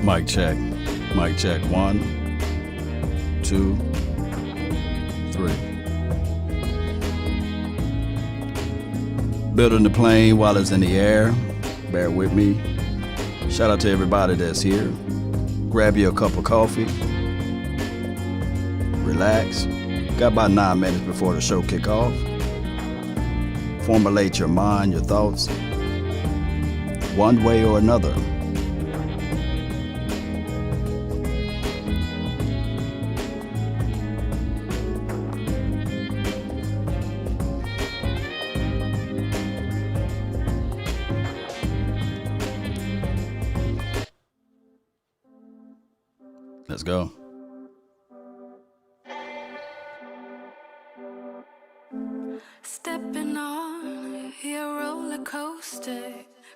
Mic check. Mic check. 1, 2, 3. Building the plane while it's in the air. Bear with me. Shout out to everybody that's here. Grab you a cup of coffee. Relax. Got about 9 minutes before the show kick off. Formulate your mind, your thoughts, one way or another. Let's go. Stepping on your roller coaster,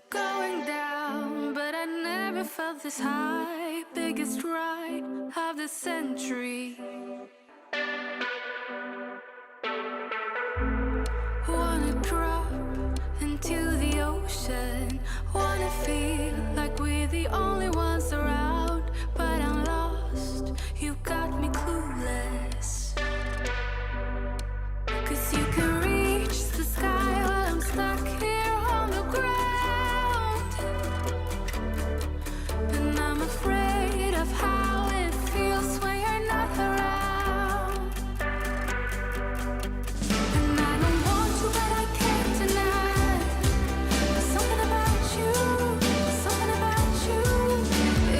going down, but I never felt this high. Biggest ride of the century. Wanna drop into the ocean, wanna feel like we're the only ones around, but I'm lost, you got me clueless. 'Cause you can reach the sky while I'm stuck here on the ground. And I'm afraid of how it feels when you're not around. And I don't want to, but I can't deny. There's something about you, something about you.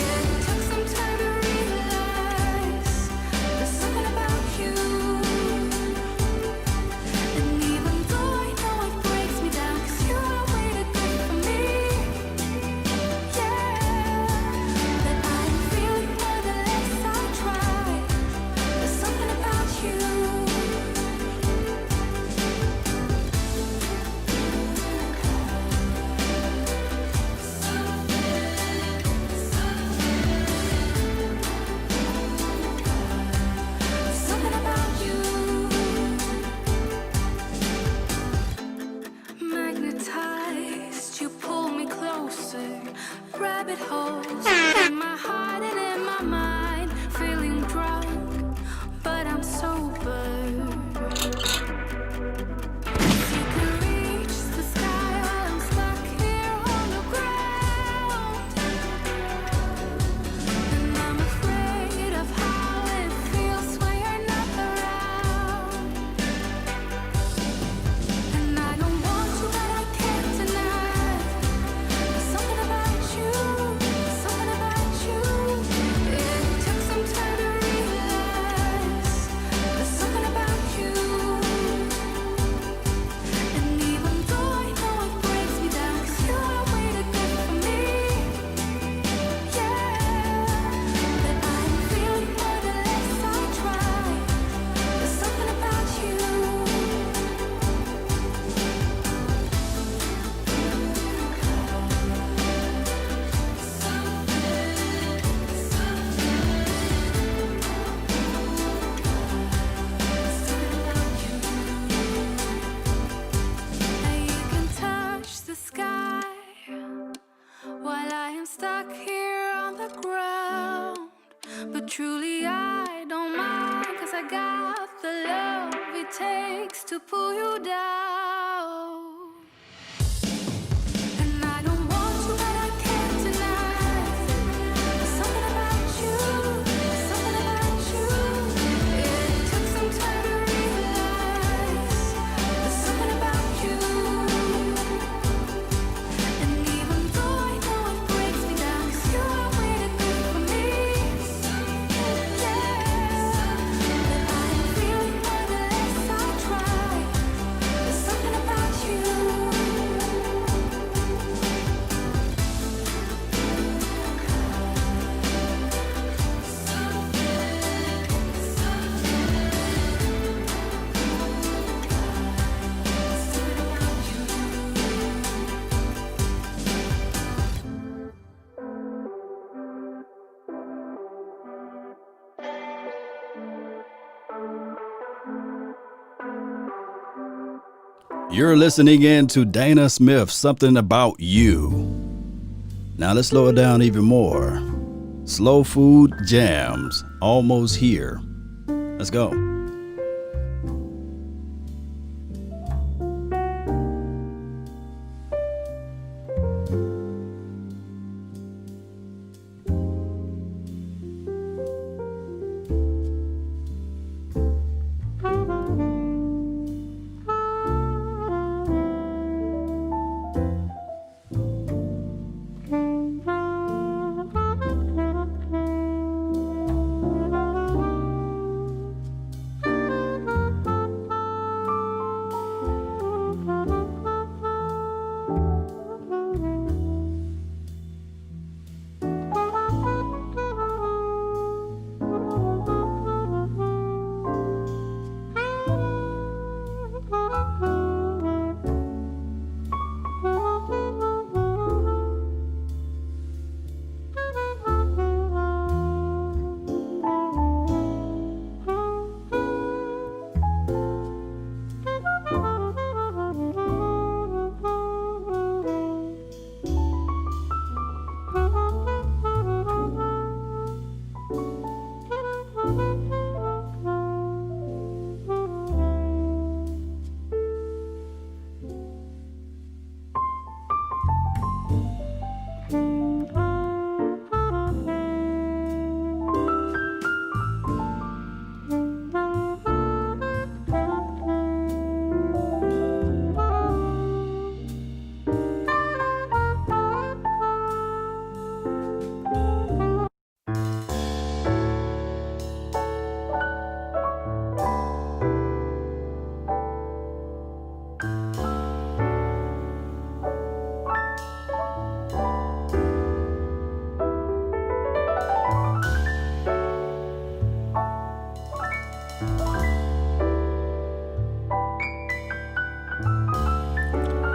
It took some time to realize there's something about you. And even though I know it breaks me down, 'cause you are way too good for me, yeah, that I'm feeling more the less I try. There's something about you. Something about you. Magnetized, you pull me closer. Rabbit holes in my heart and in my mind. Feeling drunk, but I'm sober. You can reach the sky while I'm stuck here on the ground. And I'm afraid of how it feels when you're not around. And I don't want to, but I can't deny. There's something about you, something about you. It took some time to realize there's something about you. And even though I know it breaks me down, 'cause you are way too good for me, yeah, that I'm feeling more the less I try. There's something about you. Now you can touch the sky while I am stuck here on the ground. But truly I don't mind, 'cause I got the love it takes to pull you down. And I don't want to, but I can't deny. There's something about you, something about you. It took some time to realize there's something about you. And even though I know it breaks me down, 'cause you are way too good for me, yeah, that I'm feeling more the less I try. There's something about you. You're listening in to Dana Smith, Something About You. Now let's slow it down even more. Slow food jams, almost here. Let's go.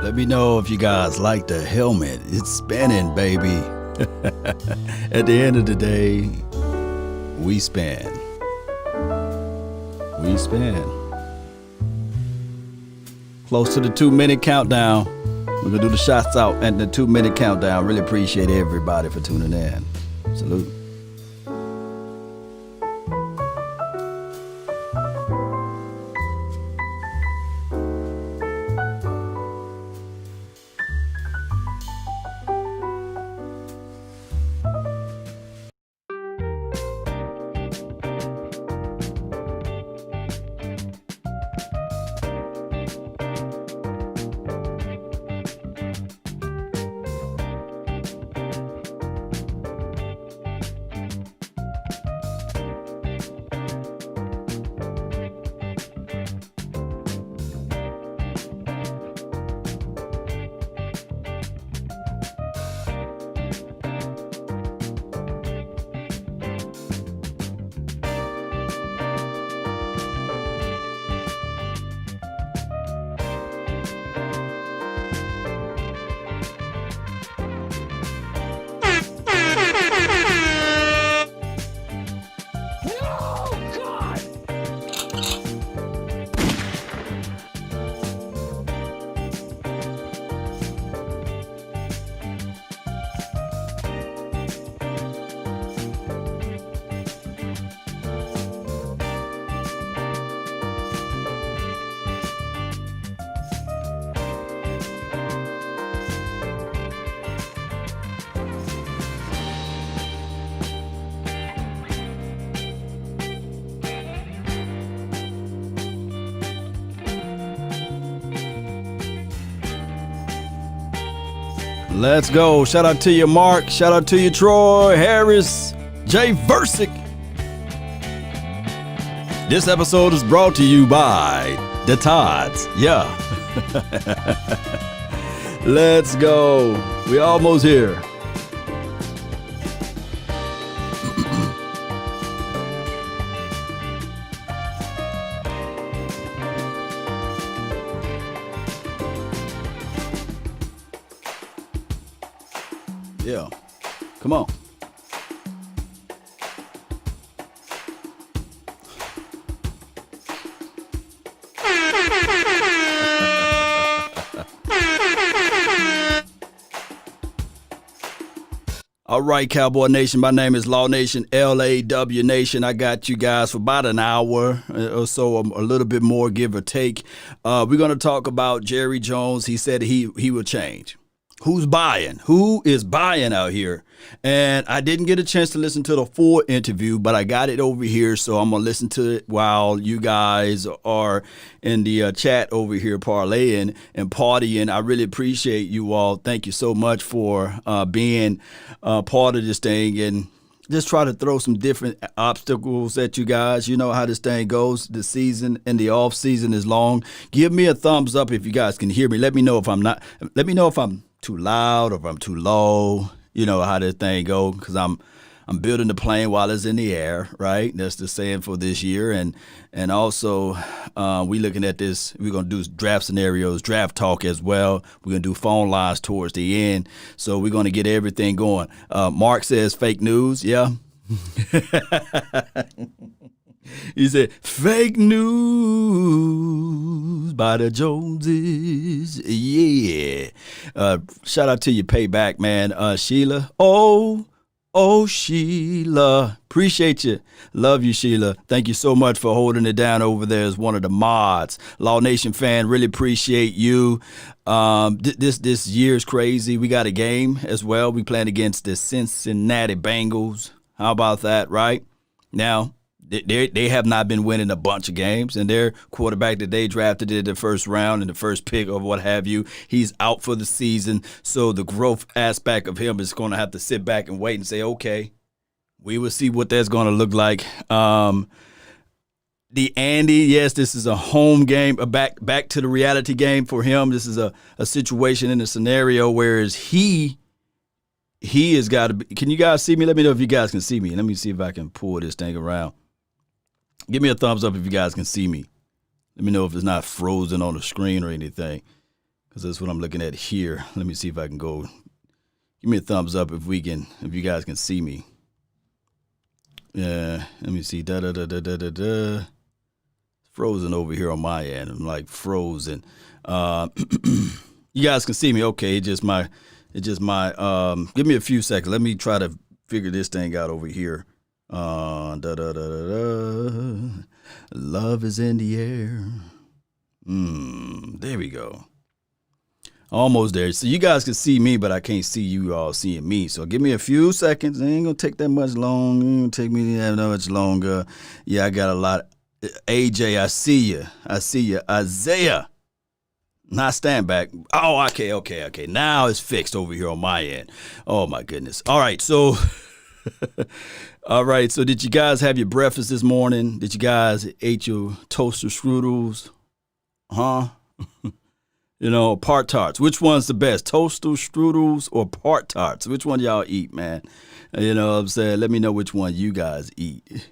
Let me know if you guys like the helmet. It's spinning, baby. At the end of the day, we spin. We spin. Close to the 2-minute countdown. We're going to do the shots out at the 2-minute countdown. Really appreciate everybody for tuning in. Salute. Let's go. Shout out to you, Mark. Shout out to you, Troy, Harris, Jay Versick. This episode is brought to you by the Todds. Yeah. Let's go. We almost here. Yeah. Come on. All right, Cowboy Nation, my name is Law Nation, LAW Nation. I got you guys for about an hour or so, a little bit more, give or take. We're going to talk about Jerry Jones. He said he will change. Who's buying? Who is buying out here? And I didn't get a chance to listen to the full interview, but I got it over here, so I'm going to listen to it while you guys are in the chat over here parlaying and partying. I really appreciate you all. Thank you so much for being part of this thing and just try to throw some different obstacles at you guys. You know how this thing goes. The season and the off season is long. Give me a thumbs up if you guys can hear me. Let me know if I'm not. Let me know if I'm too loud or if I'm too low. You know how this thing go, because I'm building the plane while it's in the air, right? That's the saying for this year. And also we looking at this. We're gonna do draft scenarios, draft talk as well. We're gonna do phone lines towards the end. So we're gonna get everything going. Mark says fake news. Yeah. He said, fake news by the Joneses. Yeah. Shout out to you, Payback, man. Sheila. Oh, Sheila. Appreciate you. Love you, Sheila. Thank you so much for holding it down over there as one of the mods. Law Nation fan, really appreciate you. This year's crazy. We got a game as well. We playing against the Cincinnati Bengals. How about that, right? Now, they have not been winning a bunch of games, and their quarterback that they drafted in the first round and the first pick or what have you, he's out for the season. So the growth aspect of him is going to have to sit back and wait and say, okay, we will see what that's going to look like. The Andy, yes, this is a home game, back to the reality game for him. This is a situation in a scenario whereas he has got to be. Can you guys see me? Let me know if you guys can see me. Let me see if I can pull this thing around. Give me a thumbs up if you guys can see me. Let me know if it's not frozen on the screen or anything, because that's what I'm looking at here. Let me see if I can go. Give me a thumbs up if you guys can see me. Yeah, let me see. It's frozen over here on my end. I'm like frozen. You guys can see me. Okay, it's just my. Give me a few seconds. Let me try to figure this thing out over here. Love is in the air. There we go. Almost there. So you guys can see me, but I can't see you all seeing me. So give me a few seconds. It ain't gonna take that much long. It ain't gonna take me that much longer. Yeah, I got a lot. AJ, I see you. Isaiah. Not stand back. Oh, okay. Now it's fixed over here on my end. Oh my goodness. All right, so did you guys have your breakfast this morning? Did you guys eat your toaster strudels? Huh? Part tarts. Which one's the best? Toaster strudels or part tarts? Which one y'all eat, man? You know what I'm saying? Let me know which one you guys eat.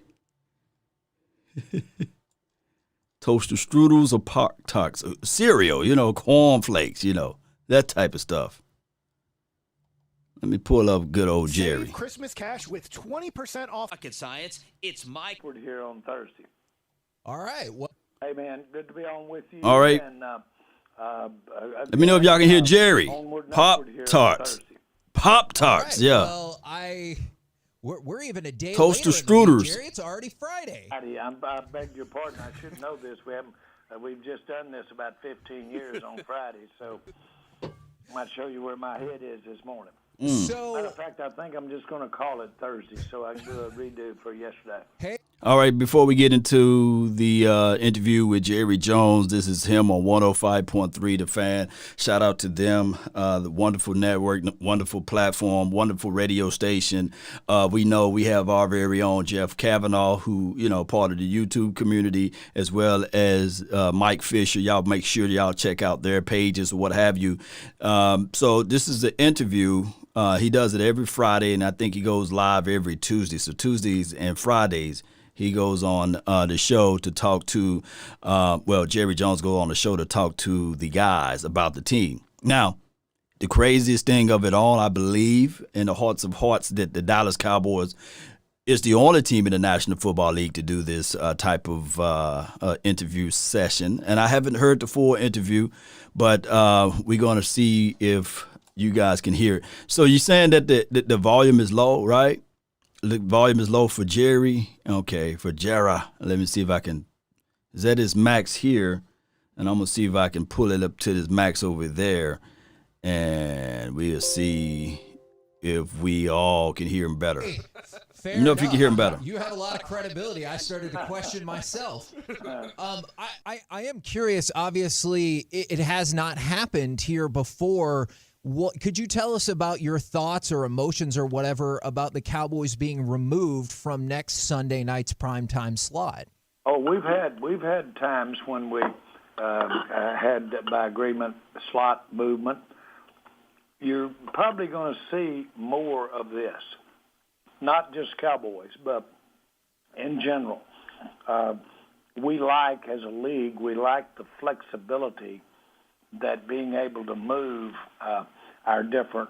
Toaster strudels or part tarts, cereal, cornflakes, that type of stuff. Let me pull up good old Jerry. Save Christmas cash with 20% off. Rocket Science. It's Mike. We're here on Thursday. All right. Well, hey, man, good to be on with you. All right. And, let me know if y'all can hear Jerry. Pop tarts. Pop tarts, right. yeah. Well, we're even a day Toaster later than strudels. you, Jerry. It's already Friday. I beg your pardon. I should know this. We've just done this about 15 years on Friday, so I might show you where my head is this morning. So, Matter of fact, I think I'm just going to call it Thursday so I can do a redo for yesterday. Hey. All right, before we get into the interview with Jerry Jones, this is him on 105.3 The Fan. Shout out to them, the wonderful network, wonderful platform, wonderful radio station. We know we have our very own Jeff Kavanaugh, who, part of the YouTube community, as well as Mike Fisher. Y'all make sure y'all check out their pages or what have you. So this is the interview. He does it every Friday, and I think he goes live every Tuesday. So Tuesdays and Fridays, he goes on the show to talk to, Jerry Jones goes on the show to talk to the guys about the team. Now, the craziest thing of it all, I believe, in the hearts of hearts, that the Dallas Cowboys is the only team in the National Football League to do this type of interview session. And I haven't heard the full interview, but we're going to see if you guys can hear it. So you're saying that the volume is low, right? The volume is low for Jerry. Okay, for Jera. Let me see if I can. Is that his max here? And I'm going to see if I can pull it up to this max over there. And we'll see if we all can hear him better. Hey, fair You know, if you enough. can hear him better. You have a lot of credibility. I started to question myself. I am curious. Obviously, it has not happened here before. What could you tell us about your thoughts or emotions or whatever about the Cowboys being removed from next Sunday night's primetime slot? Oh, we've had times when we had by agreement slot movement. You're probably going to see more of this, not just Cowboys, but in general. We like, as a league, we like the flexibility that being able to move our different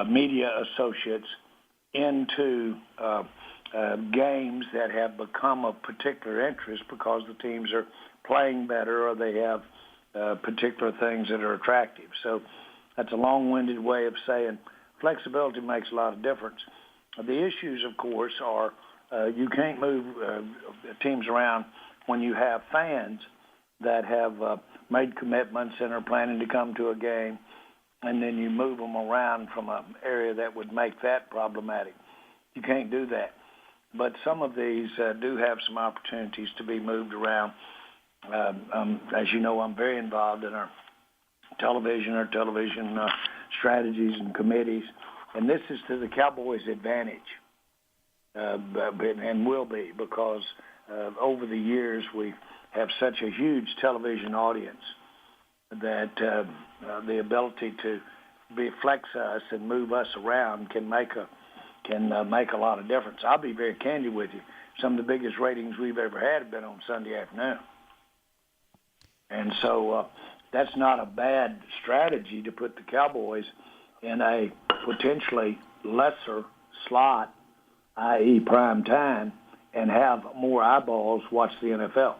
media associates into games that have become of particular interest because the teams are playing better or they have particular things that are attractive. So that's a long-winded way of saying flexibility makes a lot of difference. The issues, of course, are you can't move teams around when you have fans that have made commitments and are planning to come to a game, and then you move them around from an area that would make that problematic. You can't do that. But some of these do have some opportunities to be moved around. As you know, I'm very involved in our television strategies and committees, and this is to the Cowboys' advantage, and will be, because over the years we have such a huge television audience that the ability to flex us and move us around can make a lot of difference. I'll be very candid with you. Some of the biggest ratings we've ever had have been on Sunday afternoon. And so that's not a bad strategy to put the Cowboys in a potentially lesser slot, i.e. prime time, and have more eyeballs watch the NFL.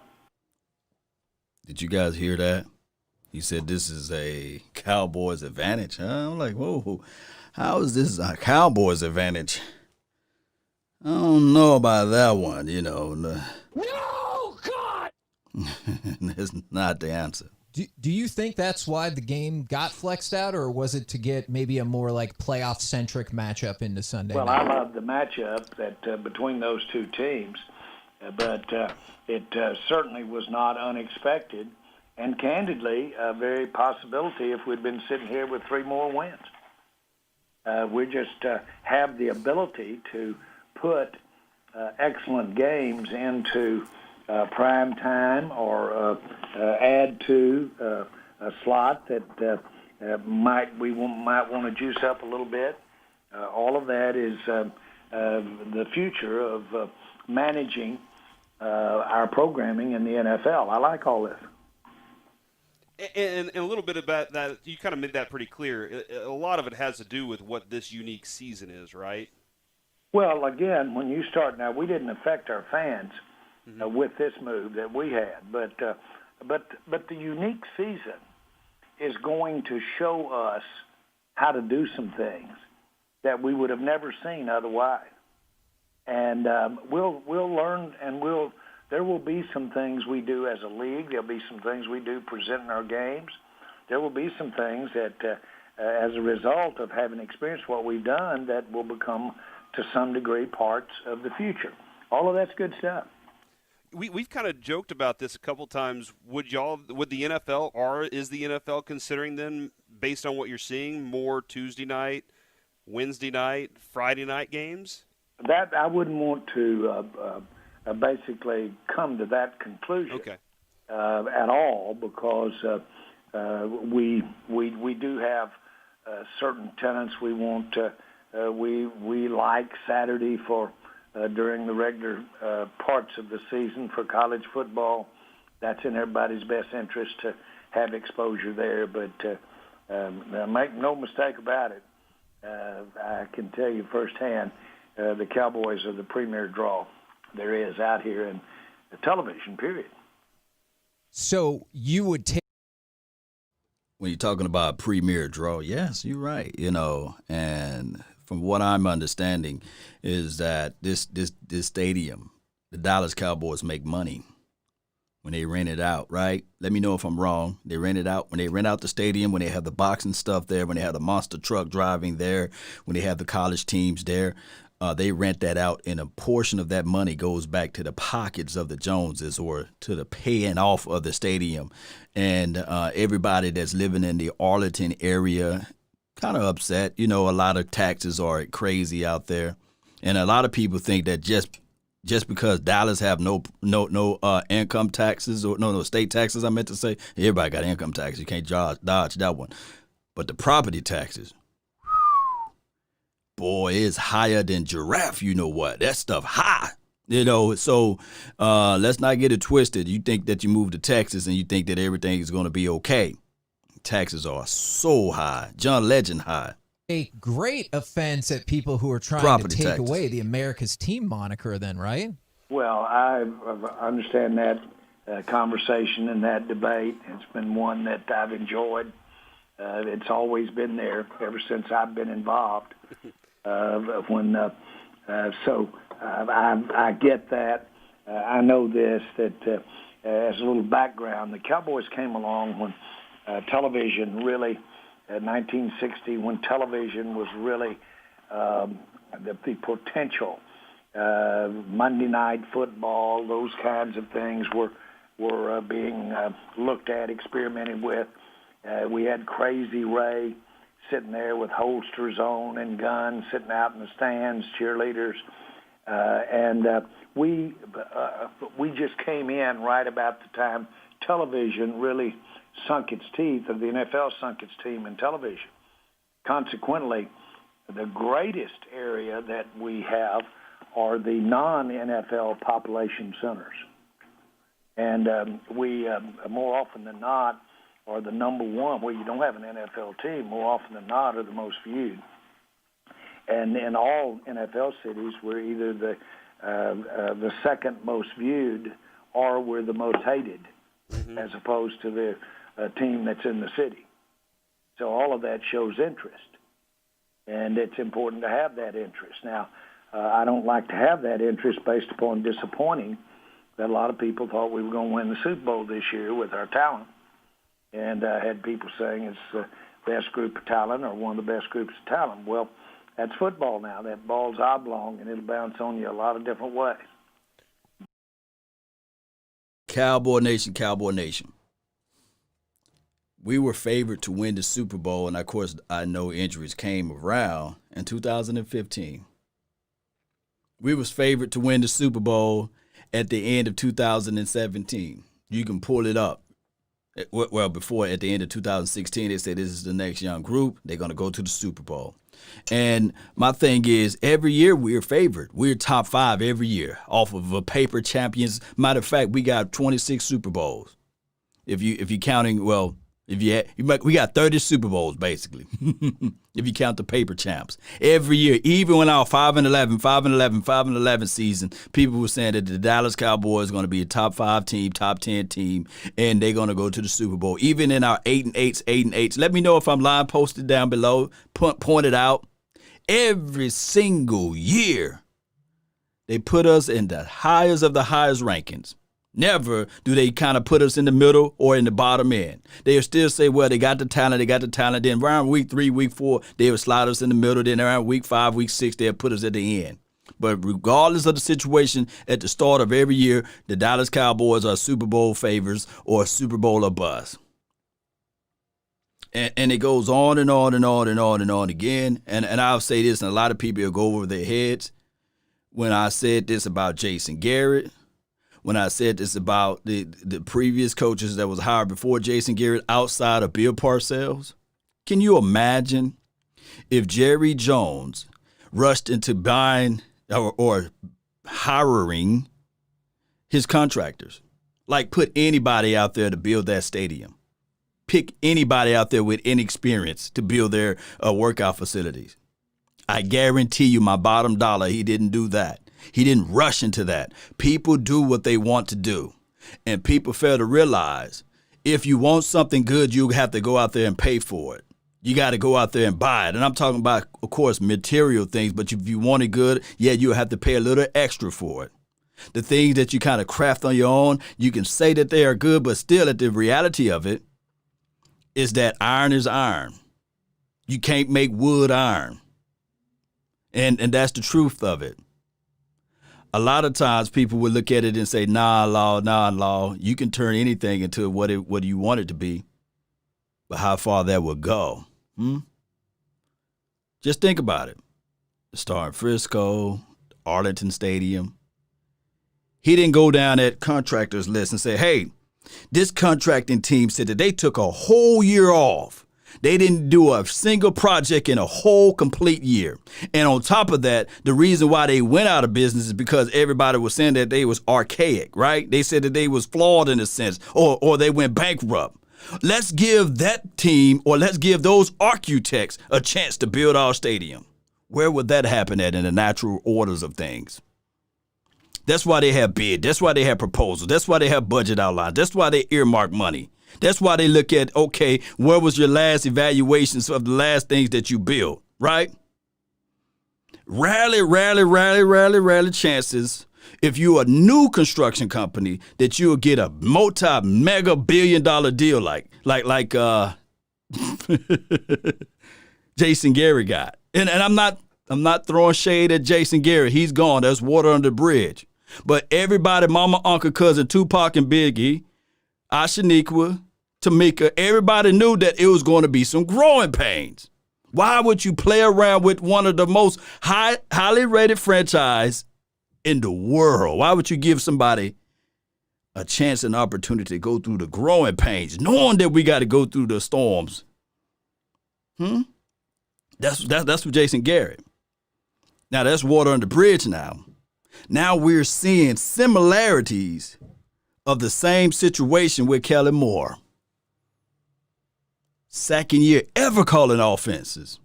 Did you guys hear that? He said this is a Cowboys advantage. Huh? I'm like, whoa, how is this a Cowboys advantage? I don't know about that one, you know. No, God! That's not the answer. Do you think that's why the game got flexed out, or was it to get maybe a more like playoff-centric matchup into Sunday night? I love the matchup that between those two teams, but it certainly was not unexpected, and candidly, a very possibility if we'd been sitting here with 3 more wins. We just have the ability to put excellent games into prime time or add to a slot that we might want to juice up a little bit. All of that is the future of managing our programming in the NFL. I like all this. And a little bit about that, you kind of made that pretty clear. A lot of it has to do with what this unique season is, right? Well, again, when you start now, we didn't affect our fans with this move that we had, but the unique season is going to show us how to do some things that we would have never seen otherwise, and we'll learn, and there will be some things we do as a league. There'll be some things we do presenting our games. There will be some things that, as a result of having experienced what we've done, that will become, to some degree, parts of the future. All of that's good stuff. We've kind of joked about this a couple times. Would the NFL, or is the NFL considering then, based on what you're seeing, more Tuesday night, Wednesday night, Friday night games? That I wouldn't want to basically come to that conclusion at all, because we do have certain tenets we want. We like Saturday for during the regular parts of the season for college football. That's in everybody's best interest to have exposure there. But make no mistake about it, I can tell you firsthand, the Cowboys are the premier draw there is out here in the television, period. So you would take... when you're talking about a premier draw, yes, you're right. And from what I'm understanding is that this stadium, the Dallas Cowboys make money when they rent it out, right? Let me know if I'm wrong. They rent it out when they rent out the stadium, when they have the boxing stuff there, when they have the monster truck driving there, when they have the college teams there. They rent that out, and a portion of that money goes back to the pockets of the Joneses or to the paying off of the stadium. And everybody that's living in the Arlington area kind of upset. A lot of taxes are crazy out there. And a lot of people think that just because Dallas have no income taxes or no state taxes, I meant to say, everybody got income taxes. You can't dodge that one. But the property taxes, boy, is higher than giraffe. You know what? That stuff high. So let's not get it twisted. You think that you move to Texas and you think that everything is going to be okay. Taxes are so high. John Legend high. A great offense at people who are trying Property to take taxes. away the America's team moniker then, right? Well, I understand that conversation and that debate. It's been one that I've enjoyed. It's always been there ever since I've been involved. I get that. I know this, that as a little background, the Cowboys came along when television really, 1960, when television was really the potential. Monday Night Football, those kinds of things were being looked at, experimented with. We had Crazy Ray sitting there with holsters on and guns, sitting out in the stands, cheerleaders, and we just came in right about the time television really sunk its teeth, or the NFL sunk its teeth in television. Consequently, the greatest area that we have are the non-NFL population centers, and we more often than not are the number one, where you don't have an NFL team, more often than not are the most viewed. And in all NFL cities, we're either the second most viewed or we're the most hated, as opposed to the team that's in the city. So all of that shows interest, and it's important to have that interest. Now, I don't like to have that interest based upon disappointing that a lot of people thought we were going to win the Super Bowl this year with our talent. And I had people saying it's the best group of talent or one of the best groups of talent. Well, that's football now. That ball's oblong, and it'll bounce on you a lot of different ways. Cowboy Nation, Cowboy Nation. We were favored to win the Super Bowl, and of course, I know injuries came around in 2015. We was favored to win the Super Bowl at the end of 2017. You can pull it up. Well, before, at the end of 2016, they said this is the next young group. They're going to go to the Super Bowl. And my thing is, every year we're favored. We're top 5 every year off of a paper champions. Matter of fact, we got 26 Super Bowls. If you're counting, well, we got 30 Super Bowls basically. If you count the paper champs, every year, even when our 5-11 season, people were saying that the Dallas Cowboys are going to be a top 5 team, top 10 team, and they're going to go to the Super Bowl. Even in our 8-8. Let me know if I'm lying. Post it down below. Point it out. Every single year, they put us in the highest of the highest rankings. Never do they kind of put us in the middle or in the bottom end. They'll still say, well, they got the talent. Then around week 3, week 4, they will slide us in the middle. Then around week 5, week 6, they'll put us at the end. But regardless of the situation, at the start of every year, the Dallas Cowboys are Super Bowl favorites or Super Bowl or bust. And it goes on and on and on and on and on again. And I'll say this, and a lot of people will go over their heads. When I said this about Jason Garrett, when I said this about the previous coaches that was hired before Jason Garrett outside of Bill Parcells, can you imagine if Jerry Jones rushed into buying or hiring his contractors? Like, put anybody out there to build that stadium. Pick anybody out there with any experience to build their workout facilities. I guarantee you my bottom dollar, he didn't do that. He didn't rush into that. People do what they want to do. And people fail to realize if you want something good, you have to go out there and pay for it. You got to go out there and buy it. And I'm talking about, of course, material things, but if you want it good, yeah, you have to pay a little extra for it. The things that you kind of craft on your own, you can say that they are good, but still at the reality of it is that iron is iron. You can't make wood iron. And that's the truth of it. A lot of times people would look at it and say, nah, law. You can turn anything into what you want it to be. But how far that will go. Just think about it. The star in Frisco, Arlington Stadium. He didn't go down that contractors list and say, hey, this contracting team said that they took a whole year off. They didn't do a single project in a whole complete year. And on top of that, the reason why they went out of business is because everybody was saying that they was archaic, right? They said that they was flawed in a sense, or they went bankrupt. Let's give that team, or let's give those architects a chance to build our stadium. Where would that happen at in the natural orders of things? That's why they have bid. That's why they have proposals. That's why they have budget outlines. That's why they earmark money. That's why they look at, okay, where was your last evaluations of the last things that you built, right? Rarely chances, if you're a new construction company, that you'll get a multi-mega billion-dollar deal like Jason Gary got. And I'm not throwing shade at Jason Gary. He's gone. There's water under the bridge. But everybody, mama, uncle, cousin, Tupac and Biggie, Ashaniqua, Tamika, everybody knew that it was going to be some growing pains. Why would you play around with one of the most highly rated franchise in the world? Why would you give somebody a chance and opportunity to go through the growing pains, knowing that we got to go through the storms? That's what Jason Garrett. Now that's water under the bridge now. Now we're seeing similarities of the same situation with Kellen Moore. Second year ever calling offenses.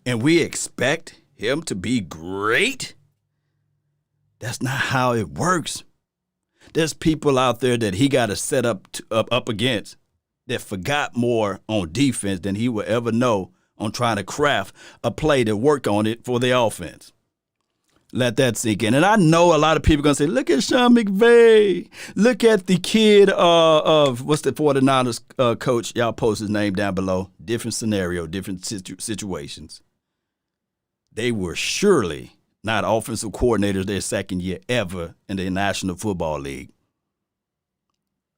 And we expect him to be great? That's not how it works. There's people out there that he got to set up against that forgot more on defense than he will ever know on trying to craft a play to work on it for the offense. Let that sink in. And I know a lot of people are going to say, look at Sean McVay. Look at the kid of, what's the 49ers coach? Y'all post his name down below. Different scenario, different situations. They were surely not offensive coordinators their second year ever in the National Football League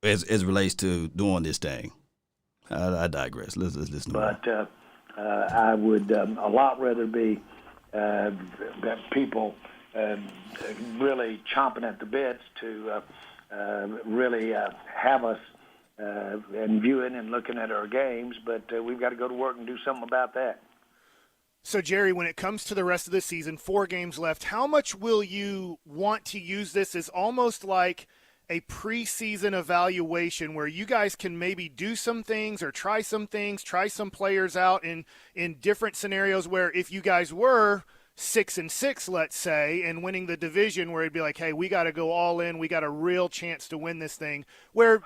as relates to doing this thing. I digress. Let's listen to But I would a lot rather be people really chomping at the bits to really have us and viewing and looking at our games, but we've got to go to work and do something about that. So, Jerry, when it comes to the rest of the season, 4 games left, how much will you want to use this as almost like a preseason evaluation where you guys can maybe do some things or try some things, try some players out in different scenarios where if you guys were 6-6, let's say, and winning the division, where it'd be like, hey, we got to go all in, we got a real chance to win this thing, where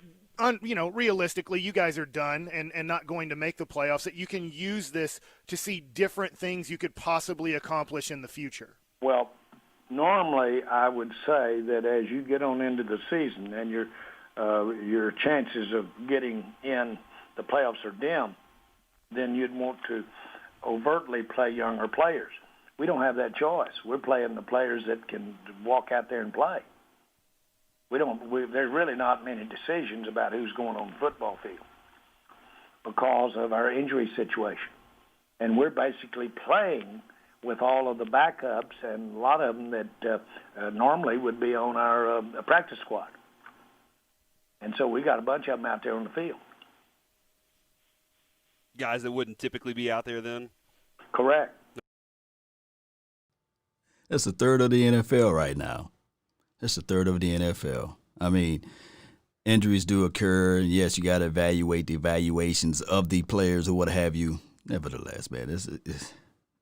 realistically you guys are done and not going to make the playoffs, that you can use this to see different things you could possibly accomplish in the future? Well, normally I would say that as you get on into the season and your chances of getting in the playoffs are dim, then you'd want to overtly play younger players. We don't have that choice. We're playing the players that can walk out there and play. There's really not many decisions about who's going on the football field because of our injury situation. And we're basically playing with all of the backups and a lot of them that normally would be on our practice squad. And so we got a bunch of them out there on the field. Guys that wouldn't typically be out there then? Correct. That's a third of the NFL right now. That's a third of the NFL. I mean, injuries do occur. Yes, you got to evaluate the evaluations of the players or what have you. Nevertheless, man, it's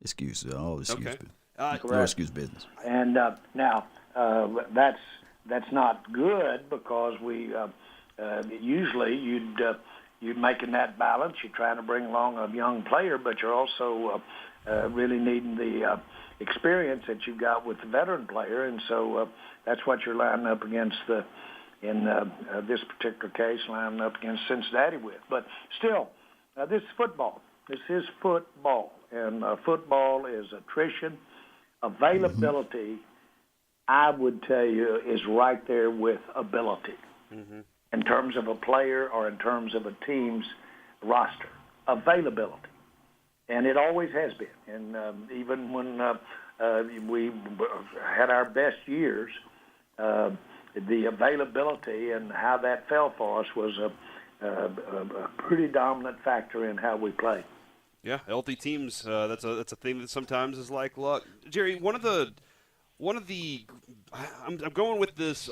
excuses. All excuse. Okay. No excuse business. And now that's not good because we usually you're making that balance. You're trying to bring along a young player, but you're also really needing the experience that you've got with the veteran player, and so that's what you're lining up against in this particular case, lining up against Cincinnati with. But still, this is football. This is football, and football is attrition. Availability, I would tell you, is right there with ability in terms of a player or in terms of a team's roster. Availability. And it always has been. And even when we had our best years, the availability and how that fell for us was a pretty dominant factor in how we played. Yeah, healthy teams. That's a thing that sometimes is like luck. Jerry, one of the I'm going with this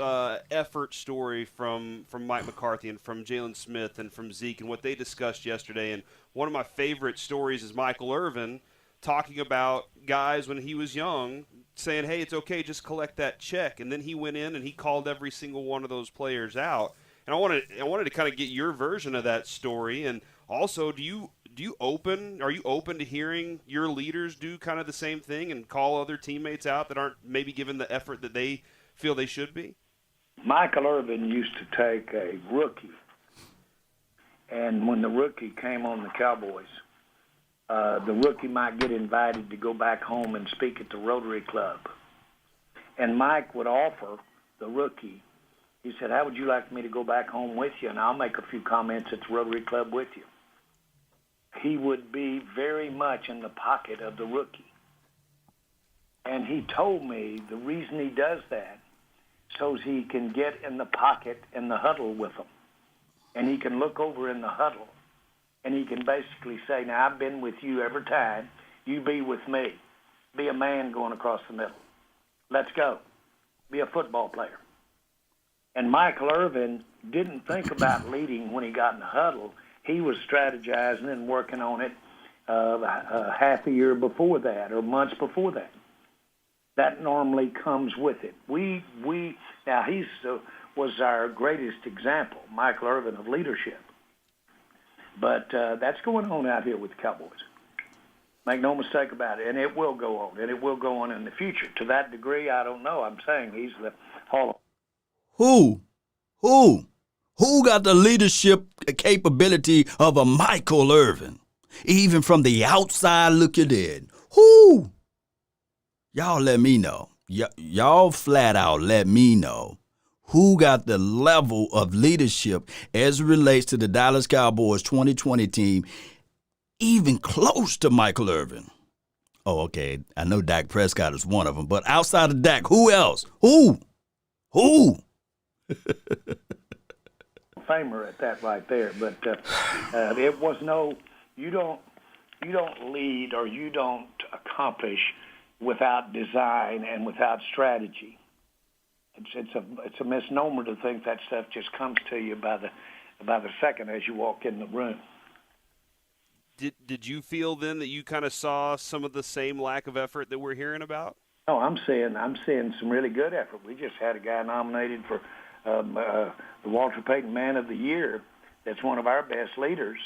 effort story from Mike McCarthy and from Jalen Smith and from Zeke and what they discussed yesterday. And one of my favorite stories is Michael Irvin talking about guys when he was young saying, "Hey, it's okay, just collect that check." And then he went in and he called every single one of those players out. And I wanted to kind of get your version of that story. And also, are you open to hearing your leaders do kind of the same thing and call other teammates out that aren't maybe given the effort that they feel they should be? Michael Irvin used to take a rookie, and when the rookie came on the Cowboys, the rookie might get invited to go back home and speak at the Rotary Club. And Mike would offer the rookie, he said, "How would you like me to go back home with you, and I'll make a few comments at the Rotary Club with you?" He would be very much in the pocket of the rookie. And he told me the reason he does that so he can get in the pocket in the huddle with them. And he can look over in the huddle and he can basically say, "Now, I've been with you every time. You be with me. Be a man going across the middle. Let's go. Be a football player." And Michael Irvin didn't think about leading when he got in the huddle. He was strategizing and working on it half a year before that or months before that. That normally comes with it. Now he was our greatest example, Michael Irvin, of leadership. But that's going on out here with the Cowboys. Make no mistake about it, and it will go on, and it will go on in the future. To that degree, I don't know. I'm saying he's the Hall of Who got the leadership capability of a Michael Irvin? Even from the outside looking in. Who? Y'all let me know. Y'all flat out let me know who got the level of leadership as it relates to the Dallas Cowboys 2020 team, even close to Michael Irvin. Oh, okay. I know Dak Prescott is one of them, but outside of Dak, who else? Who? Famer at that right there, but it was no. You don't lead or you don't accomplish without design and without strategy. It's a misnomer to think that stuff just comes to you by the second as you walk in the room. Did you feel then that you kind of saw some of the same lack of effort that we're hearing about? No, I'm seeing some really good effort. We just had a guy nominated for the Walter Payton Man of the Year. That's one of our best leaders,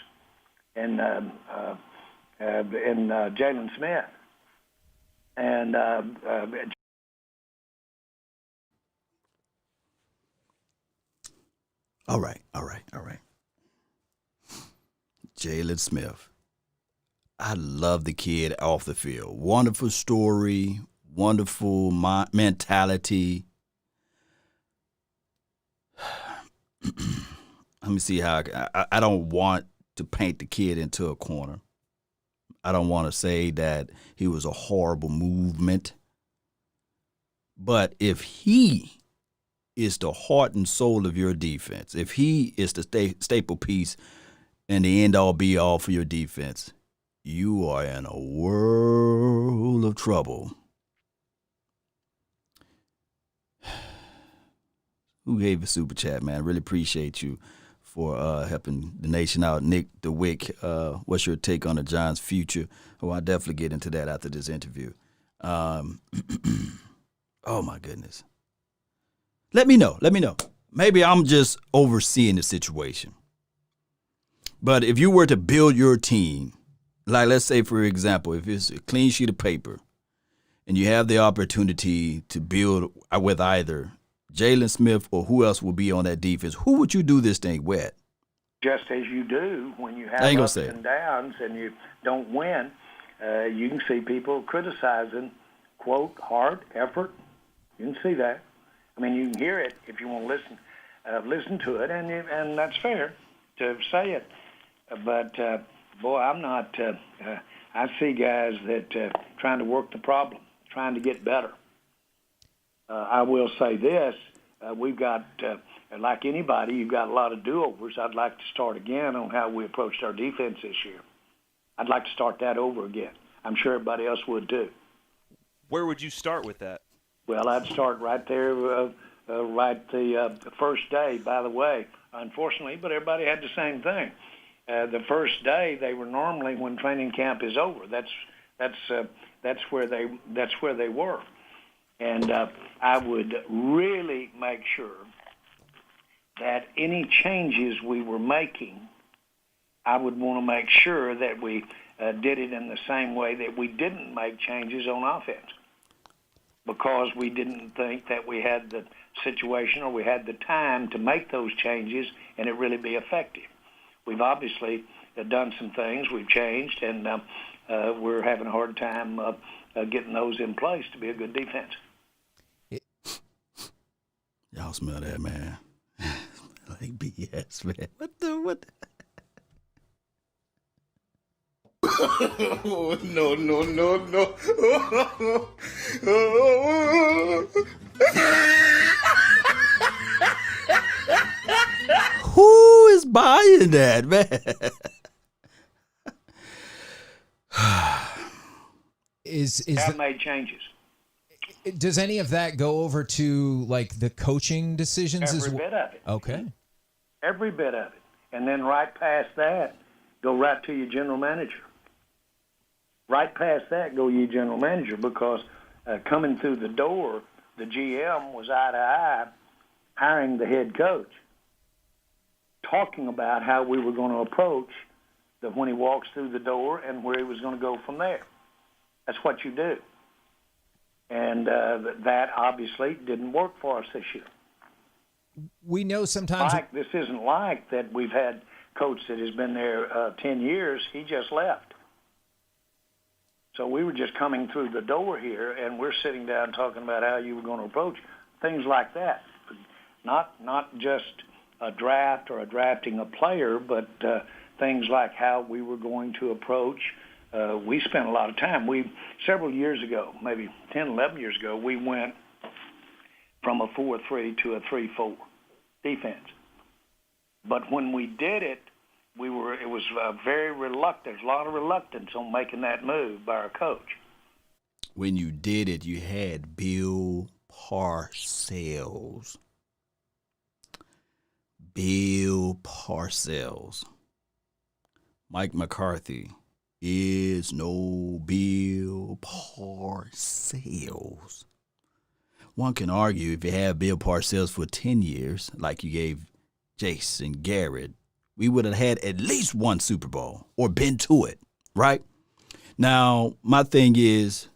and Jalen Smith. And All right. Jalen Smith. I love the kid off the field. Wonderful story, wonderful mentality. Let me see how I don't want to paint the kid into a corner. I don't want to say that he was a horrible movement. But if he is the heart and soul of your defense, if he is the staple piece and the end-all be-all for your defense, you are in a world of trouble. Who gave a super chat, man? Really appreciate you for helping the nation out. Nick DeWick, what's your take on the Giants' future? Oh, I'll definitely get into that after this interview. Oh, my goodness. Let me know. maybe I'm just overseeing the situation. But if you were to build your team, like let's say, for example, if it's a clean sheet of paper and you have the opportunity to build with either Jalen Smith or who else will be on that defense, who would you do this thing with? Just as you do when you have I ain't gonna ups say it. and downs and you don't win, you can see people criticizing, quote, hard effort. You can see that. I mean, you can hear it if you want to listen to it, and that's fair to say it. But, boy, I'm not I see guys that trying to work the problem, trying to get better. I will say this. We've got, like anybody, you've got a lot of do-overs. I'd like to start again on how we approached our defense this year. I'd like to start that over again. I'm sure everybody else would too. Where would you start with that? Well, I'd start right there, right the first day, by the way, unfortunately, but everybody had the same thing. The first day, they were normally when training camp is over. That's where they were. And I would really make sure that any changes we were making, I would want to make sure that we did it in the same way that we didn't make changes on offense, because we didn't think that we had the situation or we had the time to make those changes and it really be effective. We've obviously done some things, we've changed, and we're having a hard time getting those in place to be a good defense. Y'all smell that, man. Like BS, man. What? Oh, no. Who is buying that, man? Have made changes. Does any of that go over to like the coaching decisions as Every well? bit of it. Okay. Every bit of it. And then right past that, go right to your general manager. Right past that, go your general manager, because coming through the door, the GM was eye to eye hiring the head coach, talking about how we were going to approach when he walks through the door and where he was going to go from there. That's what you do. And that obviously didn't work for us this year. We know sometimes. This isn't like that we've had coach that has been there 10 years. He just left. So we were just coming through the door here, and we're sitting down talking about how you were going to approach things like that. Not just a draft or drafting a player, but things like how we were going to approach. We spent a lot of time. Several years ago, maybe 10, 11 years ago, we went from a 4-3 to a 3-4 defense. But when we did it, it was very reluctant. There's a lot of reluctance on making that move by our coach. When you did it, you had Bill Parcells. Mike McCarthy is no Bill Parcells. One can argue if you had Bill Parcells for 10 years, like you gave Jason Garrett, we would have had at least one Super Bowl or been to it, right? Now, my thing is,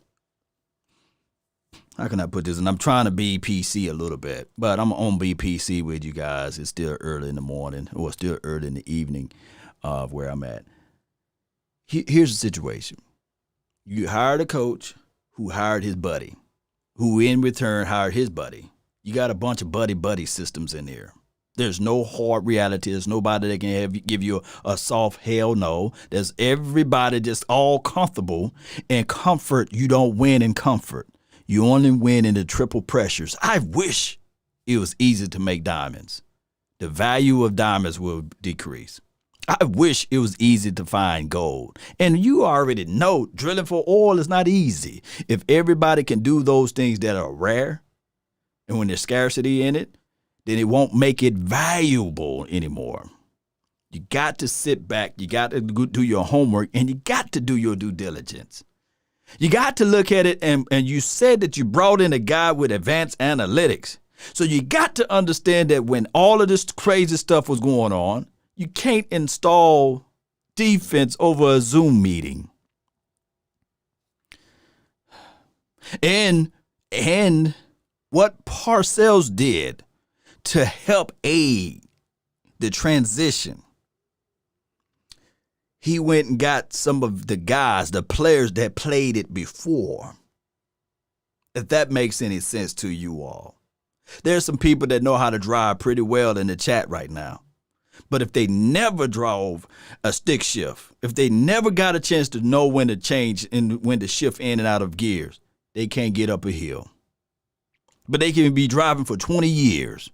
how can I put this? And I'm trying to be PC a little bit, but I'm on be PC with you guys. It's still early in the morning, or still early in the evening of where I'm at. Here's the situation. You hired a coach who hired his buddy, who in return hired his buddy. You got a bunch of buddy systems in there. There's no hard reality. There's nobody that can give you a soft hell no. There's everybody just all comfortable. And comfort, you don't win in comfort. You only win in the triple pressures. I wish it was easy to make diamonds. The value of diamonds will decrease. I wish it was easy to find gold. And you already know drilling for oil is not easy. If everybody can do those things that are rare, and when there's scarcity in it, then it won't make it valuable anymore. You got to sit back, you got to do your homework, and you got to do your due diligence. You got to look at it, and you said that you brought in a guy with advanced analytics. So you got to understand that when all of this crazy stuff was going on, you can't install defense over a Zoom meeting. And what Parcells did to help aid the transition, he went and got some of the guys, the players that played it before. If that makes any sense to you all. There's some people that know how to drive pretty well in the chat right now. But if they never drove a stick shift, if they never got a chance to know when to change and when to shift in and out of gears, they can't get up a hill. But they can be driving for 20 years.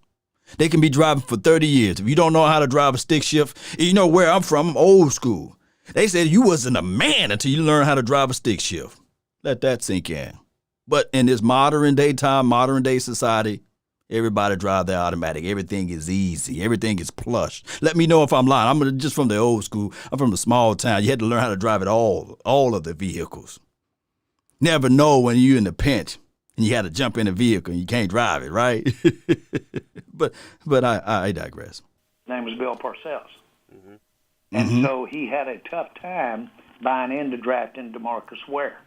They can be driving for 30 years. If you don't know how to drive a stick shift, you know where I'm from, I'm old school. They said you wasn't a man until you learn how to drive a stick shift. Let that sink in. But in this modern day time, modern day society, everybody drive their automatic. Everything is easy. Everything is plush. Let me know if I'm lying. I'm just from the old school. I'm from a small town. You had to learn how to drive it all of the vehicles. Never know when you're in the pinch and you had to jump in a vehicle and you can't drive it, right? but I digress. His name was Bill Parcells. Mm-hmm. And so he had a tough time buying into drafting DeMarcus Ware.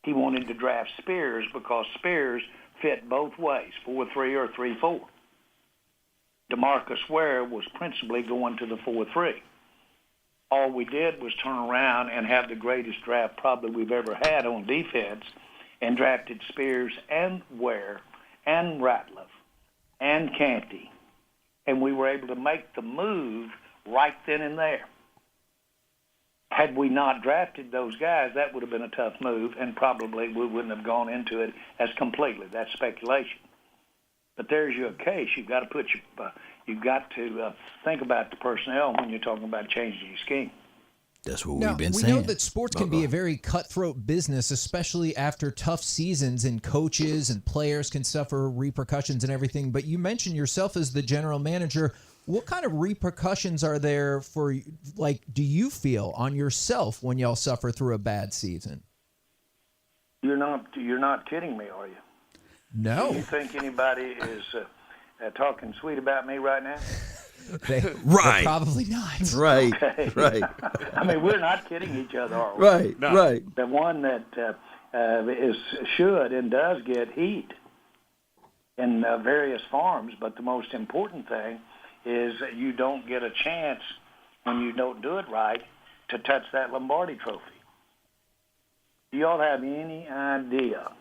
He wanted to draft Spears because Spears fit both ways, 4-3 or 3-4. DeMarcus Ware was principally going to the 4-3. All we did was turn around and have the greatest draft probably we've ever had on defense and drafted Spears and Ware and Ratliff and Canty. And we were able to make the move right then and there. Had we not drafted those guys, that would have been a tough move, and probably we wouldn't have gone into it as completely. That's speculation. But there's your case. You've got to think about the personnel when you're talking about changing your scheme. That's what now, we've been we saying. know that sports can be a very cutthroat business, especially after tough seasons, and coaches and players can suffer repercussions and everything. But you mentioned yourself as the general manager. What kind of repercussions are there for, like, do you feel on yourself when y'all suffer through a bad season? You're not kidding me, are you? No. Do you think anybody is talking sweet about me right now? Right. Probably not. Right. Okay. Right. I mean, we're not kidding each other, are we? Right. No. Right. The one that should and does get heat in various forms, but the most important thing is that you don't get a chance when you don't do it right to touch that Lombardi trophy. Do y'all have any idea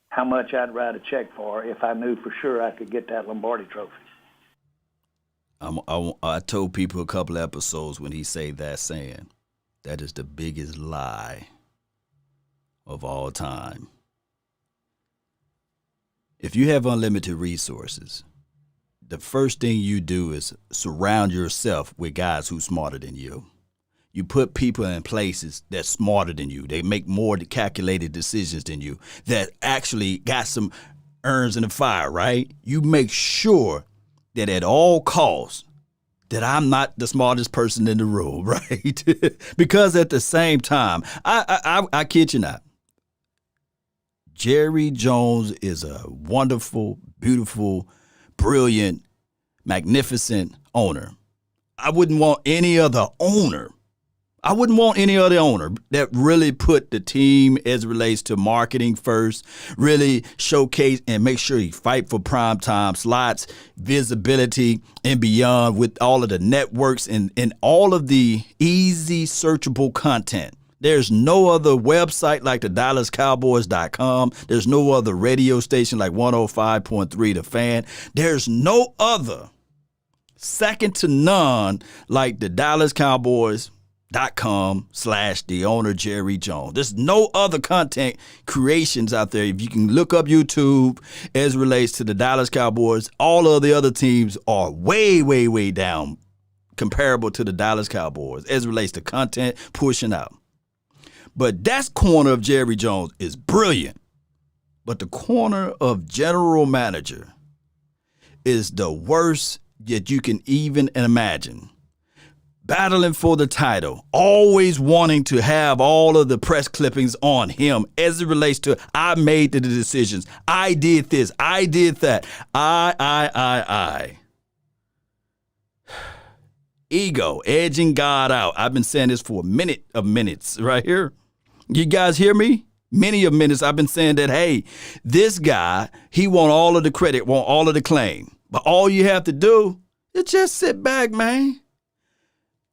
how much I'd write a check for if I knew for sure I could get that Lombardi trophy? I told people a couple episodes when he say that saying, that is the biggest lie of all time. If you have unlimited resources, the first thing you do is surround yourself with guys who's smarter than you. You put people in places that's smarter than you. They make more calculated decisions than you, that actually got some irons in the fire, right? You make sure that at all costs that I'm not the smartest person in the room, right? Because at the same time, I kid you not, Jerry Jones is a wonderful, beautiful, brilliant, magnificent owner. I wouldn't want any other owner. I wouldn't want any other owner that really put the team as it relates to marketing first, really showcase and make sure he fight for primetime slots, visibility, and beyond with all of the networks and all of the easy searchable content. There's no other website like the DallasCowboys.com. There's no other radio station like 105.3 The Fan. There's no other second to none like the DallasCowboys.com/the owner Jerry Jones. There's no other content creations out there. If you can look up YouTube as it relates to the Dallas Cowboys, all of the other teams are way, way, way down comparable to the Dallas Cowboys as it relates to content pushing out. But that corner of Jerry Jones is brilliant. But the corner of general manager is the worst that you can even imagine. battling for the title, always wanting to have all of the press clippings on him as it relates to, I made the decisions, I did this, I did that, I. Ego, edging God out. I've been saying this for a minute of minutes right here. You guys hear me? Many of minutes I've been saying that, hey, this guy, he want all of the credit, want all of the claim. But all you have to do is just sit back, man.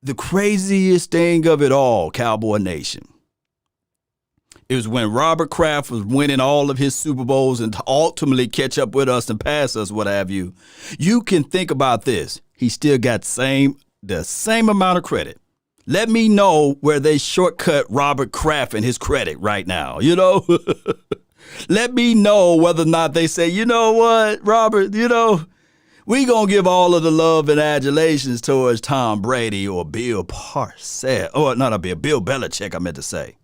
The craziest thing of it all, Cowboy Nation, it was when Robert Kraft was winning all of his Super Bowls and to ultimately catch up with us and pass us, what have you. You can think about this. He still got the same amount of credit. Let me know where they shortcut Robert Kraft and his credit right now, you know? Let me know whether or not they say, you know what, Robert, you know, we going to give all of the love and adulations towards Tom Brady or Bill Parcells. Or not Bill Belichick, I meant to say.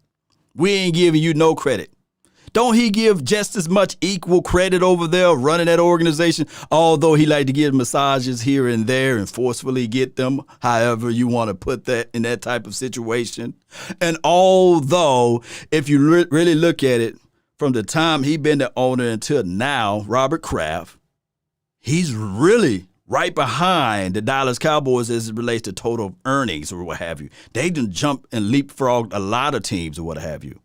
We ain't giving you no credit. Don't he give just as much equal credit over there running that organization, although he like to give massages here and there and forcefully get them, however you want to put that in that type of situation. And although, if you really look at it, from the time he been the owner until now, Robert Kraft, he's really right behind the Dallas Cowboys as it relates to total earnings or what have you. They done jump and leapfrogged a lot of teams or what have you.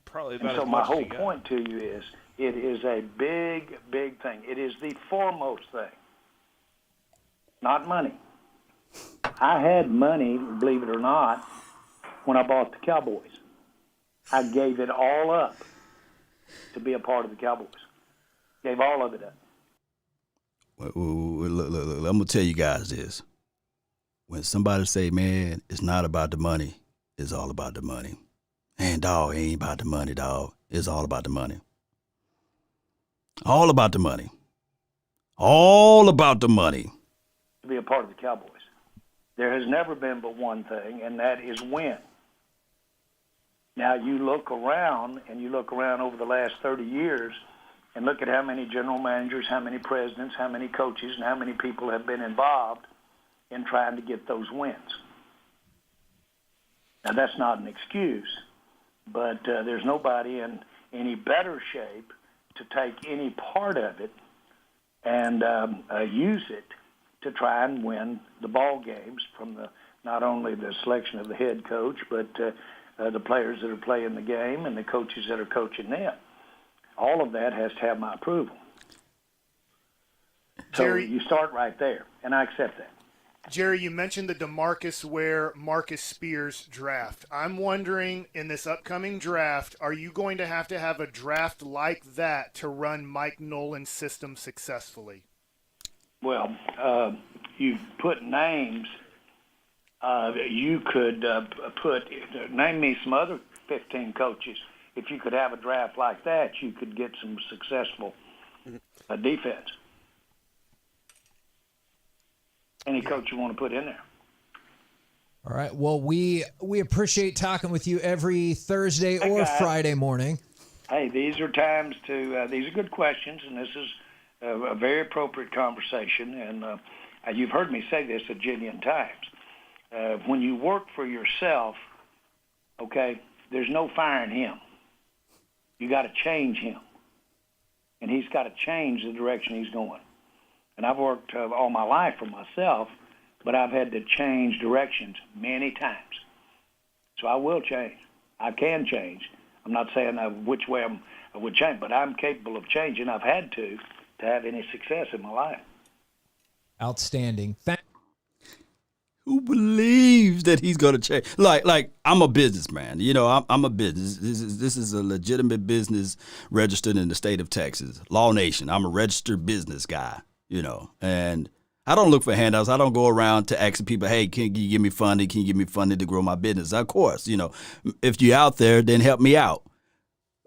Probably And about so as my much as whole you got. point to you is, it is a big, big thing. It is the foremost thing, not money. I had money, believe it or not, when I bought the Cowboys. I gave it all up to be a part of the Cowboys. Gave all of it up. Look, I'm going to tell you guys this. When somebody say, man, it's not about the money, it's all about the money. Man, dog, it ain't about the money, dog. It's all about the money. All about the money. All about the money. To be a part of the Cowboys. There has never been but one thing, and that is win. Now, you look around, and you look around over the last 30 years, and look at how many general managers, how many presidents, how many coaches, and how many people have been involved in trying to get those wins. Now, that's not an excuse, but there's nobody in any better shape to take any part of it and use it to try and win the ball games from not only the selection of the head coach, but the players that are playing the game and the coaches that are coaching them. All of that has to have my approval. So Jerry, you start right there, and I accept that. Jerry, you mentioned the DeMarcus Ware, Marcus Spears draft. I'm wondering, in this upcoming draft, are you going to have a draft like that to run Mike Nolan's system successfully? Well, you put names. You could name me some other 15 coaches. If you could have a draft like that, you could get some successful defense. Any coach you want to put in there. All right. Well, we appreciate talking with you every Thursday or Friday morning. Hey, these are times to these are good questions, and this is a very appropriate conversation. And you've heard me say this a jillion times. When you work for yourself, okay, there's no firing him. You got to change him, and he's got to change the direction he's going. And I've worked all my life for myself, but I've had to change directions many times. So I will change. I can change. I'm not saying which way I would change, but I'm capable of changing. I've had to have any success in my life. Outstanding. Who believes that he's going to change? Like I'm a businessman. You know, I'm a business. This is a legitimate business registered in the state of Texas. Law Nation. I'm a registered business guy. You know, and I don't look for handouts. I don't go around to asking people, hey, can you give me funding? Can you give me funding to grow my business? Of course, you know, if you're out there, then help me out.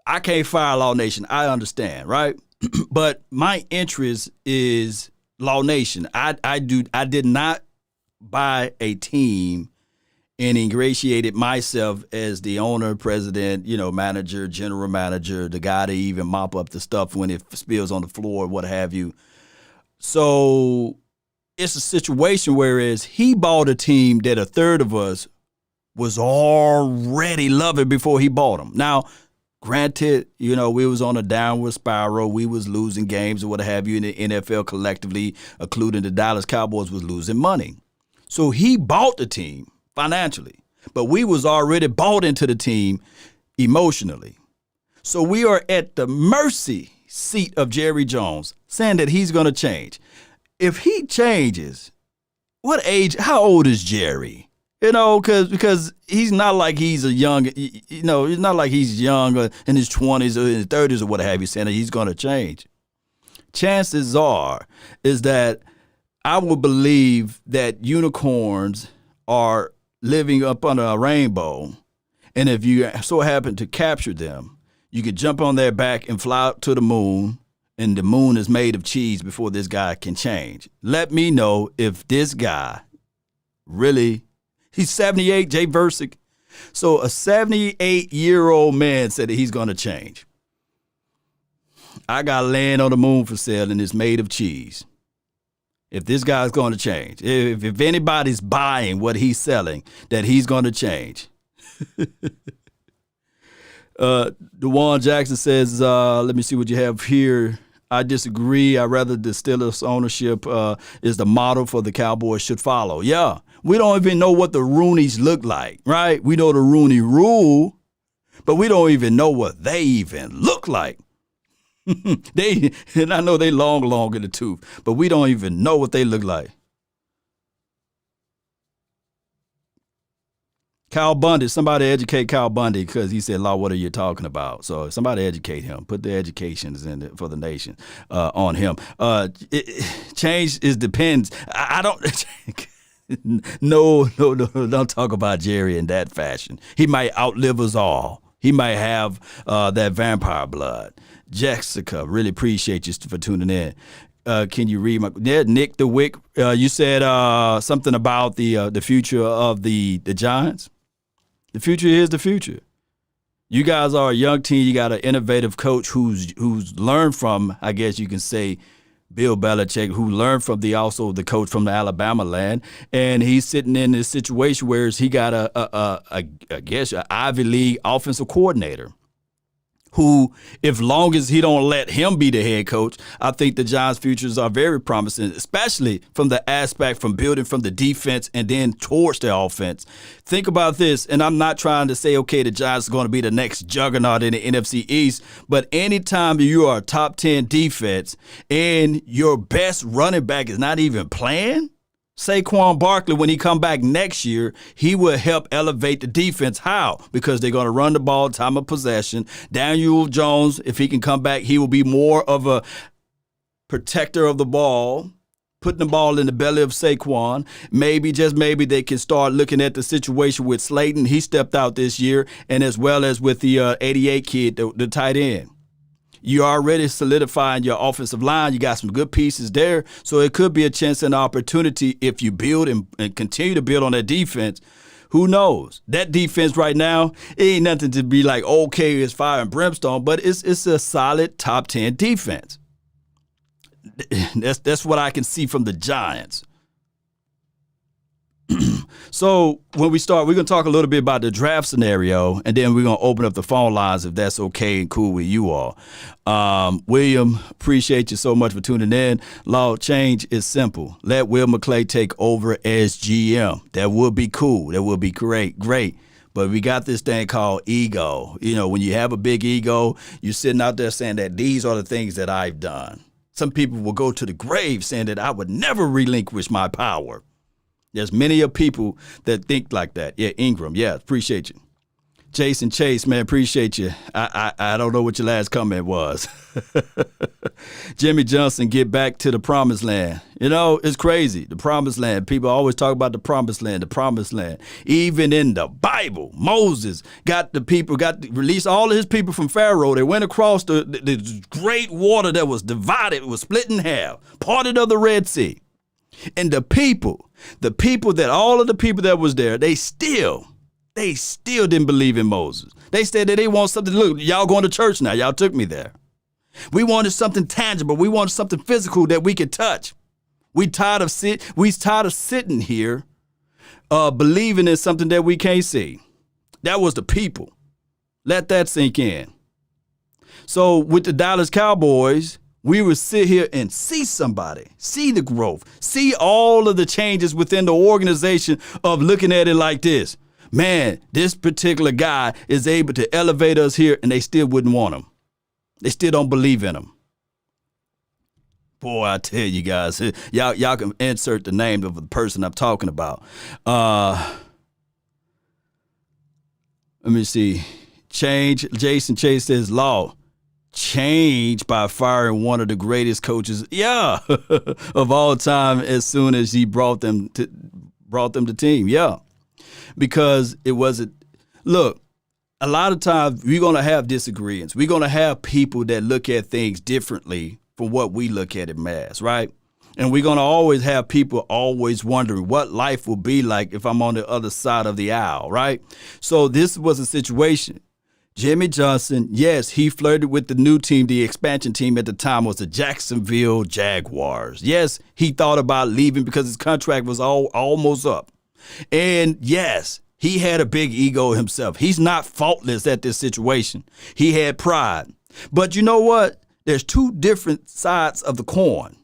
I can't fire Law Nation. I understand, right? But my interest is Law Nation. I did not buy a team and ingratiated myself as the owner, president, you know, manager, general manager, the guy to even mop up the stuff when it spills on the floor, what have you. So it's a situation whereas he bought a team that a third of us was already loving before he bought them. Now, granted, we was on a downward spiral. We was losing games or what have you in the NFL collectively, including the Dallas Cowboys, was losing money. So he bought the team financially, but we was already bought into the team emotionally. So we are at the mercy seat of Jerry Jones saying that he's going to change. If he changes, what age, how old is Jerry? Because he's not like he's it's not like he's young or in his 20s or in his 30s or what have you, saying that he's going to change. Chances are is that I would believe that unicorns are living up under a rainbow, and if you so happen to capture them, you could jump on their back and fly out to the moon, and the moon is made of cheese before this guy can change. Let me know if this guy really, he's 78, Jay Versick. So a 78-year-old man said that he's going to change. I got land on the moon for sale, and it's made of cheese. If this guy's going to change, if anybody's buying what he's selling, that he's going to change. DeJuan Jackson says, let me see what you have here. I disagree. I rather the Steelers ownership is the model for the Cowboys should follow. Yeah, we don't even know what the Rooneys look like, right? We know the Rooney rule, but we don't even know what they even look like. And I know they long in the tooth, but we don't even know what they look like. Kyle Bundy, somebody educate Kyle Bundy because he said, "Law, what are you talking about?" So somebody educate him. Put the educations in for the nation on him. Change depends. I don't. No, don't talk about Jerry in that fashion. He might outlive us all. He might have that vampire blood. Jessica, really appreciate you for tuning in. Can you read Nick the Wick? You said something about the future of the Giants. The future is the future. You guys are a young team. You got an innovative coach who's learned from, I guess you can say, Bill Belichick, who learned from the coach from the Alabama land, and he's sitting in this situation where he got I guess an Ivy League offensive coordinator, who, if long as he don't let him be the head coach, I think the Giants' futures are very promising, especially from the aspect from building from the defense and then towards the offense. Think about this, and I'm not trying to say, okay, the Giants are going to be the next juggernaut in the NFC East, but anytime you are a top 10 defense and your best running back is not even playing, Saquon Barkley, when he come back next year, he will help elevate the defense. How? Because they're going to run the ball, time of possession. Daniel Jones, if he can come back, he will be more of a protector of the ball, putting the ball in the belly of Saquon. Maybe, just maybe, they can start looking at the situation with Slayton. He stepped out this year, and as well as with the 88 kid, the tight end. You're already solidifying your offensive line. You got some good pieces there. So it could be a chance and opportunity if you build and continue to build on that defense. Who knows? That defense right now, it ain't nothing to be like, okay, it's fire and brimstone, but it's a solid top 10 defense. That's what I can see from the Giants. So when we start, we're going to talk a little bit about the draft scenario, and then we're going to open up the phone lines if that's okay and cool with you all. William, appreciate you so much for tuning in. Law, change is simple. Let Will McClay take over as GM. That would be cool. That would be great. But we got this thing called ego. You know, when you have a big ego, you're sitting out there saying that these are the things that I've done. Some people will go to the grave saying that I would never relinquish my power. There's many of people that think like that. Yeah, Ingram. Yeah, appreciate you. Jason Chase, man, appreciate you. I don't know what your last comment was. Jimmy Johnson, get back to the promised land. You know, it's crazy. The promised land. People always talk about the promised land, the promised land. Even in the Bible, Moses released all of his people from Pharaoh. They went across the great water that was divided, it was split in half, parted of the Red Sea. And all of the people that was there, they still didn't believe in Moses. They said that they want something. Look, y'all going to church now. Y'all took me there. We wanted something tangible. We wanted something physical that we could touch. We tired of sitting here believing in something that we can't see. That was the people. Let that sink in. So with the Dallas Cowboys, we would sit here and see somebody, see the growth, see all of the changes within the organization of looking at it like this. Man, this particular guy is able to elevate us here, and they still wouldn't want him. They still don't believe in him. Boy, I tell you guys, y'all can insert the name of the person I'm talking about. Let me see. Change. Jason Chase says, Law, change by firing one of the greatest coaches, of all time as soon as he brought them to team. Yeah. Because it wasn't, look, a lot of times we're going to have disagreements. We're going to have people that look at things differently from what we look at it as, right? And we're going to always have people always wondering what life will be like if I'm on the other side of the aisle, right? So this was a situation. Jimmy Johnson, yes, he flirted with the new team. The expansion team at the time was the Jacksonville Jaguars. Yes, he thought about leaving because his contract was almost up. And yes, he had a big ego himself. He's not faultless at this situation. He had pride. But you know what? There's two different sides of the coin.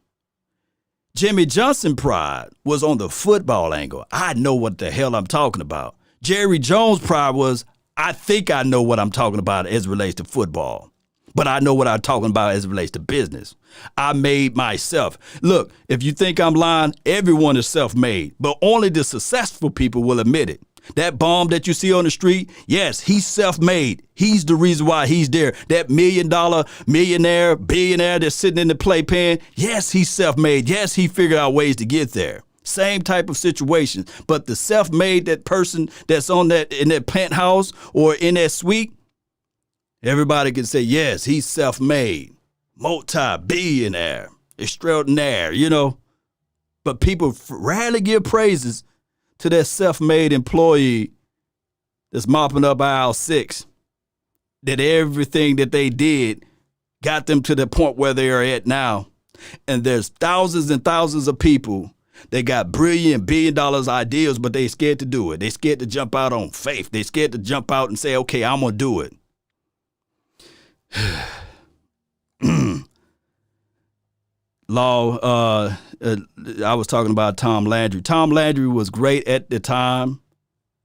Jimmy Johnson pride was on the football angle. I know what the hell I'm talking about. Jerry Jones pride was, I think I know what I'm talking about as it relates to football. But I know what I'm talking about as it relates to business. I made myself. Look, if you think I'm lying, everyone is self-made. But only the successful people will admit it. That bomb that you see on the street, yes, he's self-made. He's the reason why he's there. That $1 million millionaire, billionaire that's sitting in the playpen, yes, he's self-made. Yes, he figured out ways to get there. Same type of situation. But the self-made, that person that's in that penthouse or in that suite, everybody can say, yes, he's self-made, multi-billionaire, extraordinaire, But people rarely give praises to that self-made employee that's mopping up aisle 6, that everything that they did got them to the point where they are at now. And there's thousands and thousands of people that got brilliant $1 billion ideas, but they scared to do it. They scared to jump out on faith. They scared to jump out and say, okay, I'm going to do it. Law, I was talking about Tom Landry. Tom Landry was great at the time.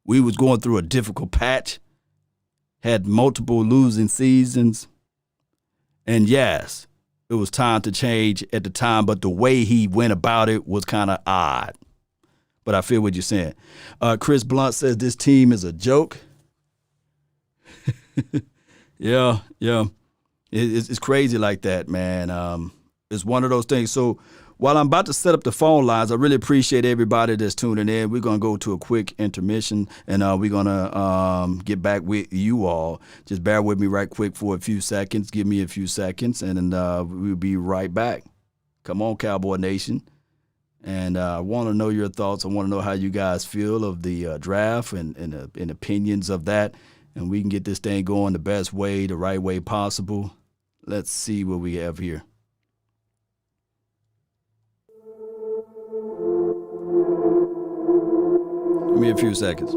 We was going through a difficult patch, had multiple losing seasons. And yes, it was time to change at the time, but the way he went about it was kind of odd. But I feel what you're saying. Chris Blunt says this team is a joke. Yeah. It's crazy like that, man. It's one of those things. So while I'm about to set up the phone lines, I really appreciate everybody that's tuning in. We're going to go to a quick intermission, and we're going to get back with you all. Just bear with me right quick for a few seconds. Give me a few seconds, and then we'll be right back. Come on, Cowboy Nation. And I want to know your thoughts. I want to know how you guys feel of the draft and opinions of that. And we can get this thing going the best way, the right way possible. Let's see what we have here. Give me a few seconds.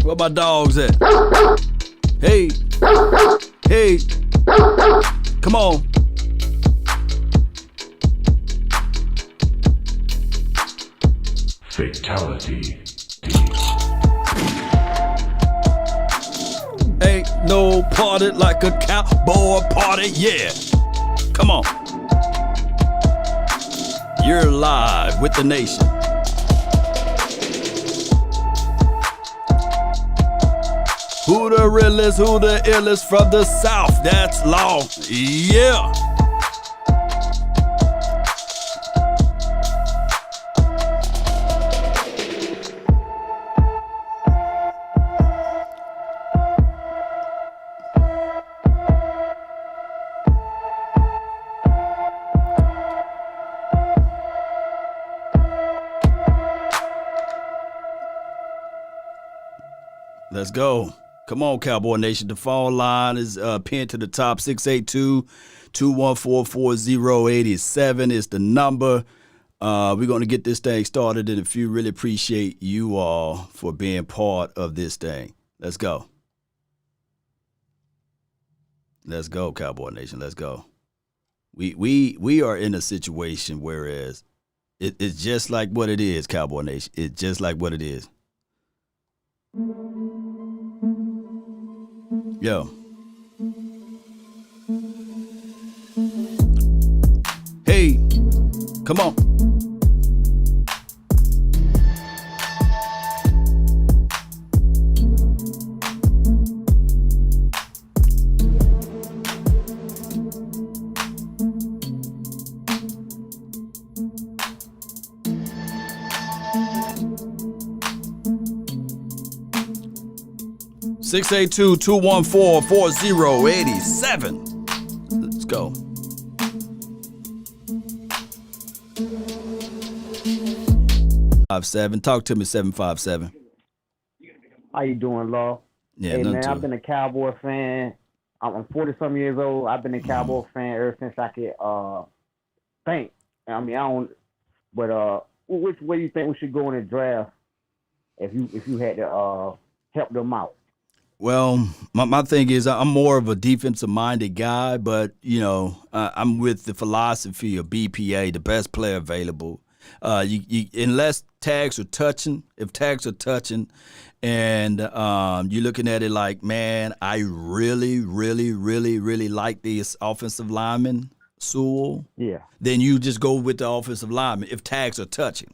Where my dogs at? Hey. Hey. Come on. Fatality. Ain't no party like a cowboy party, yeah. Come on. You're live with the nation. Who the realest, who the illest from the South? That's law, yeah. Let's go. Come on, Cowboy Nation. The phone line is pinned to the top. 682-214-4087 is the number. We're going to get this thing started in a few. Really appreciate you all for being part of this thing. Let's go. Let's go, Cowboy Nation. Let's go. We are in a situation whereas it's just like what it is, Cowboy Nation. It's just like what it is. Yo. Hey, come on. Six 682-214-4087. Let's go. Talk to me, 757. How you doing, Law? Yeah, hey, man, too. I've been a Cowboy fan. I'm 40-some years old. I've been a Cowboy fan ever since I could think. I mean, I don't. But which way you think we should go in the draft if you had to help them out? Well, my thing is I'm more of a defensive-minded guy, but, you know, I'm with the philosophy of BPA, the best player available. Unless tags are touching, if tags are touching, and you're looking at it like, man, I really, really, really, really like this offensive lineman, Sewell. Yeah. Then you just go with the offensive lineman if tags are touching.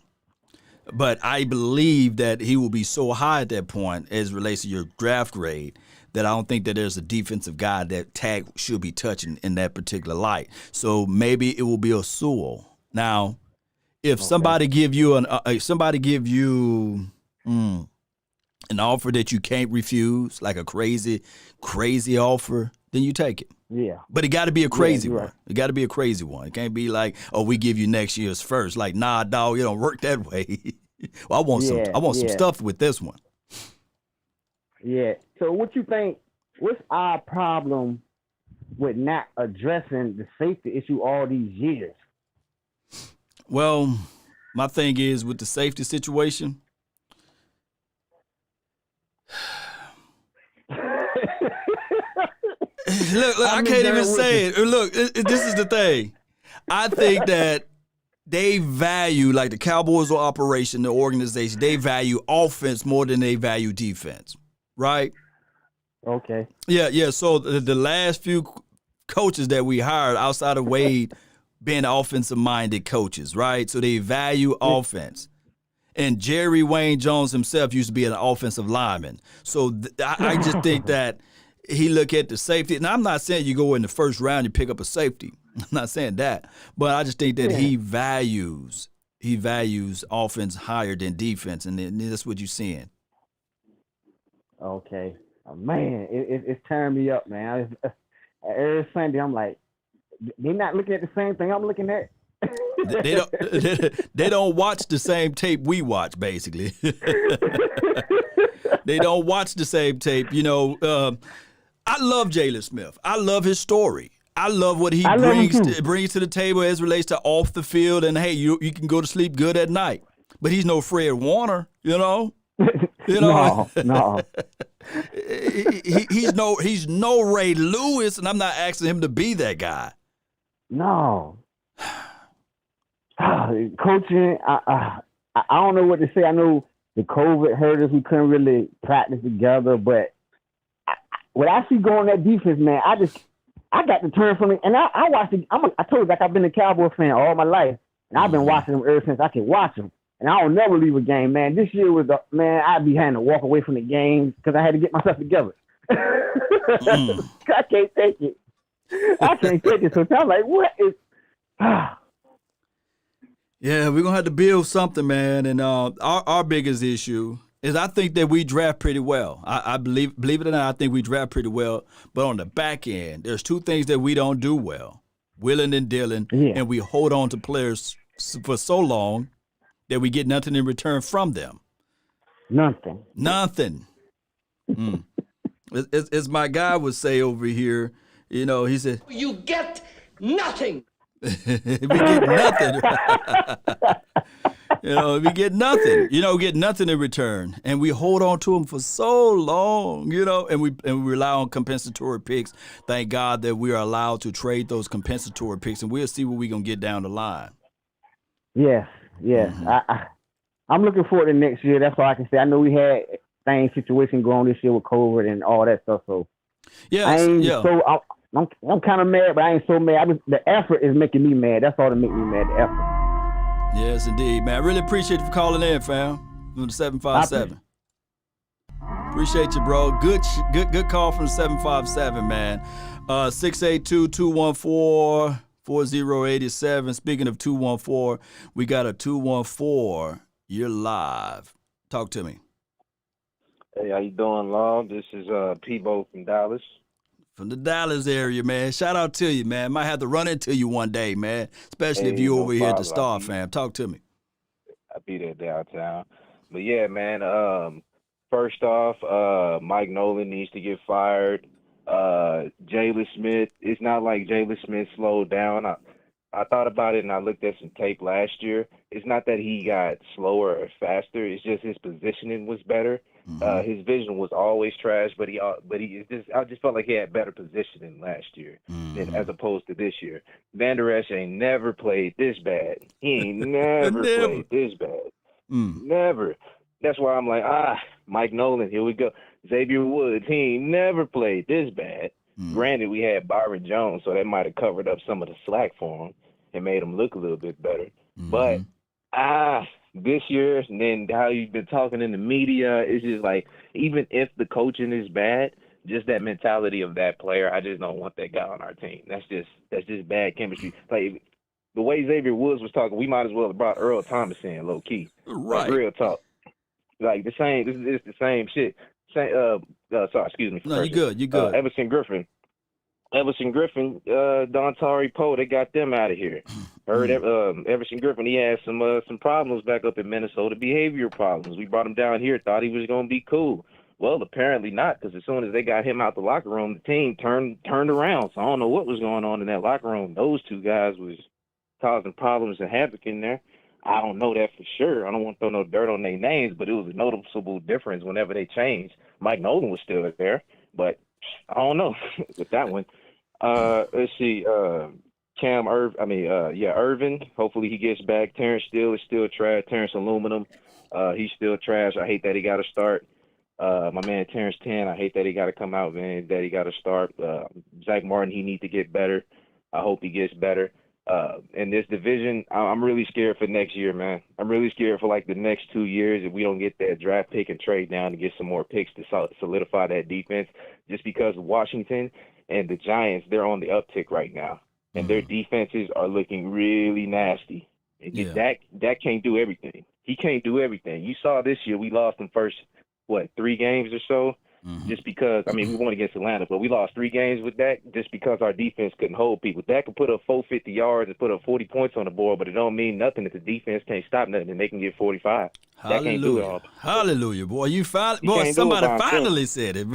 But I believe that he will be so high at that point as it relates to your draft grade that I don't think that there's a defensive guy that tag should be touching in that particular light. So maybe it will be a Sewell. Now, if somebody give you an offer that you can't refuse, like a crazy offer, then you take it. Yeah. But it got to be a crazy you're one. right. It got to be a crazy one. It can't be like, oh, we give you next year's first. Like, nah, dog, it don't work that way. Well, I want some stuff with this one. Yeah. So what you think, what's our problem with not addressing the safety issue all these years? Well, my thing is with the safety situation, Look, I can't even say it. Look, this is the thing. I think that they value, like the Cowboys operation, the organization, they value offense more than they value defense, right? Okay. Yeah. So the last few coaches that we hired outside of Wade being offensive-minded coaches, right? So they value offense. And Jerry Wayne Jones himself used to be an offensive lineman. So I just think that he look at the safety. And I'm not saying you go in the first round, you pick up a safety. I'm not saying that. But I just think that he values offense higher than defense. And that's what you're seeing. Okay. Oh, man, it's tearing me up, man. Every Sunday, I'm like, they're not looking at the same thing I'm looking at. They don't watch the same tape we watch, basically. They don't watch the same tape. You know, I love Jalen Smith. I love his story. I love what he brings to the table as relates to off the field. And, hey, you can go to sleep good at night. But he's no Fred Warner, you know? You know, No. he's no Ray Lewis, and I'm not asking him to be that guy. No. Coaching, I don't know what to say. I know the COVID hurt us. We couldn't really practice together, but what I see going that defense, man, I got to turn from it. And I watched it. I told you, like, I've been a Cowboys fan all my life, and I've been watching them ever since I can watch them. And I don't never leave a game, man. This year was, I'd be having to walk away from the games because I had to get myself together. I can't take it. So I'm like, what is... Yeah, we're going to have to build something, man. And our biggest issue is I think that we draft pretty well. I believe it or not, I think we draft pretty well. But on the back end, there's two things that we don't do well, willing and dealing, and we hold on to players for so long that we get nothing in return from them. Nothing. As my guy would say over here, you know, he said, You get nothing. we get nothing. You know, we get nothing. You know, get nothing in return, and we hold on to them for so long. You know, and we rely on compensatory picks. Thank God that we are allowed to trade those compensatory picks, and we'll see what we're gonna get down the line. Yes. I'm looking forward to next year. That's all I can say. I know we had same situation going on this year with COVID and all that stuff. So I'm kind of mad, but I ain't so mad. The effort is making me mad. That's all that makes me mad. The effort. Yes, indeed, man. I really appreciate you for calling in, fam. From the 757. Appreciate you, bro. Good call from the 757, man. 682-214-4087. Speaking of 214, we got a 214. You're live. Talk to me. Hey, how you doing, Law? This is Peebo from Dallas. From the Dallas area, man. Shout out to you, man. Might have to run into you one day, man. Especially if you over here at the Star, fam. Talk to me. I'll be there downtown. But yeah, man, first off, Mike Nolan needs to get fired. Jalen Smith, it's not like Jalen Smith slowed down. I thought about it and I looked at some tape last year. It's not that he got slower or faster. It's just his positioning was better. His vision was always trash, but I just felt like he had better positioning last year than as opposed to this year. Van Der Esch ain't never played this bad. He ain't never played this bad. Never. That's why I'm like, Mike Nolan, here we go. Xavier Woods, he ain't never played this bad. Granted, we had Byron Jones, so that might have covered up some of the slack for him and made him look a little bit better. But this year, and then how you've been talking in the media, it's just like, even if the coaching is bad, just that mentality of that player, I just don't want that guy on our team. That's just bad chemistry. Like the way Xavier Woods was talking, we might as well have brought Earl Thomas in, low key. Right. Like, real talk. Like the same. It's the same shit. Sorry, excuse me. No, you good. You good. Everson Griffin, Dontari Poe, they got them out of here. Heard Everson Griffin, he had some problems back up in Minnesota, behavioral problems. We brought him down here, thought he was going to be cool. Well, apparently not, because as soon as they got him out the locker room, the team turned around. So I don't know what was going on in that locker room. Those two guys was causing problems and havoc in there. I don't know that for sure. I don't want to throw no dirt on their names, but it was a noticeable difference whenever they changed. Mike Nolan was still there, but I don't know with that one. Let's see. Irvin. Hopefully he gets back. Terrence Steele is still trash. Terrence Aluminum, he's still trash. I hate that he got to start. My man Terrence 10, I hate that he got to come out, man. That he got to start. Zach Martin, he need to get better. I hope he gets better. In this division, I'm really scared for next year, man. I'm really scared for like the next 2 years if we don't get that draft pick and trade down to get some more picks to solidify that defense. Just because Washington and the Giants, they're on the uptick right now, and their defenses are looking really nasty. Dak can't do everything. He can't do everything. You saw this year we lost them first 3 games or so. Just because, we won against Atlanta, but we lost 3 games with Dak just because our defense couldn't hold people. Dak could put up 450 yards and put up 40 points on the board, but it don't mean nothing if the defense can't stop nothing and they can get 45. Dak can't do it all. Hallelujah, boy. Somebody finally said it.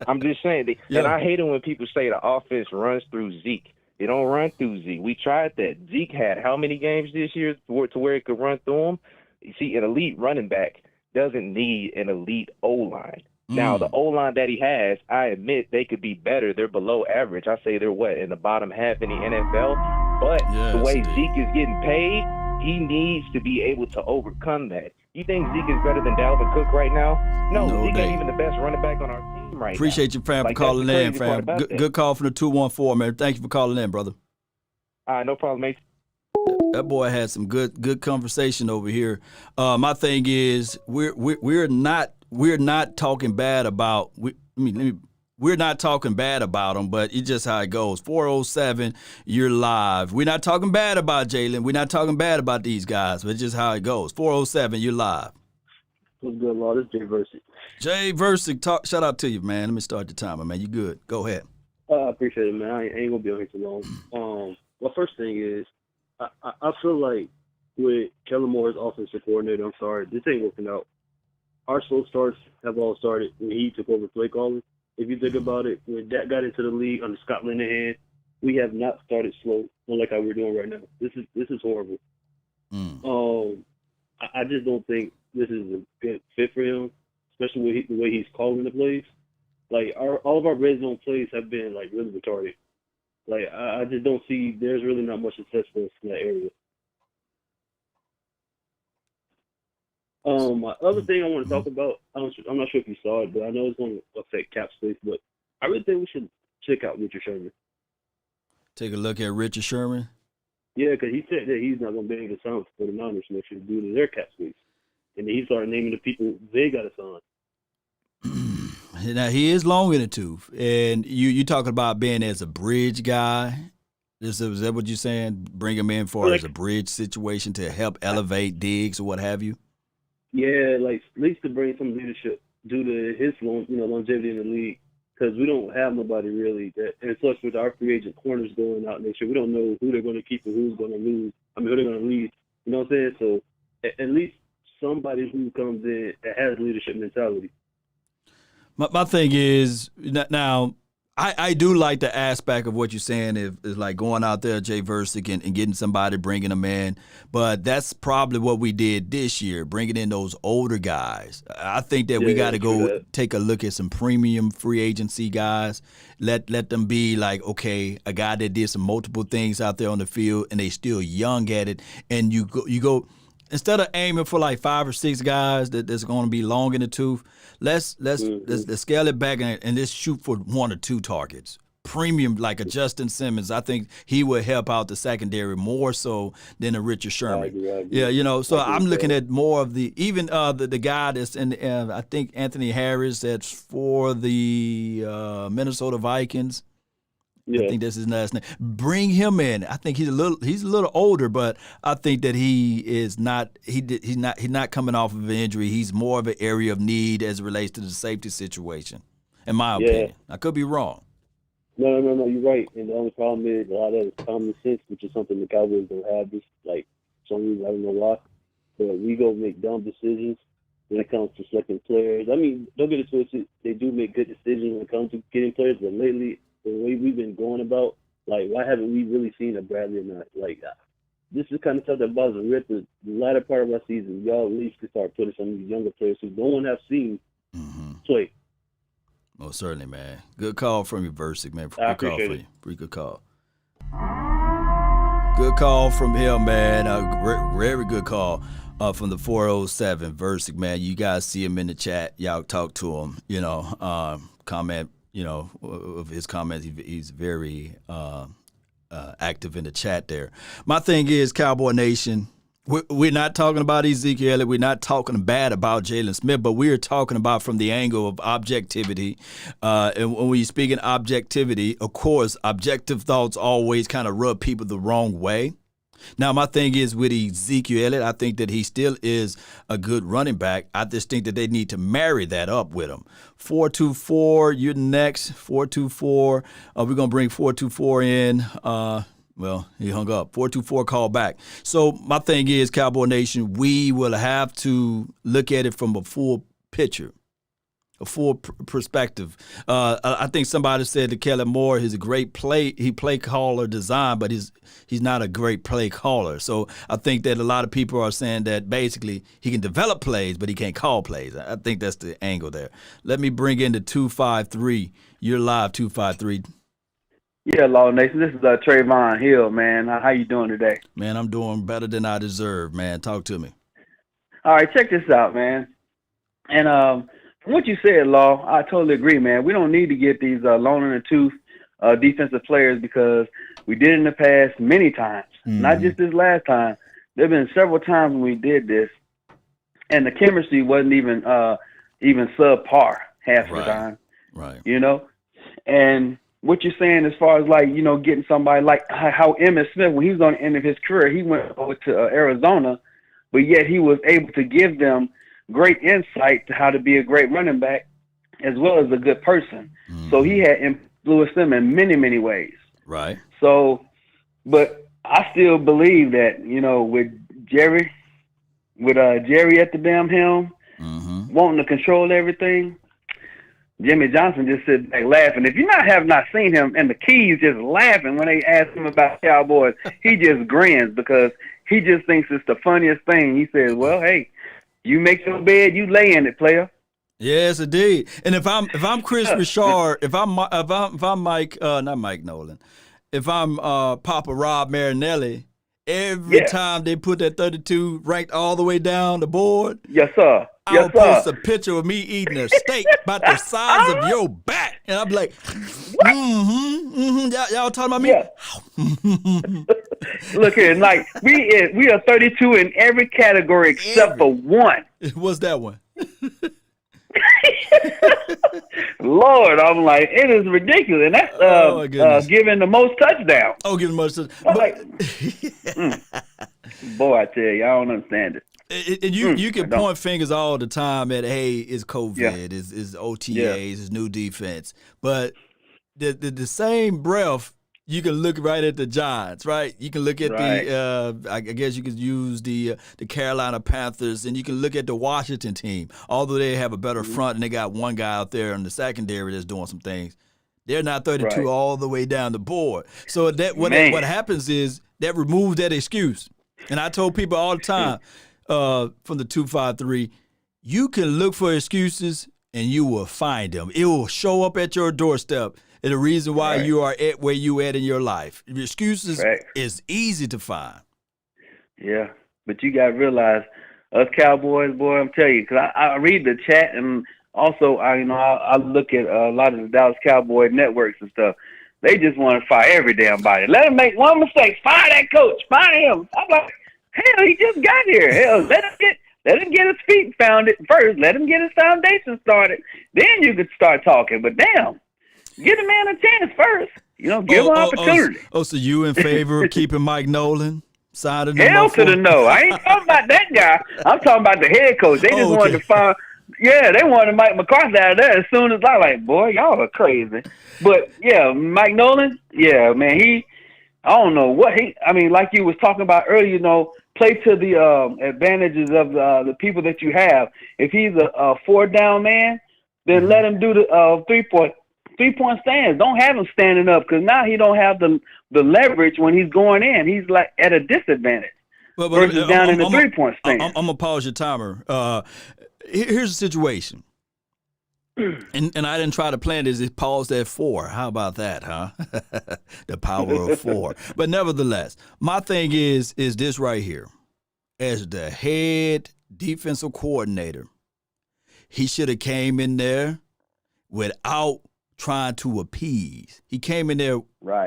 I'm just saying. And I hate it when people say the offense runs through Zeke. It don't run through Zeke. We tried that. Zeke had how many games this year to where it could run through him? You see, an elite running back doesn't need an elite O-line. Now, the O-line that he has, I admit they could be better. They're below average. I say they're, in the bottom half in the NFL? But the way Zeke is getting paid, he needs to be able to overcome that. You think Zeke is better than Dalvin Cook right now? No, Zeke ain't even the best running back on our team right now. Appreciate you, fam, for calling in, fam. Good call from the 214, man. Thank you for calling in, brother. All right, no problem, mate. That boy had some good conversation over here. My thing is, we're not talking bad about. We're not talking bad about them, but it's just how it goes. 407, you're live. We're not talking bad about Jalen. We're not talking bad about these guys, but it's just how it goes. 407, you're live. What's good, Law? This is Jay Versick. Jay Versick, shout out to you, man. Let me start the timer, man. You good? Go ahead. I appreciate it, man. I ain't gonna be on here too long. Well, first thing is, I feel like with Kellen Moore as offensive coordinator, I'm sorry, this ain't working out. Our slow starts have all started when he took over play calling. If you think about it, when Dak got into the league under Scott Linehan, we have not started slow, unlike how we're doing right now. This is horrible. I just don't think this is a good fit for him, especially the way he's calling the plays. Like all of our red zone plays have been like really retarded. Like I just don't see there's really not much success for us in that area. My other thing I want to talk about, I'm not sure if you saw it, but I know it's going to affect cap space, but I really think we should check out Richard Sherman. Take a look at Richard Sherman? Yeah, because he said that he's not going to be able to sign for the Niners next year due to their cap space. And then he started naming the people they got to sign. Now, he is long in the tooth. And you talking about being as a bridge guy. Is that what you're saying? Bring him in for as a bridge situation to help elevate Diggs or what have you? Yeah, like at least to bring some leadership due to his longevity in the league, because we don't have nobody really that. And plus, with our free agent corners going out next year, we don't know who they're going to keep and who's going to lose. Who they're going to leave. You know what I'm saying? So at least somebody who comes in that has leadership mentality. My thing is now. I do like the aspect of what you're saying is like going out there, Jay Versick, and getting somebody, bringing them in. But that's probably what we did this year, bringing in those older guys. I think that we got to go take a look at some premium free agency guys. Let them be like, okay, a guy that did some multiple things out there on the field, and they still young at it. And you go instead of aiming for like 5 or 6 guys that's going to be long in the tooth. Let's scale it back and let's shoot for 1 or 2 targets. Premium like a Justin Simmons, I think he will help out the secondary more so than a Richard Sherman. Yeah, so I'm looking at more of the guy that's in I think Anthony Harris that's for the Minnesota Vikings. Yeah. I think that's his last name. Bring him in. I think he's a little older, but I think that he's not coming off of an injury. He's more of an area of need as it relates to the safety situation, in my opinion. I could be wrong. No, you're right. And the only problem is a lot of it is common sense, which is something the Cowboys don't have. This like some reason I don't know why, but we go make dumb decisions when it comes to selecting players. I mean, don't get it twisted. They do make good decisions when it comes to getting players, but lately, the way we've been going about, like, why haven't we really seen a Bradley or not? Like, this is kind of stuff that bothers Rip. The latter part of our season, y'all at least could start putting some of these younger players who no one have seen play. Most certainly, man. Good call from you, Versick, man. Good call for you. Pretty good call. Good call from him, man. Very good call from the 407, Versick, man. You guys see him in the chat. Y'all talk to him, comment. Of his comments, he's very active in the chat there. My thing is, Cowboy Nation, we're not talking about Ezekiel Elliott. We're not talking bad about Jalen Smith, but we're talking about from the angle of objectivity. And when we speak in objectivity, of course, objective thoughts always kind of rub people the wrong way. Now, my thing is with Ezekiel Elliott, I think that he still is a good running back. I just think that they need to marry that up with him. 424, you're next. 424. We're going to bring 424 in. Well, he hung up. 424 call back. So my thing is, Cowboy Nation, we will have to look at it from a full picture. full perspective. I think somebody said to Kellen Moore, he's a great play caller design, but he's not a great play caller. So I think that a lot of people are saying that basically he can develop plays, but he can't call plays. I think that's the angle there. Let me bring in the 253. You're live, 253. Yeah, Law Nation. This is Trayvon Hill, man. How you doing today? Man, I'm doing better than I deserve, man. Talk to me. All right, check this out, man. And from what you said, Law, I totally agree, man. We don't need to get these long in the tooth defensive players because we did it in the past many times, not just this last time. There have been several times when we did this, and the chemistry wasn't even subpar half the time. Right. You know? And what you're saying as far as, like, you know, getting somebody like how Emmitt Smith, when he was on the end of his career, he went over to Arizona, but yet he was able to give them great insight to how to be a great running back as well as a good person. So he had influenced them in many, many ways. Right. So, but I still believe that, you know, with Jerry at the damn helm, wanting to control everything, Jimmy Johnson just sits back laughing. If you have not seen him and the Keys just laughing when they ask him about Cowboys, he just grins because he just thinks it's the funniest thing. He says, "Well, hey, you make your bed, you lay in it, player." Yes, indeed. And if I'm Chris Richard, if I'm Mike, not Mike Nolan, if I'm Papa Rob Marinelli, every time they put that 32 ranked all the way down the board, yes, sir. I'll post a picture of me eating a steak about the size of your back, and I'm like, y'all talking about me? Yeah. Look here, like we are 32 in every category except for one. What's that one? Lord, I'm like, it is ridiculous, and that's giving the most touchdowns. Oh, giving the most touchdowns. Boy, I tell you, I don't understand it. And you can point fingers all the time at, hey, it's COVID, it's OTAs, it's new defense. But the same breath, you can look right at the Giants, right? You can look at the I guess you could use the Carolina Panthers, and you can look at the Washington team. Although they have a better front and they got one guy out there in the secondary that's doing some things, they're not 32 all the way down the board. So what happens is that removes that excuse. And I told people all the time, from the 253, you can look for excuses and you will find them. It will show up at your doorstep. And the reason why you are at where you at in your life. The excuses is easy to find. Yeah, but you got to realize, us Cowboys, boy, I'm telling you, because I read the chat, and also I look at a lot of the Dallas Cowboy networks and stuff. They just want to fire every damn body. Let him make one mistake. Fire that coach. Fire him. I'm like, hell, he just got here. Hell, let him get his feet founded first. Let him get his foundation started. Then you could start talking. But damn, give the man a chance first. You know, give him an opportunity. So you in favor of keeping Mike Nolan? Signing hell to the no. I ain't talking about that guy. I'm talking about the head coach. They just wanted to find. Yeah, they wanted Mike McCarthy out of there as soon as I like, boy, y'all are crazy. But yeah, Mike Nolan, yeah, man, I don't know what like you was talking about earlier, you know, play to the advantages of the people that you have. If he's a 4-down man, then let him do the 3-point stands. Don't have him standing up, because now he don't have the leverage when he's going in. He's like at a disadvantage versus down in the 3-point stand. I'm gonna pause your timer. Here's the situation. And I didn't try to plan this. It paused at 4. How about that, huh? The power of 4. But nevertheless, my thing is this right here. As the head defensive coordinator, he should have came in there without trying to appease. He came in there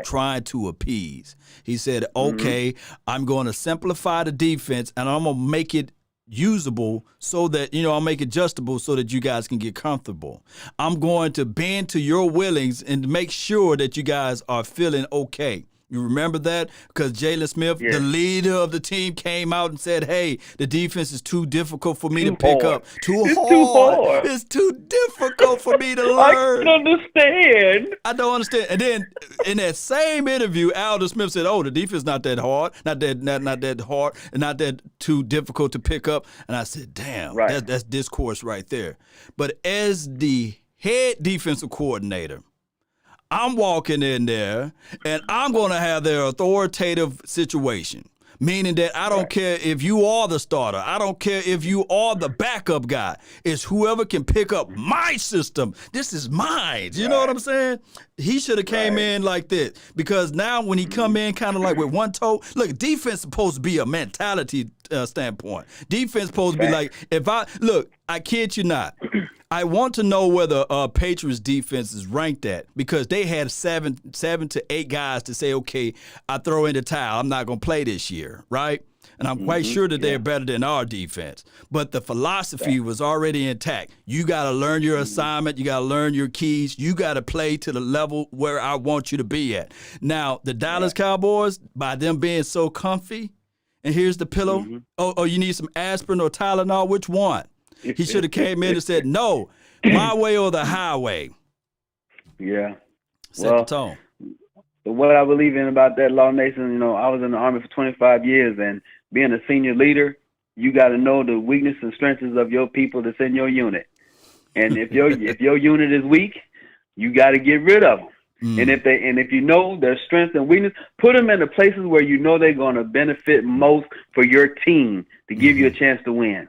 trying to appease. He said, okay, I'm going to simplify the defense, and I'm going to make it usable so that, I'll make it adjustable so that you guys can get comfortable. I'm going to bend to your willings and make sure that you guys are feeling okay. You remember that? Because Jalen Smith, the leader of the team, came out and said, hey, the defense is too difficult for me to pick up. It's too hard. It's too difficult for me to learn. I don't understand. I don't understand. And then in that same interview, Alden Smith said, oh, the defense not that hard, not that hard, and not that too difficult to pick up. And I said, damn, that's discourse right there. But as the head defensive coordinator, I'm walking in there, and I'm going to have their authoritative situation, meaning that I don't care if you are the starter. I don't care if you are the backup guy. It's whoever can pick up my system. This is mine. You know what I'm saying? He should have came in like this, because now when he come in kind of like with one toe, look, defense supposed to be a mentality standpoint. Defense supposed to be like, I kid you not. I want to know where the Patriots defense is ranked at, because they had seven to 8 guys to say, okay, I throw in the towel. I'm not going to play this year, right? And I'm quite sure that they're better than our defense. But the philosophy was already intact. You got to learn your assignment. You got to learn your keys. You got to play to the level where I want you to be at. Now, the Dallas Cowboys, by them being so comfy, and here's the pillow. Oh, you need some aspirin or Tylenol? Which one? He should have came in and said, no, my way or the highway. Yeah. Set the tone. What I believe in about that, Law Nation, I was in the Army for 25 years, and being a senior leader, you got to know the weaknesses and strengths of your people that's in your unit. And if your unit is weak, you got to get rid of them. And if you know their strengths and weakness, put them in the places where you know they're going to benefit most for your team to give you a chance to win.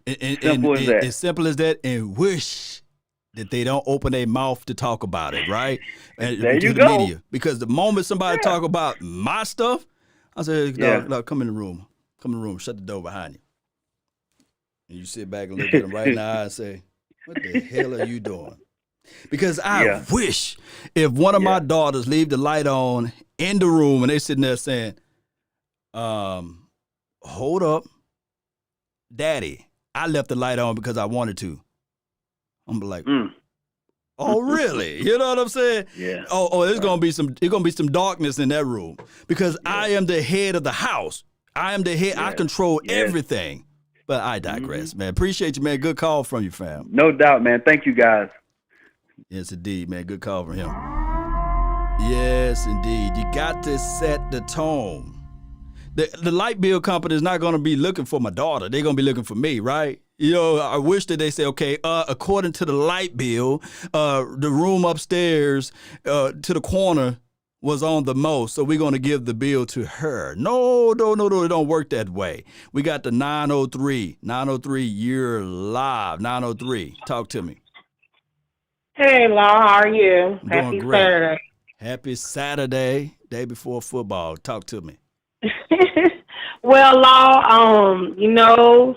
Simple as that. As simple as that, and wish that they don't open their mouth to talk about it, right? And there you go. Media. Because the moment somebody talk about my stuff, I say, no, come in the room. Come in the room. Shut the door behind you. And you sit back and look at them right in the eye and say, what the hell are you doing? Because I wish if one of my daughters leave the light on in the room and they sitting there saying, hold up, Daddy, I left the light on because I wanted to. I'm like, oh, really? You know what I'm saying? Yeah. Oh, there's gonna be some darkness in that room, because I am the head of the house. I am the head. I control everything. But I digress, man. Appreciate you, man. Good call from you, fam. No doubt, man. Thank you, guys. Yes, indeed, man. Good call from him. Yes, indeed. You got to set the tone. The light bill company is not going to be looking for my daughter. They're going to be looking for me, right? I wish that they say, okay, according to the light bill, the room upstairs to the corner was on the most, so we're going to give the bill to her. No, it don't work that way. We got the 903. 903, you're live. 903, talk to me. Hey, Law, how are you? Happy Saturday. Happy Saturday, day before football. Talk to me. Well, Law,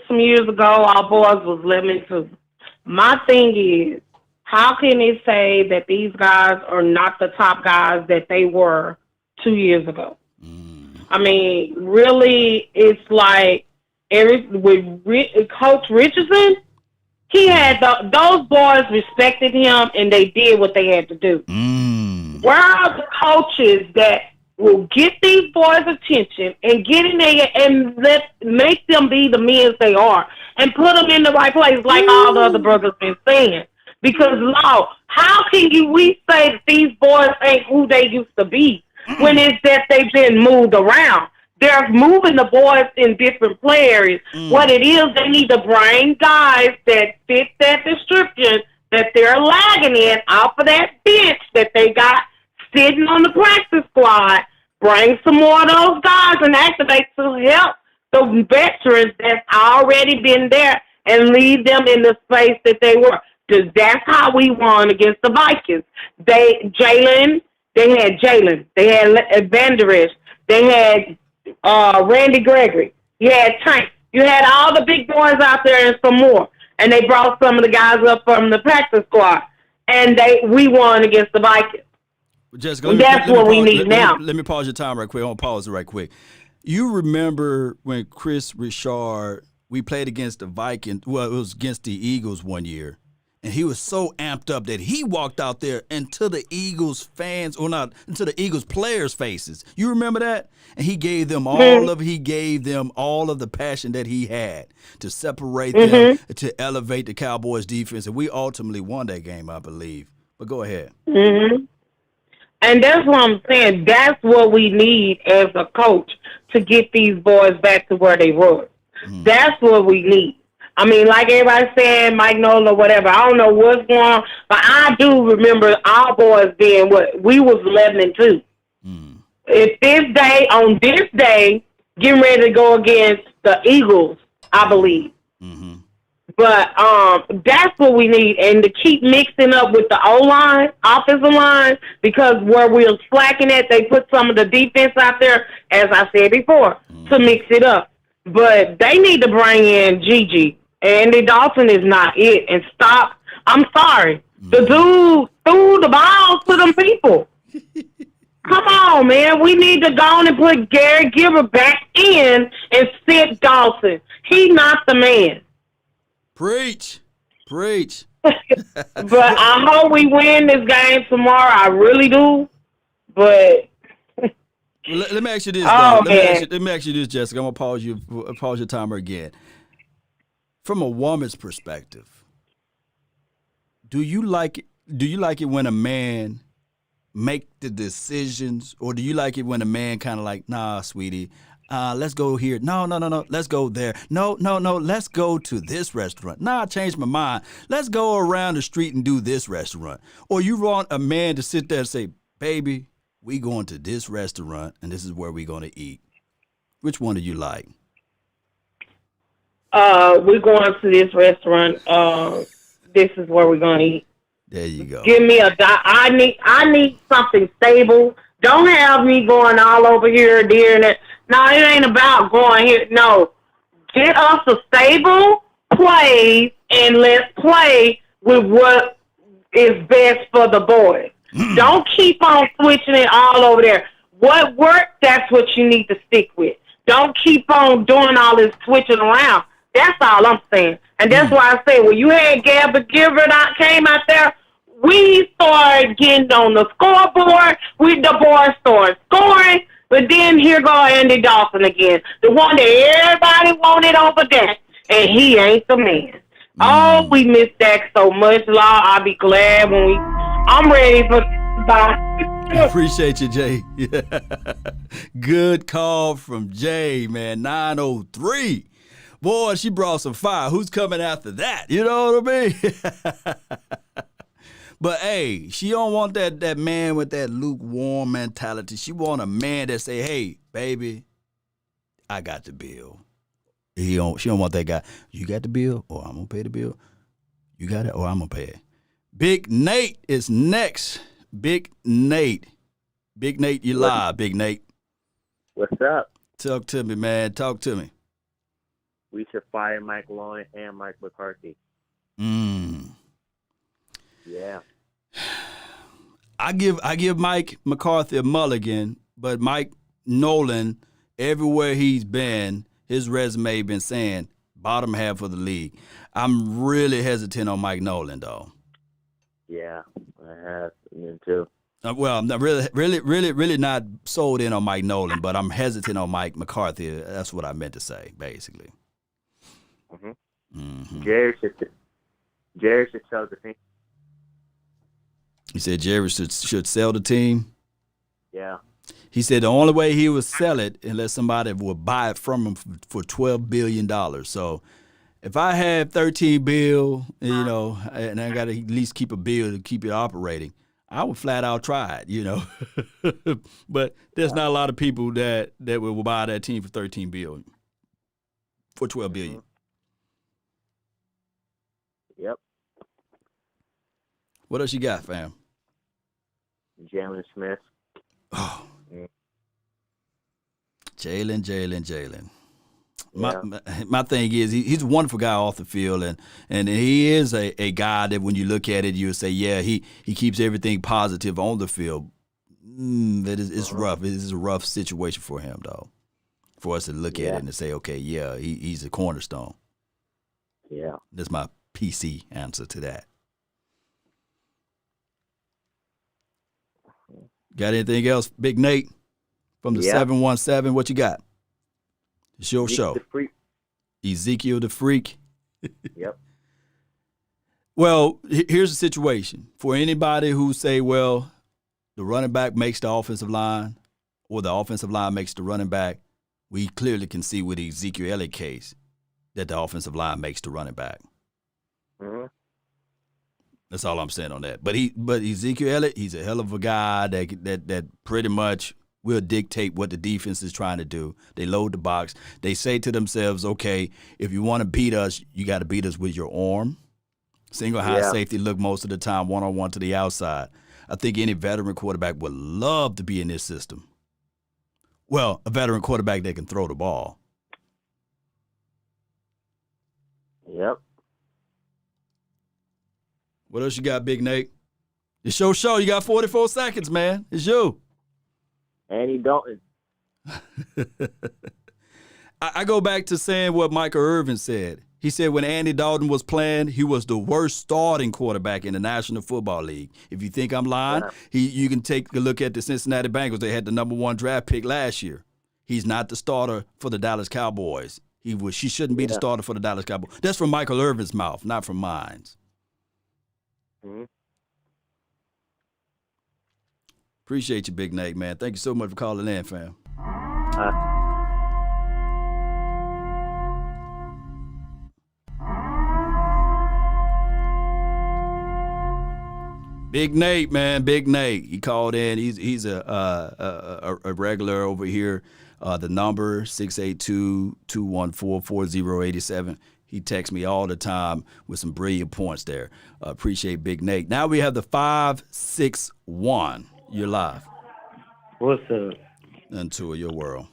some years ago, our boys was living too. My thing is, how can they say that these guys are not the top guys that they were 2 years ago? I mean, really, it's like with Coach Richardson, he had those boys respected him, and they did what they had to do. Where are the coaches that will get these boys' attention and get in there and make them be the men they are and put them in the right place, like all the other brothers been saying? Because, Law, how can we say that these boys ain't who they used to be when it's that they've been moved around? They're moving the boys in different play areas. What it is, they need to bring guys that fit that description that they're lagging in off of that bench that they got sitting on the practice squad. Bring some more of those guys and activate to help the veterans that's already been there and leave them in the space that they were. Because that's how we won against the Vikings. They had Jalen, they had Vanderish, they had Randy Gregory, you had Tank, you had all the big boys out there and some more. And they brought some of the guys up from the practice squad, and we won against the Vikings. Jessica, that's what we need now. Let me pause your time right quick. I want to pause it right quick. You remember when Chris Richard, we played against the Vikings, well, it was against the Eagles one year, And he was so amped up that he walked out there into the Eagles fans, or not, into the Eagles players' faces. You remember that? And he gave them all of the passion that he had to separate them, to elevate the Cowboys defense. And we ultimately won that game, I believe. But go ahead. Mm-hmm. And that's what I'm saying. That's what we need as a coach to get these boys back to where they were. That's what we need. I mean, like everybody's saying, Mike Nolan, whatever. I don't know what's going on, but I do remember our boys being we was 11-2. If on this day, getting ready to go against the Eagles, I believe. But that's what we need, and to keep mixing up with the O-line, offensive line, because where we're slacking at, they put some of the defense out there, as I said before, to mix it up. But they need to bring in Gigi. Andy Dalton is not it. And stop. I'm sorry. The dude threw the ball to them people. Come on, man. We need to go on and put Gary Gilbert back in and sit Dalton. He's not the man. Preach. But I hope we win this game tomorrow. I really do. But let me ask you this, though. Let me ask you this, Jessica. I'm gonna pause your timer again. From a woman's perspective, do you like it when a man make the decisions, or do you like it when a man kind of like, nah, sweetie, let's go here. No, let's go there. No, let's go to this restaurant. Nah, I changed my mind. Let's go around the street and do this restaurant. Or you want a man to sit there and say, baby, we going to this restaurant and this is where we going to eat. Which one do you like? We're going to this restaurant. This is where we're going to eat. There you go. Give me I need something stable. Don't have me going all over here, there, and that. No, it ain't about going here. No. Get us a stable play, and let's play with what is best for the boys. Don't keep on switching it all over there. What worked, that's what you need to stick with. Don't keep on doing all this switching around. That's all I'm saying. And that's why I say, when you had Gilbert came out there, we started getting on the scoreboard. The boys started scoring. But then here go Andy Dalton again, the one that everybody wanted over there, and he ain't the man. Oh, we miss Dak so much, Law. I'll be glad when I'm ready for bye. I appreciate you, Jay. Good call from Jay, man. 903. Boy, she brought some fire. Who's coming after that? You know what I mean? But, hey, she don't want that man with that lukewarm mentality. She want a man that say, hey, baby, I got the bill. She don't want that guy. You got the bill, or I'm going to pay the bill. You got it, or I'm going to pay it. Big Nate is next. Big Nate. Big Nate, you live, Big Nate. What's up? Talk to me, man. Talk to me. We should fire Mike Nolan and Mike McCarthy. Yeah. I give Mike McCarthy a mulligan, but Mike Nolan, everywhere he's been, his resume been saying bottom half of the league. I'm really hesitant on Mike Nolan, though. Yeah, I have me too. Well, I'm not really not sold in on Mike Nolan, but I'm hesitant on Mike McCarthy. That's what I meant to say, basically. Jerry should sell the team. He said Jerry should sell the team. Yeah. He said the only way he would sell it unless somebody would buy it from him for $12 billion. So if I had $13 billion, and I got to at least keep a bill to keep it operating, I would flat out try it, But there's not a lot of people that will buy that team for $13 billion, for $12 billion. Yep. What else you got, fam? Jalen Smith. Oh. Jalen. My thing is he's a wonderful guy off the field, and he is a guy that when you look at it, you say, yeah, he keeps everything positive on the field. It's rough. It is a rough situation for him, though, for us to look at it and say, okay, yeah, he's a cornerstone. Yeah. That's my PC answer to that. Got anything else, Big Nate from the 717? What you got? It's your show. The Freak. Ezekiel the Freak. Yep. Well, here's the situation. For anybody who say, well, the running back makes the offensive line or the offensive line makes the running back, we clearly can see with the Ezekiel Elliott case that the offensive line makes the running back. Mm-hmm. That's all I'm saying on that. But Ezekiel Elliott, he's a hell of a guy that pretty much will dictate what the defense is trying to do. They load the box. They say to themselves, okay, if you want to beat us, you got to beat us with your arm. Single high safety look most of the time one-on-one to the outside. I think any veteran quarterback would love to be in this system. Well, a veteran quarterback that can throw the ball. Yep. What else you got, Big Nate? It's your show. You got 44 seconds, man. It's you. Andy Dalton. I go back to saying what Michael Irvin said. He said when Andy Dalton was playing, he was the worst starting quarterback in the National Football League. If you think I'm lying, you can take a look at the Cincinnati Bengals. They had the #1 draft pick last year. He's not the starter for the Dallas Cowboys. She shouldn't be the starter for the Dallas Cowboys. That's from Michael Irvin's mouth, not from mine. Mm-hmm. Appreciate you, Big Nate, man. Thank you so much for calling in, fam. Big Nate, man, Big Nate. He called in. He's a regular over here. The number 682-214-4087. He texts me all the time with some brilliant points there. Appreciate Big Nate. Now we have the 561. You're live. What's up? Into your world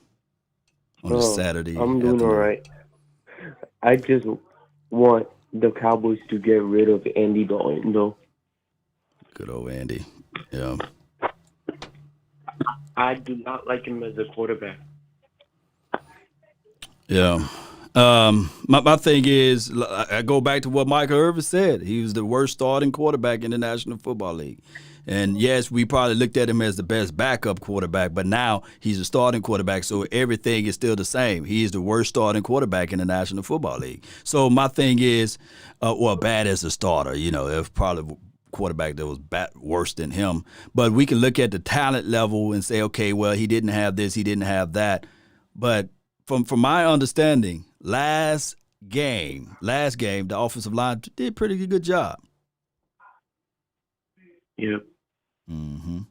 on a Saturday. I'm doing all right. I just want the Cowboys to get rid of Andy Dalton, though. Good old Andy. Yeah. I do not like him as a quarterback. Yeah. My thing is, I go back to what Michael Irvin said. He was the worst starting quarterback in the National Football League. And, yes, we probably looked at him as the best backup quarterback, but now he's a starting quarterback, so everything is still the same. He is the worst starting quarterback in the National Football League. So my thing is, bad as a starter. You know, there's probably quarterback that was worse than him. But we can look at the talent level and say, okay, well, he didn't have this, he didn't have that. But from my understanding, last game, the offensive line did a pretty good job. Yep. Mm-hmm.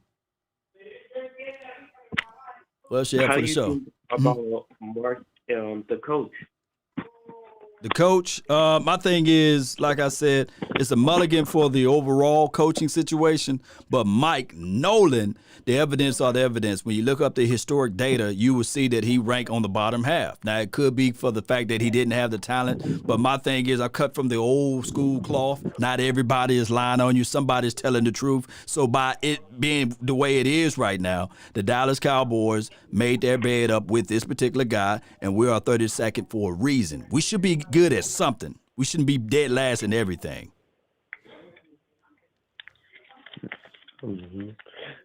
What else you have for the show? About Mark, the coach? The coach, my thing is, like I said, it's a mulligan for the overall coaching situation. But Mike Nolan, the evidence are the evidence. When you look up the historic data, you will see that he ranked on the bottom half. Now, it could be for the fact that he didn't have the talent. But my thing is, I cut from the old school cloth. Not everybody is lying on you. Somebody's telling the truth. So by it being the way it is right now, the Dallas Cowboys made their bed up with this particular guy, and we are 32nd for a reason. We should be good at something. We shouldn't be dead last in everything. Mm-hmm.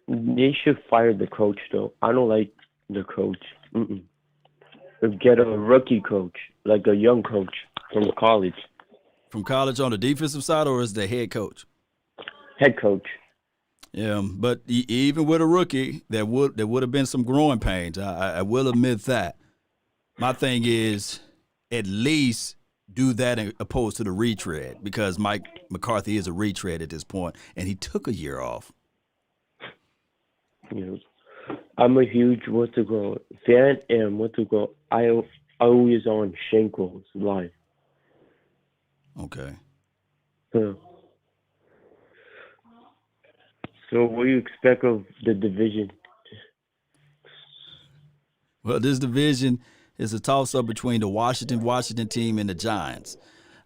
They should fire the coach, though. I don't like the coach. Get a rookie coach, like a young coach from college. From college on the defensive side, or is the head coach? Head coach. Yeah, but even with a rookie, there would have been some growing pains. I will admit that. My thing is, at least do that opposed to the retread, because Mike McCarthy is a retread at this point, and he took a year off. Yeah. I'm a huge fan, and I always on Shanko's live. Okay. So what do you expect of the division? Well, this division is a toss-up between the Washington team and the Giants.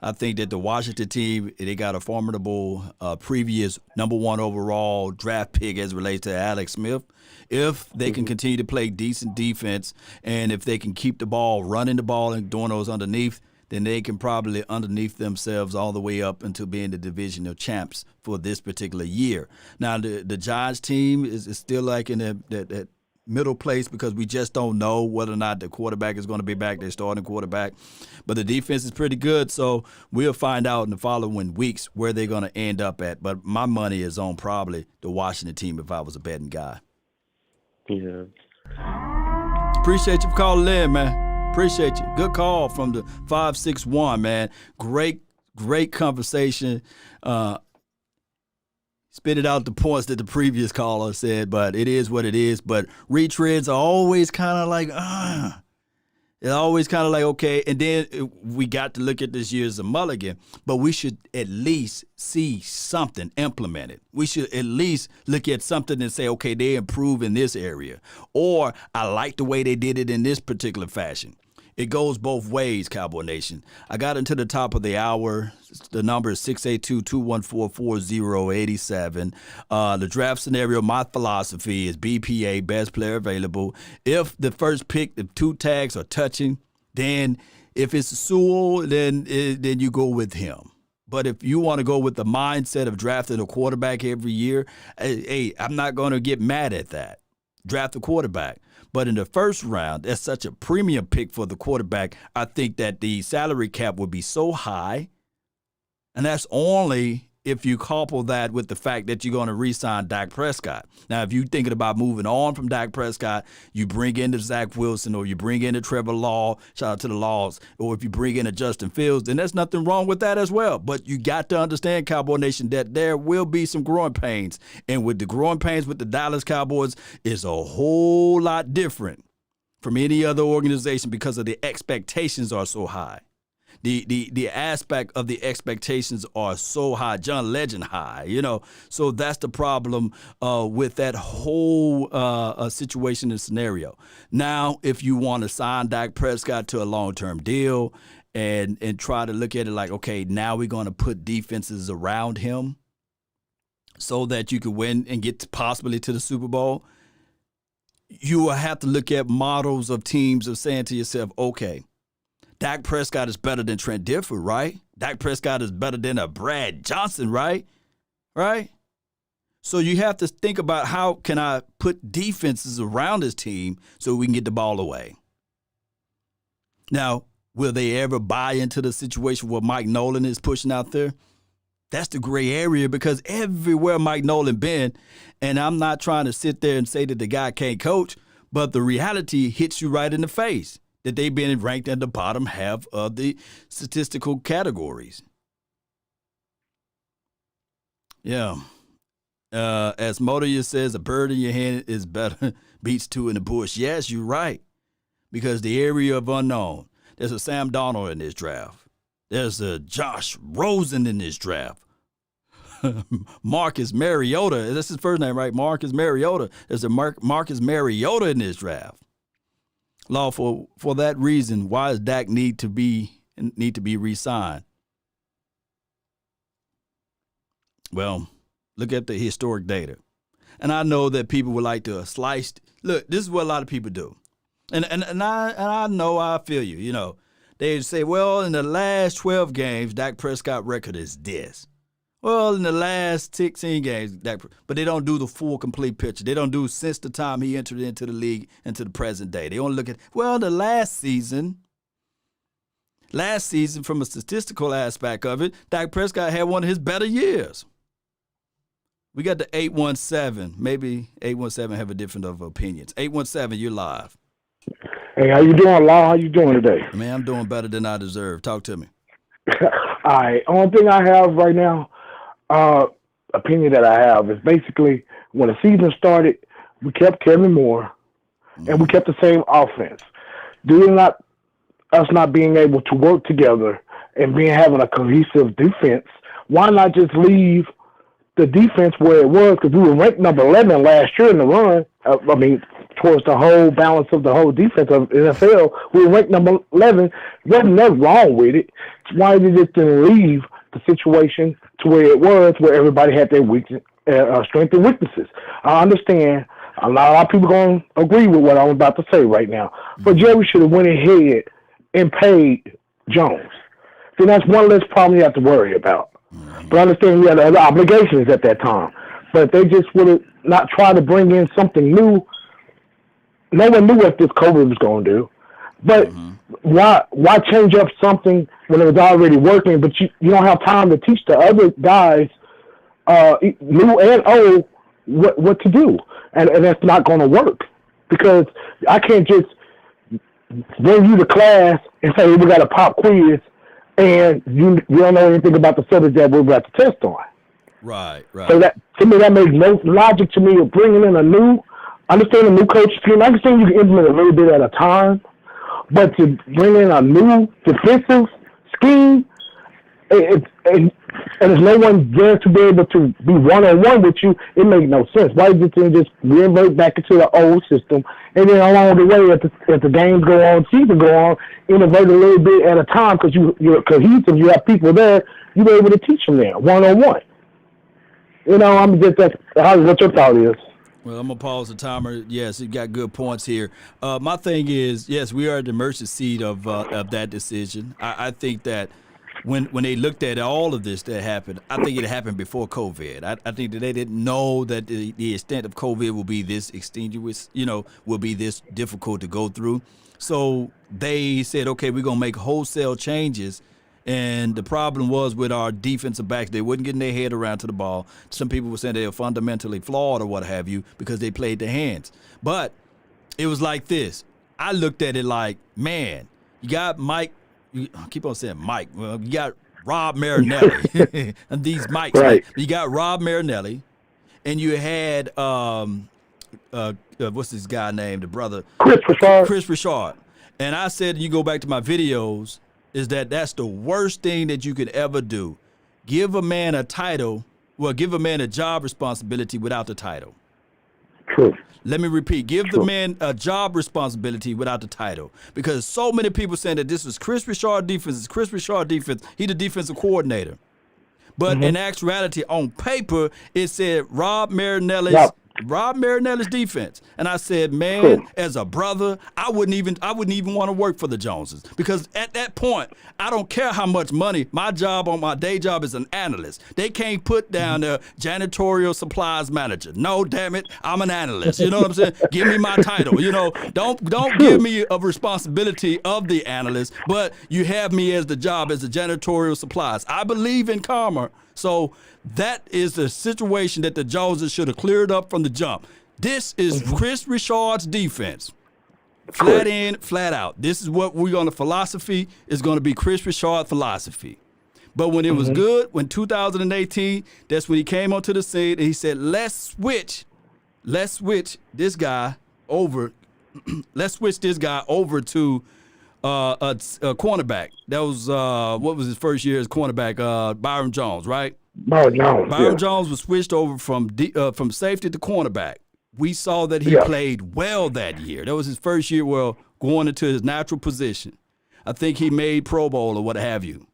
I think that the Washington team, they got a formidable previous #1 overall draft pick as it relates to Alex Smith. If they can continue to play decent defense, and if they can keep the ball, running the ball and doing those underneath, then they can probably underneath themselves all the way up into being the divisional champs for this particular year. Now, the Giants team is still like in that middle place because we just don't know whether or not the quarterback is going to be back, their starting quarterback. But the defense is pretty good, so we'll find out in the following weeks where they're going to end up at. But my money is on probably the Washington team if I was a betting guy. Yeah. Appreciate you for calling in, man. Appreciate you. Good call from the 561, man. Great conversation. Spit it out the points that the previous caller said, but it is what it is. But retreads are always kind of like, It's always kind of like, okay, and then we got to look at this year as a mulligan, but we should at least see something implemented. We should at least look at something and say, okay, they improve in this area. Or I like the way they did it in this particular fashion. It goes both ways, Cowboy Nation. I got into the top of the hour. The number is 682-214-4087. The draft scenario, my philosophy is BPA, best player available. If the first pick, the 2 tags are touching, then if it's Sewell, then you go with him. But if you want to go with the mindset of drafting a quarterback every year, hey, I'm not going to get mad at that. Draft a quarterback. But in the first round, that's such a premium pick for the quarterback. I think that the salary cap would be so high, and that's only if you couple that with the fact that you're going to re-sign Dak Prescott. Now, if you're thinking about moving on from Dak Prescott, you bring in the Zach Wilson or you bring in the Trevor Law, shout out to the Laws, or if you bring in a Justin Fields, then there's nothing wrong with that as well. But you got to understand, Cowboy Nation, that there will be some growing pains. And with the growing pains with the Dallas Cowboys is a whole lot different from any other organization because of the expectations are so high. The aspect of the expectations are so high, John Legend high, So that's the problem with that whole situation and scenario. Now, if you want to sign Dak Prescott to a long-term deal and try to look at it like, okay, now we're going to put defenses around him so that you can win and get possibly to the Super Bowl, you will have to look at models of teams of saying to yourself, okay, Dak Prescott is better than Trent Dilfer, right? Dak Prescott is better than a Brad Johnson, right? Right? So you have to think about how can I put defenses around this team so we can get the ball away. Now, will they ever buy into the situation where Mike Nolan is pushing out there? That's the gray area because everywhere Mike Nolan been, and I'm not trying to sit there and say that the guy can't coach, but the reality hits you right in the face. That they've been ranked at the bottom half of the statistical categories. Yeah. As Motia says, a bird in your hand is better, beats 2 in the bush. Yes, you're right. Because the area of unknown. There's a Sam Darnold in this draft. There's a Josh Rosen in this draft. Marcus Mariota. That's his first name, right? Marcus Mariota. There's a Marcus Mariota in this draft. Law, for that reason, why does Dak need to be re-signed? Well, look at the historic data. And I know that people would like to slice. Look, this is what a lot of people do. And I know I feel you. They say, well, in the last 12 games, Dak Prescott record is this. Well, in the last 16 games, but they don't do the full, complete picture. They don't do since the time he entered into the league into the present day. They only look at, the last season, from a statistical aspect of it, Dak Prescott had one of his better years. We got the 817. Maybe 817 have a different of opinions. 817, you're live. Hey, how you doing, Law? How you doing today? Man, I'm doing better than I deserve. Talk to me. All right. Only thing I have right now, opinion that I have is basically when the season started, we kept Kevin Moore and we kept the same offense. Us not being able to work together and having a cohesive defense, why not just leave the defense where it was? Because we were ranked number 11 last year in the run. Towards the whole balance of the whole defense of NFL, we were ranked number 11. Wasn't nothing wrong with it. Why did it then leave the situation to where it was, where everybody had their strengths and weaknesses? I understand a lot of people going to agree with what I'm about to say right now, but Jerry should have went ahead and paid Jones. Then that's one less problem you have to worry about. But I understand we had other obligations at that time. But they just would have not tried to bring in something new. No one knew what this COVID was going to do. But why change up something when it was already working, but you don't have time to teach the other guys, new and old, what to do. And that's not going to work. Because I can't just bring you to class and say, we got a pop quiz, and you don't know anything about the subject that we're about to test on. Right. So that, to me, that makes no logic to me of bringing in a new coach scheme. I understand you can implement a little bit at a time, but to bring in a new defensive scheme, and there's no one there to be able to be one-on-one with you, it makes no sense. Why just revert back into the old system, and then along the way, as the games go on, season go on, innovate a little bit at a time because you're cohesive, you have people there, you're able to teach them there, one-on-one. What your thought is. Well, I'm going to pause the timer. Yes, you got good points here. My thing is, yes, we are at the mercy seat of that decision. I think that when they looked at all of this that happened, I think it happened before COVID. I think that they didn't know that the extent of COVID will be this extenuous, will be this difficult to go through. So they said, okay, we're going to make wholesale changes. And the problem was with our defensive backs, they wasn't getting their head around to the ball. Some people were saying they were fundamentally flawed or what have you because they played their hands. But it was like this. I looked at it like, man, you got Mike. I keep on saying Mike. Well, you got Rob Marinelli. And these mics. Right. You got Rob Marinelli. And you had, what's this guy named? The brother. Chris Richard. And I said, you go back to my videos, is that's the worst thing that you could ever do. Give a man a title, give a man a job responsibility without the title. True. Let me repeat, give the man a job responsibility without the title. Because so many people saying that this is Chris Richard defense, he's the defensive coordinator. But in actuality, on paper, it said Rob Marinelli's defense. And I said, man, as a brother, I wouldn't even want to work for the Joneses. Because at that point, I don't care how much money. My job on my day job is an analyst. They can't put down the janitorial supplies manager. No, damn it, I'm an analyst. You know what I'm saying? Give me my title. Don't give me a responsibility of the analyst, but you have me as the job as the janitorial supplies. I believe in karma. So that is the situation that the Joneses should have cleared up from the jump. This is Chris Richard's defense. Flat in, flat out. This is what we're going to philosophy is going to be Chris Richard philosophy. But when it was good, when 2018, that's when he came onto the scene and he said, let's switch this guy over. Let's switch this guy over to a cornerback. That was what was his first year as cornerback? Byron Jones, right? Byron Jones was switched over from safety to cornerback. We saw that he played well that year. That was his first year, going into his natural position. I think he made Pro Bowl or what have you.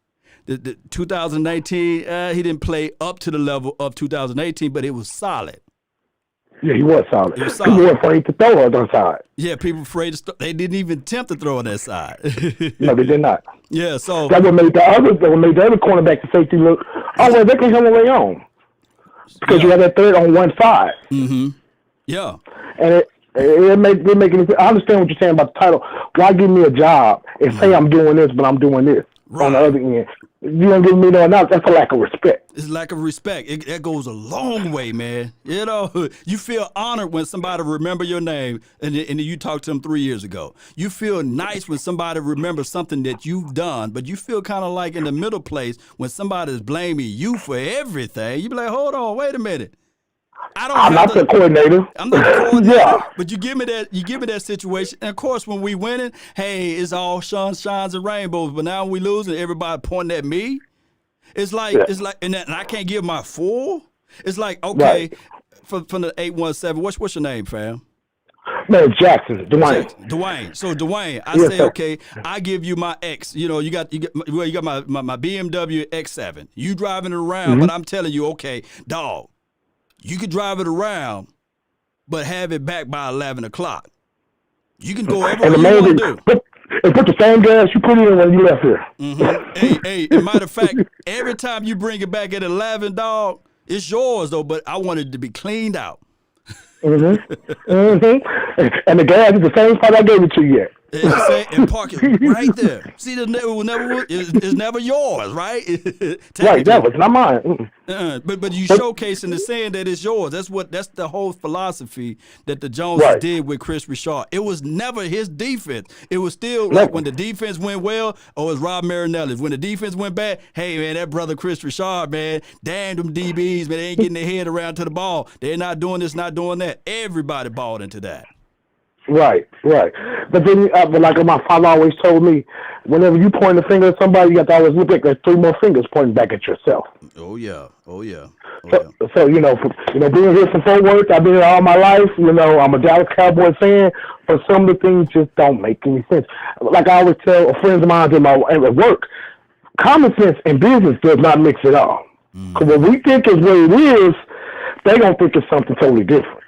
The 2019, he didn't play up to the level of 2018, but it was solid. Yeah, he was solid. People were afraid to throw on that side. Yeah, people afraid to they didn't even attempt to throw on that side. No, they did not. Yeah, so that would make the other cornerback to safety look, they can come away on. Because you have that third on one side. Mm-hmm. Yeah. And it making it, I understand what you're saying about the title. Why give me a job and say I'm doing this, but I'm doing this on the other end? You don't give me no announcement. That's a lack of respect. It's lack of respect. It goes a long way, man. You feel honored when somebody remember your name and you talked to them 3 years ago. You feel nice when somebody remembers something that you've done, but you feel kind of like in the middle place when somebody's blaming you for everything. You be like, hold on, wait a minute. I'm not the coordinator. I'm not the coordinator. Yeah. But you give me that situation. And of course, when we winning, hey, it's all sunshines and rainbows. But now when we losing, everybody pointing at me. It's like, and I can't give my full. It's like, okay, from the 817. What's your name, fam? No, Jackson, Dwayne. So Dwayne, I say, okay, I give you my X. You got my BMW X7. You driving it around, but I'm telling you, okay, dog. You could drive it around, but have it back by 11 o'clock. You can go everywhere you want to do. and put the same gas you put in when you left here. Hey, as a matter of fact, every time you bring it back at 11, dog, it's yours though. But I want it to be cleaned out. And the gas is the same spot I gave it to you at. And park it right there. See, it's never yours, right? Right, that was not mine. But you showcasing the saying that it's yours. That's the whole philosophy that the Joneses did with Chris Richard. It was never his defense. It was still like when the defense went well, it's Rob Marinelli. When the defense went bad, hey man, that brother Chris Richard, man, damn them DBs, man, they ain't getting their head around to the ball. They're not doing this, not doing that. Everybody bought into that. Right. But then, but like my father always told me, whenever you point the finger at somebody, you got to always look like there's 3 more fingers pointing back at yourself. Oh yeah. So being here from Fort Worth, I've been here all my life. I'm a Dallas Cowboys fan, but some of the things just don't make any sense. Like I always tell friends of mine at work, common sense and business does not mix at all. Because what we think is what it is, they don't think it's something totally different.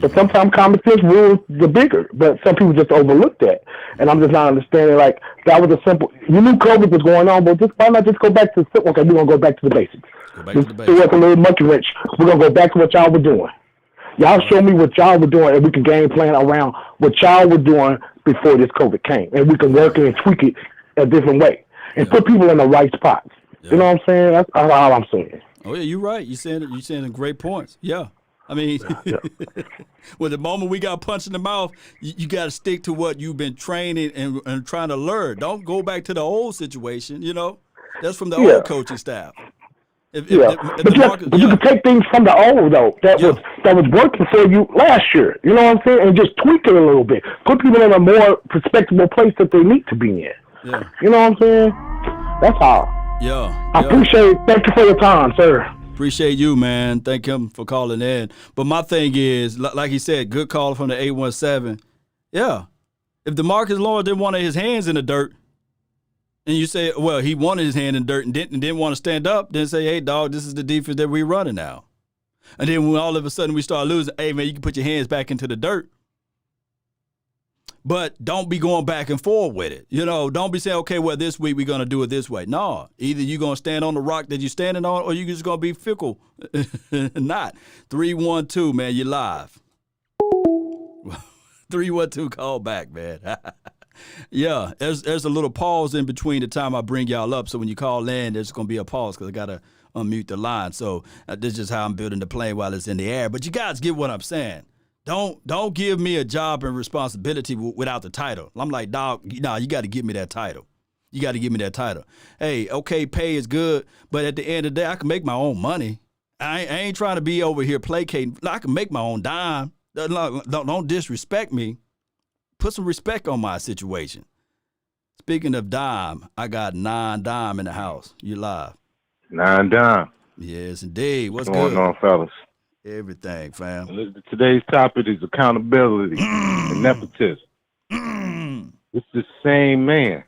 But sometimes common sense rules the bigger, but some people just overlook that. And I'm just not understanding, like, that was a simple, you knew COVID was going on, but why not just go back to, okay, we're going to go back to the basics. Do like a little monkey wrench. We're going to go back to what y'all were doing. Y'all show me what y'all were doing, and we can game plan around what y'all were doing before this COVID came. And we can work it and tweak it a different way and put people in the right spots. Yeah. You know what I'm saying? That's all I'm saying. Oh, yeah, you're right. You're saying great points. Yeah. I mean, well, the moment we got punched in the mouth, you got to stick to what you've been training and trying to learn. Don't go back to the old situation, That's from the old coaching staff. But you can take things from the old, though, that was working for you last year. You know what I'm saying? And just tweak it a little bit. Put people in a more respectable place that they need to be in. Yeah. You know what I'm saying? That's all. Yeah. I appreciate it. Thank you for your time, sir. Appreciate you, man. Thank him for calling in. But my thing is, like he said, good call from the 817. Yeah. If DeMarcus Lawrence didn't want his hands in the dirt, and you say, well, he wanted his hand in dirt and didn't want to stand up, then say, hey, dog, this is the defense that we're running now. And then when all of a sudden we start losing, hey, man, you can put your hands back into the dirt. But don't be going back and forth with it. Don't be saying, okay, well, this week we're going to do it this way. No, either you're going to stand on the rock that you're standing on or you're just going to be fickle. Not. 312, man, you're live. 312, call back, man. Yeah, there's a little pause in between the time I bring y'all up. So when you call in, there's going to be a pause because I got to unmute the line. So this is just how I'm building the plane while it's in the air. But you guys get what I'm saying. Don't give me a job and responsibility without the title. I'm like, dog, you got to give me that title. You got to give me that title. Hey, okay, pay is good, but at the end of the day, I can make my own money. I ain't trying to be over here placating. I can make my own dime. Don't disrespect me. Put some respect on my situation. Speaking of dime, I got 9 dime in the house. You live. 9 dime. Yes, indeed. What's going on, fellas? Everything, fam. Today's topic is accountability and nepotism. It's the same man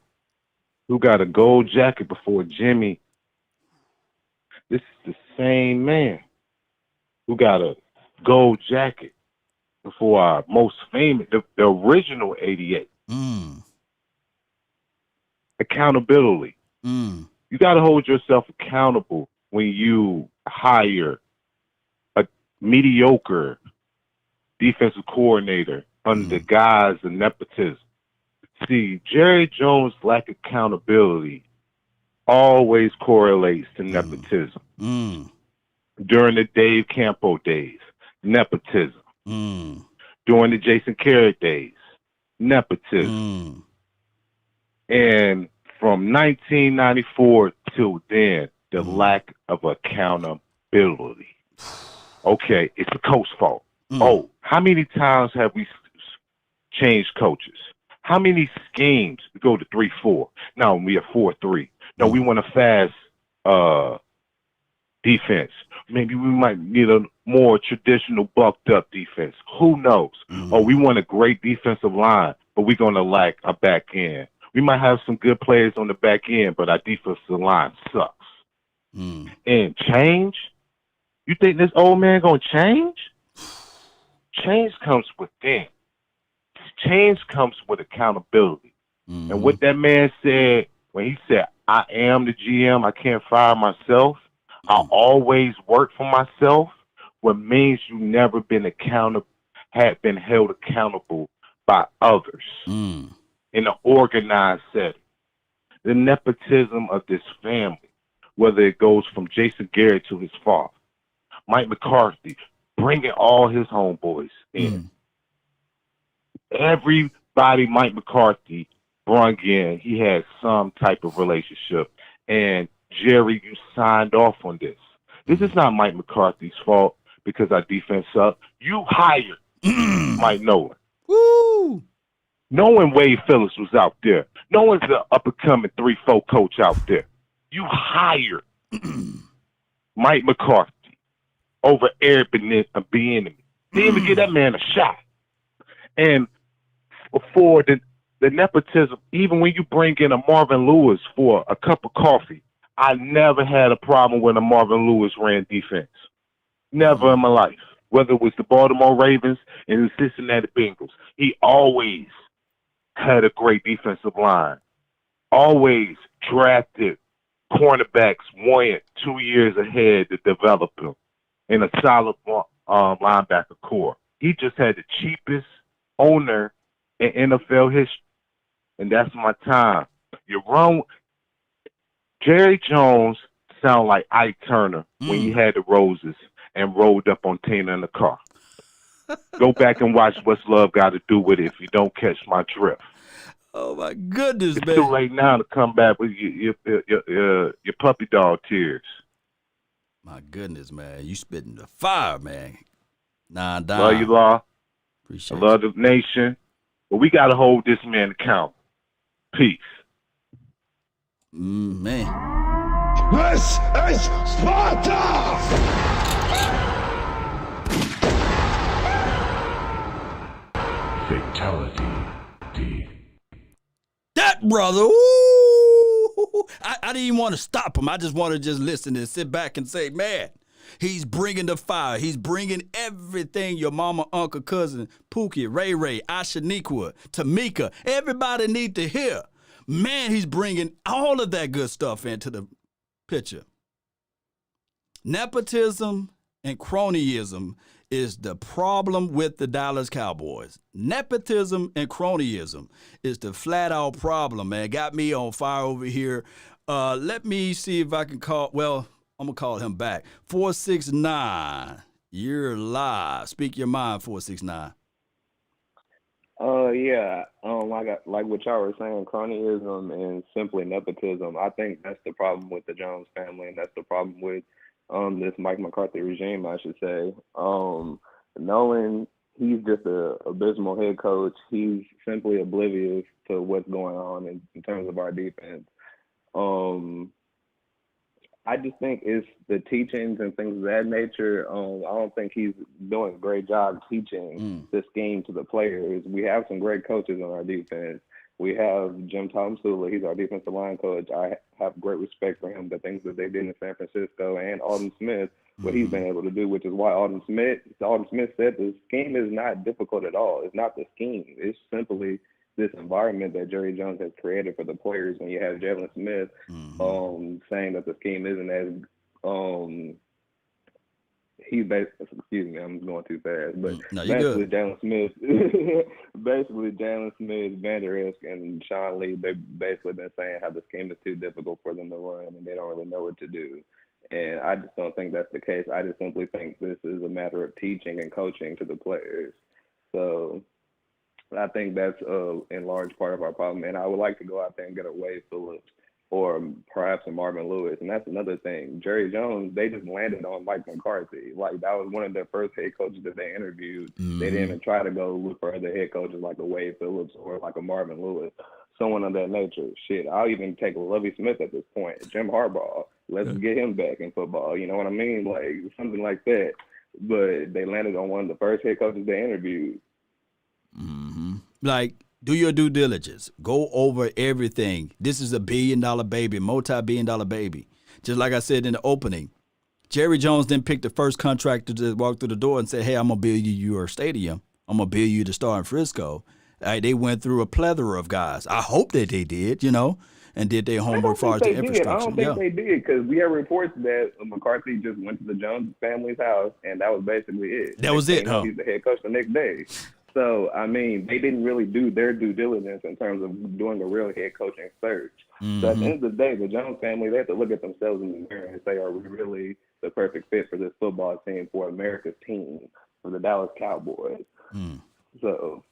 who got a gold jacket before Jimmy. This is the same man who got a gold jacket before our most famous, the original 88. Accountability. You got to hold yourself accountable when you hire mediocre defensive coordinator under the guise of nepotism. See, Jerry Jones' lack of accountability always correlates to nepotism. During the Dave Campo days, nepotism. During the Jason Carrick days, nepotism. And from 1994 till then, the lack of accountability. Okay, it's the coach's fault. Oh, how many times have we changed coaches? How many schemes? We go to 3-4. Now we are 4-3. No, we want a fast defense. Maybe we might need a more traditional bucked up defense. Who knows? Oh, we want a great defensive line, but we're going to lack a back end. We might have some good players on the back end, but our defensive line sucks. And change? You think this old man gonna change? Change comes within. Change comes with accountability. And what that man said when he said, I am the GM, I can't fire myself, I always work for myself, what means you never been had been held accountable by others in an organized setting. The nepotism of this family, whether it goes from Jason Garrett to his father, Mike McCarthy, bringing all his homeboys in. Everybody Mike McCarthy brung in, he had some type of relationship. And Jerry, you signed off on this. This is not Mike McCarthy's fault because our defense sucked. You hired Mike Nolan. Woo! Knowing Wade Phillips was out there. Knowing the up-and-coming 3-4 coach out there. You hired Mike McCarthy over Eric Bieniemy. Didn't even give that man a shot. And for the nepotism, even when you bring in a Marvin Lewis for a cup of coffee, I never had a problem when a Marvin Lewis ran defense. Never in my life. Whether it was the Baltimore Ravens and the Cincinnati Bengals, he always had a great defensive line. Always drafted cornerbacks 1 2 years ahead to develop him in a solid linebacker core. He just had the cheapest owner in NFL history, and that's my time. You're wrong. Jerry Jones sound like Ike Turner when he had the Roses and rolled up on Tina in the car. Go back and watch What's Love Got to Do with It if you don't catch my drift. Oh my goodness, It's man! too late now to come back with your puppy dog tears. My goodness, man! You spitting the fire, man. Nah, Love you, Law. Appreciate I love the nation, but we got to hold this man accountable. Peace. Man. This is Sparta! Fatality. That brother, ooh, I didn't even want to stop him. I just want to just listen and sit back and say, man, he's bringing the fire. He's bringing everything your mama, uncle, cousin, Pookie, Ray Ray, Ashaniqua, Tamika, everybody need to hear. Man, he's bringing all of that good stuff into the picture. Nepotism and cronyism is the problem with the Dallas Cowboys. Nepotism and cronyism is the flat-out problem, man. Got me on fire over here. Let me see if I can call, well, I'm going to call him back. 469, you're live. Speak your mind, 469. Yeah. Like what y'all were saying, cronyism and simply nepotism. I think that's the problem with the Jones family, and that's the problem with this Mike McCarthy regime, I should say. Nolan, he's just a abysmal head coach. He's simply oblivious to what's going on in terms of our defense. I just think it's the teachings and things of that nature. I don't think he's doing a great job teaching the scheme to the players. We have some great coaches on our defense. We have Jim Tomsula. He's our defensive line coach. I have great respect for him, the things that they did in San Francisco, and Alden Smith, what he's been able to do, which is why Alden Smith said the scheme is not difficult at all. It's not the scheme. It's simply this environment that Jerry Jones has created for the players. When you have Jalen Smith saying that the scheme isn't as excuse me, I'm going too fast, but no, basically Jalen Smith, Vander Esch, and Sean Lee, they've basically been saying how the scheme is too difficult for them to run and they don't really know what to do. And I just don't think that's the case. I just simply think this is a matter of teaching and coaching to the players. So I think that's in large part of our problem. And I would like to go out there and get a Wade Phillips or perhaps a Marvin Lewis. And that's another thing. Jerry Jones, they just landed on Mike McCarthy. Like, that was one of their first head coaches that they interviewed. They didn't even try to go look for other head coaches like a Wade Phillips or like a Marvin Lewis, someone of that nature. Shit, I'll even take Lovie Smith at this point. Jim Harbaugh, let's get him back in football. You know what I mean? Like, something like that. But they landed on one of the first head coaches they interviewed. Like, do your due diligence. Go over everything. This is a billion-dollar baby, multi-billion-dollar baby. Just like I said in the opening, Jerry Jones didn't pick the first contractor to walk through the door and say, hey, I'm going to build you your stadium. I'm going to build you the star in Frisco. They went through a plethora of guys. I hope that they did, and did their homework as far as the infrastructure. I don't think they did, because we have reports that McCarthy just went to the Jones family's house, and that was basically it. That was it, huh? He's the head coach the next day. So, I mean, they didn't really do their due diligence in terms of doing a real head coaching search. Mm-hmm. So at the end of the day, the Jones family, they have to look at themselves in the mirror and say, are we really the perfect fit for this football team, for America's team, for the Dallas Cowboys? So,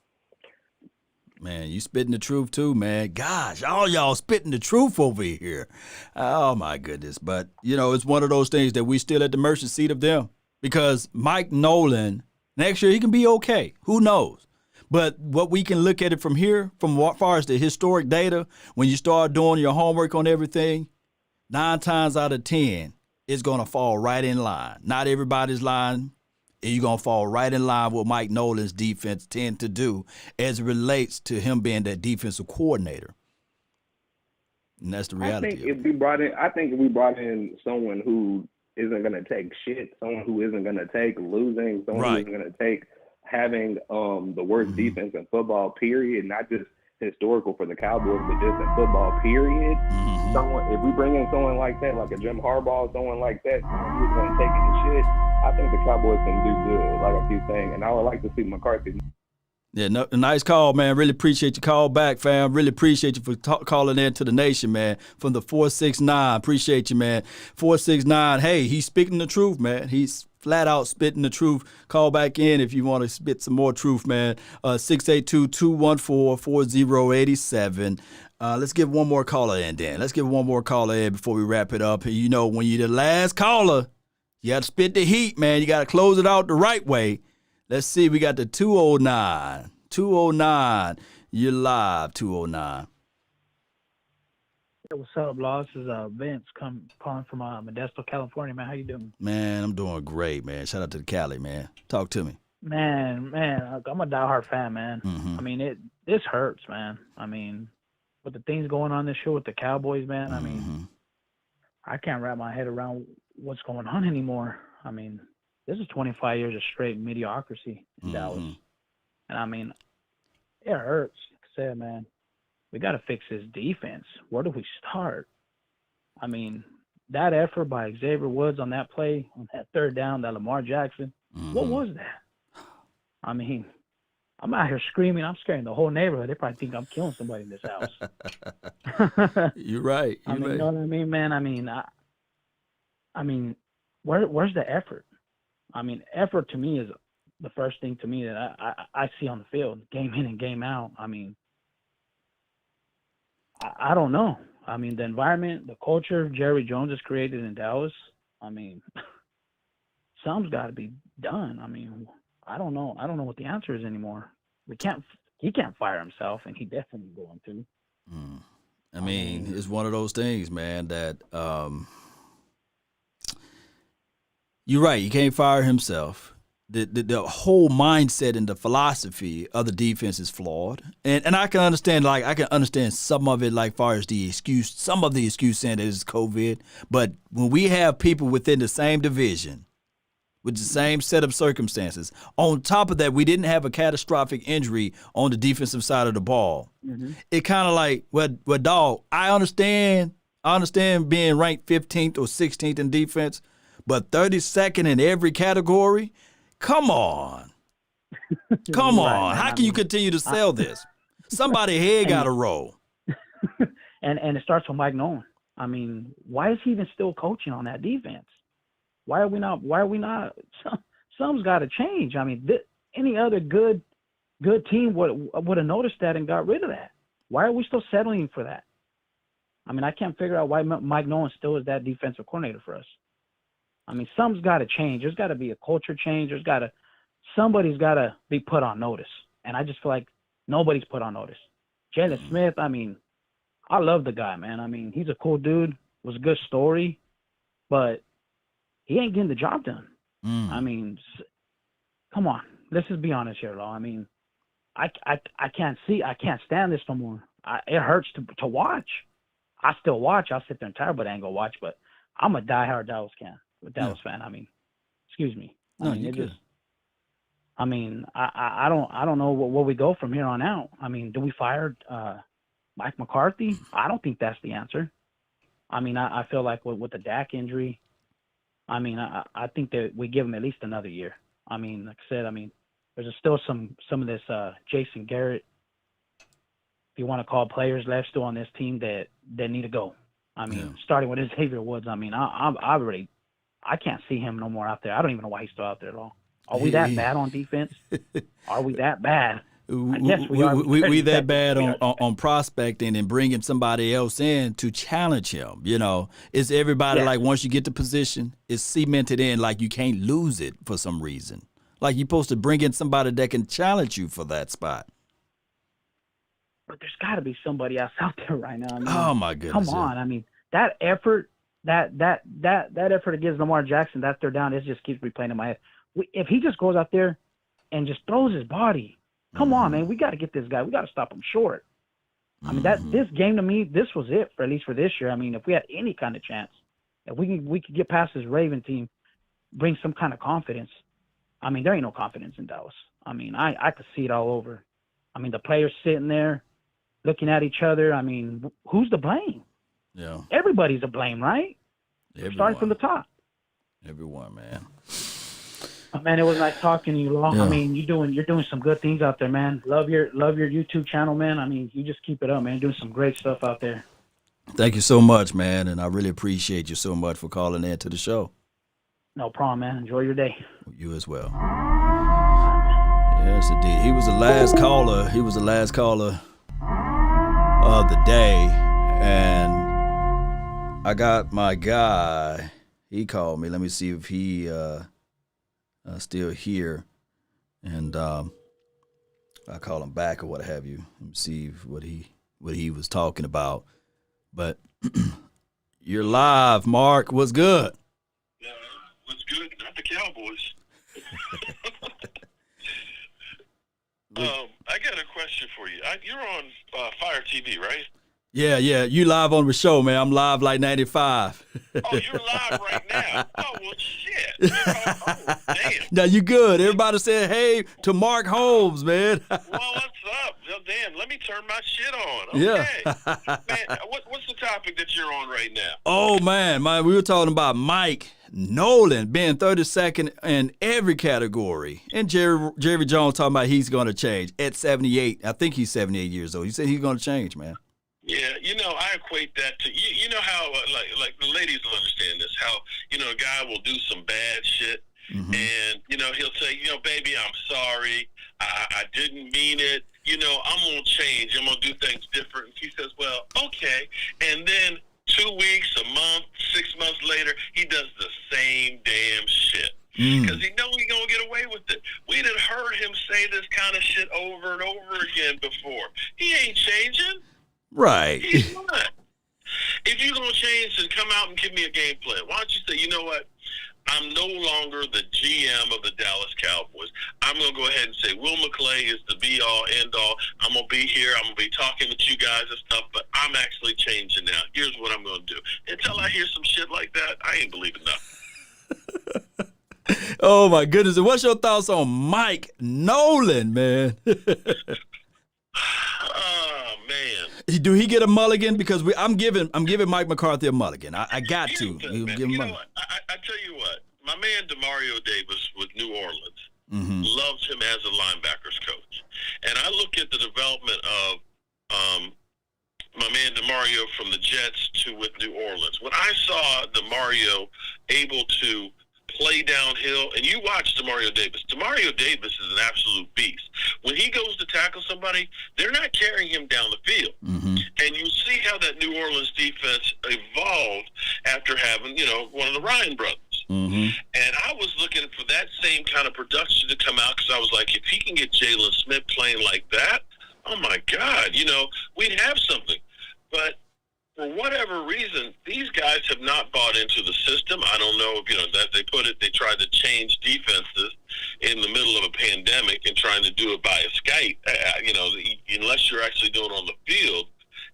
man, you spitting the truth too, man. Gosh, all y'all spitting the truth over here. Oh, my goodness. But, it's one of those things that we still at the mercy seat of them, because Mike Nolan, next year he can be okay. Who knows? But what we can look at it from here, from what far as the historic data, when you start doing your homework on everything, 9 times out of 10, it's going to fall right in line. Not everybody's line. You're going to fall right in line with Mike Nolan's defense tend to do as it relates to him being that defensive coordinator. And that's the reality. I think if we brought in someone who isn't going to take shit, someone who isn't going to take losing, someone who isn't going to take having the worst defense in football, period, not just historical for the Cowboys, but just in football, period. If we bring in someone like that, like a Jim Harbaugh, someone like that, someone who's going to take any shit, I think the Cowboys can do good, like I keep saying. And I would like to see McCarthy. Yeah, nice call, man. Really appreciate your call back, fam. Really appreciate you for calling in to the nation, man, from the 469. Appreciate you, man. 469, hey, he's speaking the truth, man. He's flat out spitting the truth. Call back in if you want to spit some more truth, man. 682-214-4087. Let's give one more caller in, Dan. Let's give one more caller in before we wrap it up. And when you're the last caller, you got to spit the heat, man. You got to close it out the right way. Let's see. We got the 209. 209. You're live, 209. Hey, what's up, Law? This is Vince calling from Modesto, California, man. How you doing? Man, I'm doing great, man. Shout out to the Cali, man. Talk to me. Man, I'm a diehard fan, man. I mean, this hurts, man. I mean, with the things going on this year with the Cowboys, man, I mean, I can't wrap my head around what's going on anymore. I mean, this is 25 years of straight mediocrity in Dallas. And, I mean, it hurts. Like I said, man, we got to fix this defense. Where do we start? I mean, that effort by Xavier Woods on that play, on that third down, that Lamar Jackson, what was that? I mean, I'm out here screaming. I'm scaring the whole neighborhood. They probably think I'm killing somebody in this house. You're right. You know what I mean, man? I mean, where's the effort? I mean, effort to me is the first thing to me that I see on the field, game in and game out. I mean, I don't know. I mean, the environment, the culture Jerry Jones has created in Dallas, I mean, something's got to be done. I mean, I don't know. I don't know what the answer is anymore. He can't fire himself, and he definitely going to. I mean, it's one of those things, man, that you're right. He can't fire himself. The whole mindset and the philosophy of the defense is flawed. And I can understand, some of it, like far as some of the excuse saying that it's COVID. But when we have people within the same division with the same set of circumstances, on top of that, we didn't have a catastrophic injury on the defensive side of the ball. It kind of like, well, dog, I understand being ranked 15th or 16th in defense, but 32nd in every category? Come on. Come on. How can you continue to sell this? Somebody head got to roll. And it starts with Mike Nolan. I mean, why is he even still coaching on that defense? Why are we not? Something's got to change. I mean, any other good team would have noticed that and got rid of that. Why are we still settling for that? I mean, I can't figure out why Mike Nolan still is that defensive coordinator for us. I mean, something's got to change. There's got to be a culture change. Somebody's got to be put on notice. And I just feel like nobody's put on notice. Jalen Smith, I mean, I love the guy, man. I mean, he's a cool dude. It was a good story. But he ain't getting the job done. I mean, come on. Let's just be honest here, Law. I mean, I can't stand this no more. It hurts to watch. I still watch. I'll sit there and tire, but I ain't going to watch. But I'm a diehard Dallas fan. I mean, excuse me. No, you're good. I mean, I don't know where we go from here on out. I mean, do we fire Mike McCarthy? I don't think that's the answer. I mean, I feel like with the Dak injury, I mean, I think that we give him at least another year. I mean, like I said, I mean, there's still some of this Jason Garrett, if you want to call players left still on this team that need to go. I mean, starting with Xavier Woods, I mean, I can't see him no more out there. I don't even know why he's still out there at all. Are we that bad on defense? Are we that bad? Yes, we are. We that bad on prospecting and bringing somebody else in to challenge him. You know, it's everybody like once you get the position, it's cemented in like you can't lose it for some reason. Like you're supposed to bring in somebody that can challenge you for that spot. But there's got to be somebody else out there right now. I mean, oh my goodness! Come on! I mean, that effort, that effort against Lamar Jackson, that third down, it just keeps replaying in my head. If he just goes out there and just throws his body. Come on, man. We got to get this guy. We got to stop him short. I mean, this game to me, this was it, at least for this year. I mean, if we had any kind of chance, if we could get past this Raven team, bring some kind of confidence. I mean, there ain't no confidence in Dallas. I mean, I could see it all over. I mean, the players sitting there looking at each other. I mean, who's to blame? Yeah. Everybody's to blame, right? Everyone. Starting from the top. Everyone, man. Man, it was nice talking to you, Law. Yeah. I mean, you're doing some good things out there, man. Love your YouTube channel, man. I mean, you just keep it up, man. You're doing some great stuff out there. Thank you so much, man, and I really appreciate you so much for calling in to the show. No problem, man. Enjoy your day. You as well. Yes, indeed. He was the last caller. He was the last caller of the day, and I got my guy. He called me. Let me see if he still here, and I call him back or what have you. Let me see what he was talking about. But you're live, Mark. What's good? What's good? Not the Cowboys. I got a question for you. You're on Fire TV, right? Yeah. You live on the show, man. I'm live like 95. Oh, you're live right now. Oh, well, shit. Oh, damn. Now, you good. Everybody said, hey, to Mark Holmes, man. Well, what's up? Well, damn, let me turn my shit on. Okay. Yeah. Man, what's the topic that you're on right now? Oh, man, we were talking about Mike Nolan being 32nd in every category. And Jerry Jones talking about he's going to change at 78. I think he's 78 years old. He said he's going to change, man. Yeah, I equate that to you know how like the ladies will understand this. How a guy will do some bad shit, and he'll say, baby, I'm sorry, I didn't mean it. I'm gonna change. I'm gonna do things different. And she says, well, okay. And then 2 weeks, a month, 6 months later, he does the same damn shit. Because he knows he's going to get away with it. We done heard him say this kind of shit over and over again before. He ain't changing. Right. He's not. If you're going to change, then come out and give me a game plan. Why don't you say, you know what? I'm no longer the GM of the Dallas Cowboys. I'm going to go ahead and say Will McClay is the be-all, end-all. I'm going to be here. I'm going to be talking with you guys and stuff, but I'm actually changing now. Here's what I'm going to do. Until I hear some shit like that, I ain't believing nothing. Oh, my goodness. And what's your thoughts on Mike Nolan, man? Oh, man. Do he get a mulligan? Because I'm giving Mike McCarthy a mulligan. I got to. What? I tell you what. My man DeMario Davis with New Orleans loves him as a linebackers coach. And I look at the development of my man DeMario from the Jets to with New Orleans. When I saw DeMario able to play downhill, and you watch DeMario Davis. DeMario Davis is an absolute beast. When he goes to tackle somebody, they're not carrying him down the field. And you see how that New Orleans defense evolved after having, one of the Ryan brothers. And I was looking for that same kind of production to come out because I was like, if he can get Jalen Smith playing like that, oh my God, we'd have something. But for whatever reason, these guys have not bought into the system. I don't know if, that they put it, they tried to change defenses in the middle of a pandemic and trying to do it by a Skype. Unless you're actually doing it on the field,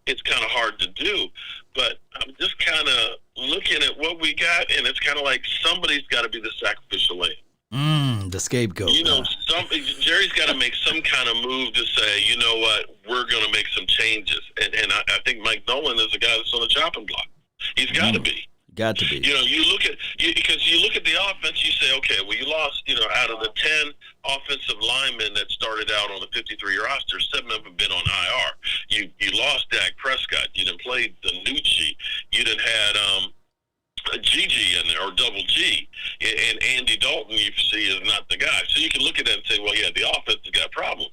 it's kind of hard to do. But I'm just kind of looking at what we got, and it's kind of like somebody's got to be the sacrificial lamb. The scapegoat. You know, Jerry's got to make some kind of move to say, you know what, we're going to make some changes. And I think Mike Nolan is the guy that's on the chopping block. He's got to be. Got to be. You know, because you look at the offense, you say, okay, well, you lost, out of the 10 offensive linemen that started out on the 53 roster, 7 of them have been on IR. You lost Dak Prescott. You didn't play Danucci. You didn't had Gigi in there, or Double G, and Andy Dalton, you see, is not the guy. So you can look at that and say, well, yeah, the offense has got problems.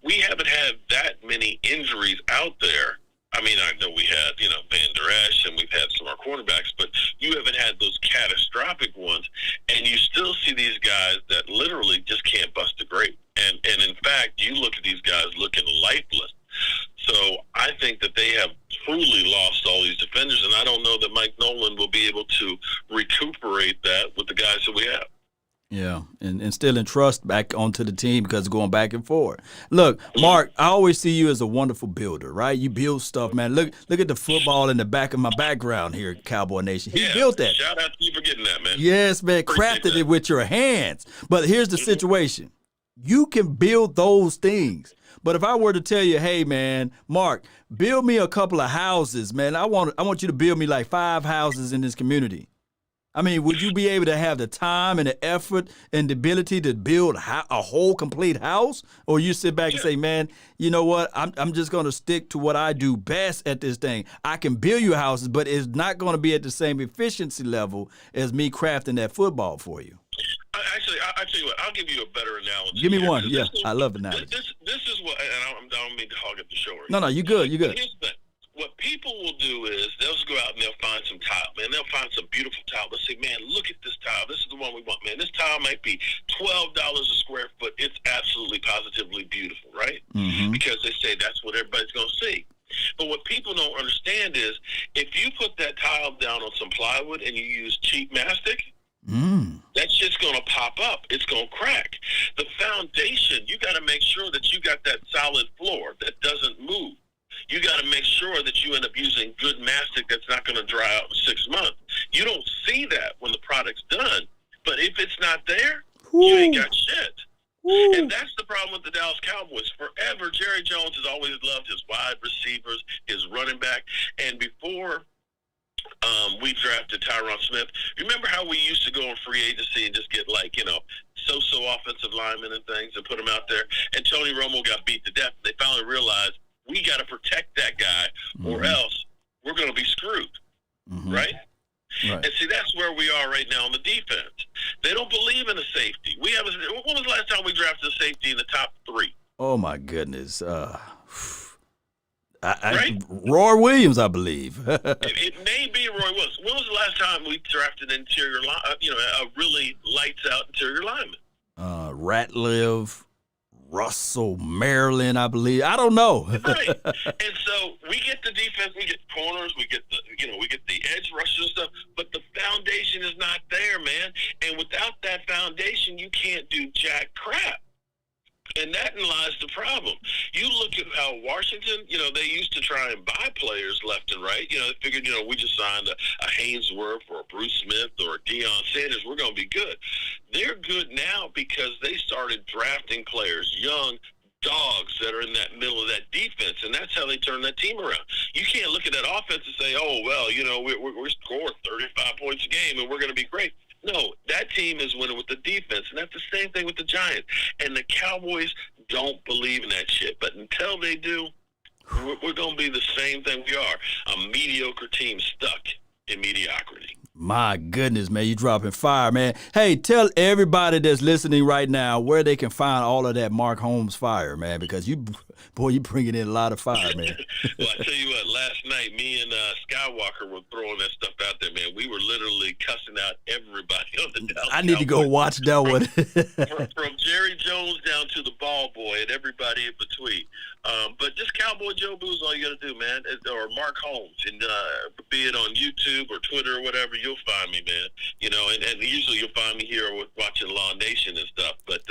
We haven't had that many injuries out there. I mean, I know we had, Van Der Esch, and we've had some of our quarterbacks, but you haven't had those catastrophic ones, and you still see these guys that literally just can't bust a grape. And in fact, you look at these guys looking lifeless. So I think that they have truly lost all these defenders, and I don't know that Mike Nolan will be able to recuperate that with the guys that we have. Yeah, and instilling trust back onto the team because it's going back and forth. Look, Mark, I always see you as a wonderful builder, right? You build stuff, man. Look at the football in the back of my background here, Cowboy Nation. He built that. Shout out to you for getting that, man. Yes, man. Crafted it with your hands. But here's the situation. You can build those things. But if I were to tell you, hey, man, Mark, build me a couple of houses, man. I want you to build me like 5 houses in this community. I mean, would you be able to have the time and the effort and the ability to build a whole complete house? Or you sit back and say, man, you know what? I'm just going to stick to what I do best at this thing. I can build you houses, but it's not going to be at the same efficiency level as me crafting that football for you. Actually, I'll tell you what. I'll give you a better analogy. Give me one. Yeah, I love analogy. This is what, and I don't mean to hog up the show. No, you're good. You're good. Here's the thing. What people will do is they'll go out and they'll find some tile, man. They'll find some beautiful tile. They'll say, man, look at this tile. This is the one we want, man. This tile might be $12 a square foot. It's absolutely, positively beautiful, right? Mm-hmm. Because they say that's what everybody's going to see. But what people don't understand is if you put that tile down on some plywood and you use cheap mastic, that's just going to pop up. It's going to crack. The foundation, you got to make sure that you got that solid floor that doesn't move. You got to make sure that you end up using good mastic that's not going to dry out in 6 months. You don't see that when the product's done. But if it's not there, you ain't got shit. And that's the problem with the Dallas Cowboys. Forever, Jerry Jones has always loved his wide receivers, his running back. And before we drafted Tyron Smith, remember how we used to go in free agency and just get so-so offensive linemen and things and put them out there? And Tony Romo got beat to death. They finally realized we got to protect that guy or else we're going to be screwed, right? And see, that's where we are right now on the defense. They don't believe in a safety. When was the last time we drafted a safety in the top 3? Oh, my goodness. Right? Roy Williams, I believe. It may be Roy Williams. When was the last time we drafted an interior line, a really lights-out interior lineman? Ratliff, Russell, Maryland, I believe. I don't know. Right. And so we get the defense, we get corners, we get the edge rushers and stuff, but the foundation is not there, man. And without that foundation, you can't do jack crap. And that lies the problem. You look at how Washington, they used to try and buy players left and right. They figured, we just signed a Hainsworth or a Bruce Smith or a Deion Sanders. We're going to be good. They're good now because they started drafting players, young dogs that are in that middle of that defense, and that's how they turn that team around. You can't look at that offense and say, oh, well, we're scoring 35 points a game and we're going to be great. No, that team is winning with the defense, and that's the same thing with the Giants. And the Cowboys don't believe in that shit. But until they do, we're going to be the same thing we are, a mediocre team stuck in mediocrity. My goodness, man, you dropping fire, man. Hey, tell everybody that's listening right now where they can find all of that Mark Holmes fire, man, because you bringing in a lot of fire, man. Well, I tell you what, last night, me and Skywalker were throwing that stuff out there, man. We were literally cussing out everybody on the Dallas I need to go watch that one. from Jerry Jones down to the ball boy and everybody in between. But just Cowboy Joe Boo's all you got to do, man, or Mark Holmes. And be it on YouTube or Twitter or whatever, you'll find me, man. And usually you'll find me here watching Law Nation and stuff, but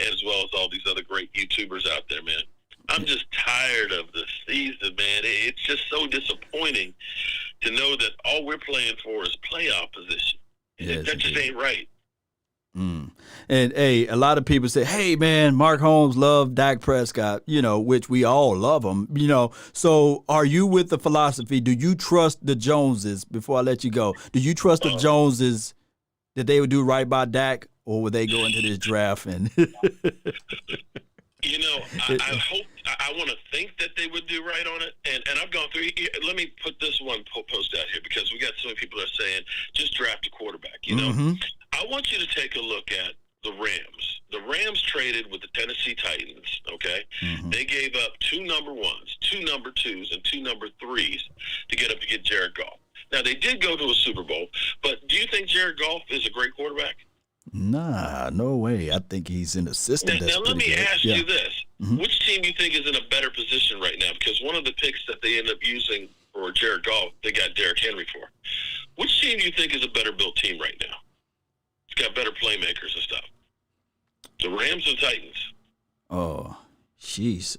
as well as all these other great YouTubers out there, man. I'm just tired of the season, man. It's just so disappointing to know that all we're playing for is playoff position. Yes, that just ain't right. And hey, a lot of people say, "Hey, man, Mark Holmes loved Dak Prescott," which we all love him, So, are you with the philosophy? Do you trust the Joneses? Before I let you go, do you trust the Joneses that they would do right by Dak, or would they go into this draft and? I hope, I want to think that they would do right on it. And I've gone through, let me put this one post out here because we got so many people that are saying, just draft a quarterback. I want you to take a look at the Rams. The Rams traded with the Tennessee Titans, okay? They gave up 2 number 1s, 2 number 2s, and 2 number 3s to get up to get Jared Goff. Now, they did go to a Super Bowl, but do you think Jared Goff is a great quarterback? Nah, no way. I think he's an assistant. Now let me ask you this. Mm-hmm. Which team do you think is in a better position right now? Because one of the picks that they ended up using for Jared Goff, they got Derrick Henry for. Which team do you think is a better built team right now? It's got better playmakers and stuff. The Rams or Titans? Oh, jeez.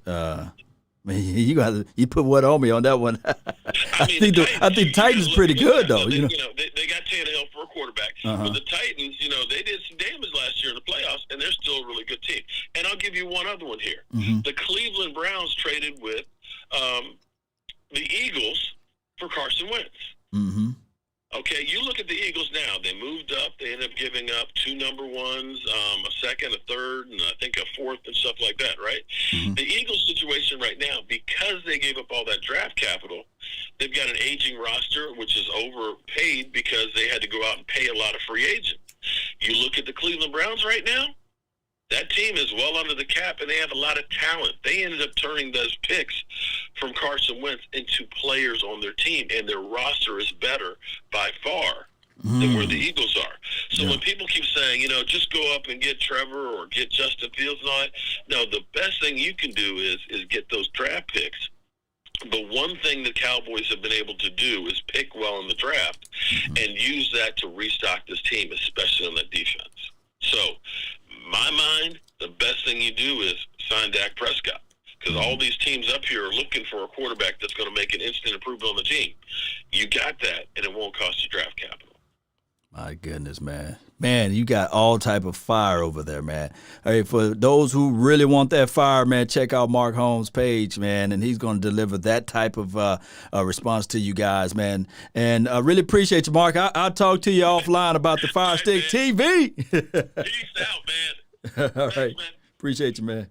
Man, you put what on me on that one. I think Titans pretty good though. They got Tannehill for a quarterback, but the Titans, they did some damage last year in the playoffs, and they're still a really good team. And I'll give you one other one here. The Cleveland Browns traded with the Eagles for Carson Wentz. Okay, you look at the Eagles now. They moved up. They ended up giving up 2 number 1s, a second, a third, and I think a fourth and stuff like that, right? The Eagles situation right now, because they gave up all that draft capital, they've got an aging roster, which is overpaid because they had to go out and pay a lot of free agents. You look at the Cleveland Browns right now, that team is well under the cap, and they have a lot of talent. They ended up turning those picks from Carson Wentz into players on their team, and their roster is better by far than where the Eagles are. So when people keep saying, just go up and get Trevor or get Justin Fields and all that, no, the best thing you can do is get those draft picks. The one thing the Cowboys have been able to do is pick well in the draft and use that to restock this team, especially on that defense. So, my mind, the best thing you do is sign Dak Prescott because all these teams up here are looking for a quarterback that's going to make an instant improvement on the team. You got that, and it won't cost you draft capital. My goodness, man. Man, you got all type of fire over there, man. Hey, for those who really want that fire, man, check out Mark Holmes' page, man, and he's going to deliver that type of response to you guys, man. And I really appreciate you, Mark. I'll talk to you offline about the Fire Stick TV. Peace out, man. All right. Thanks, man. Appreciate you, man.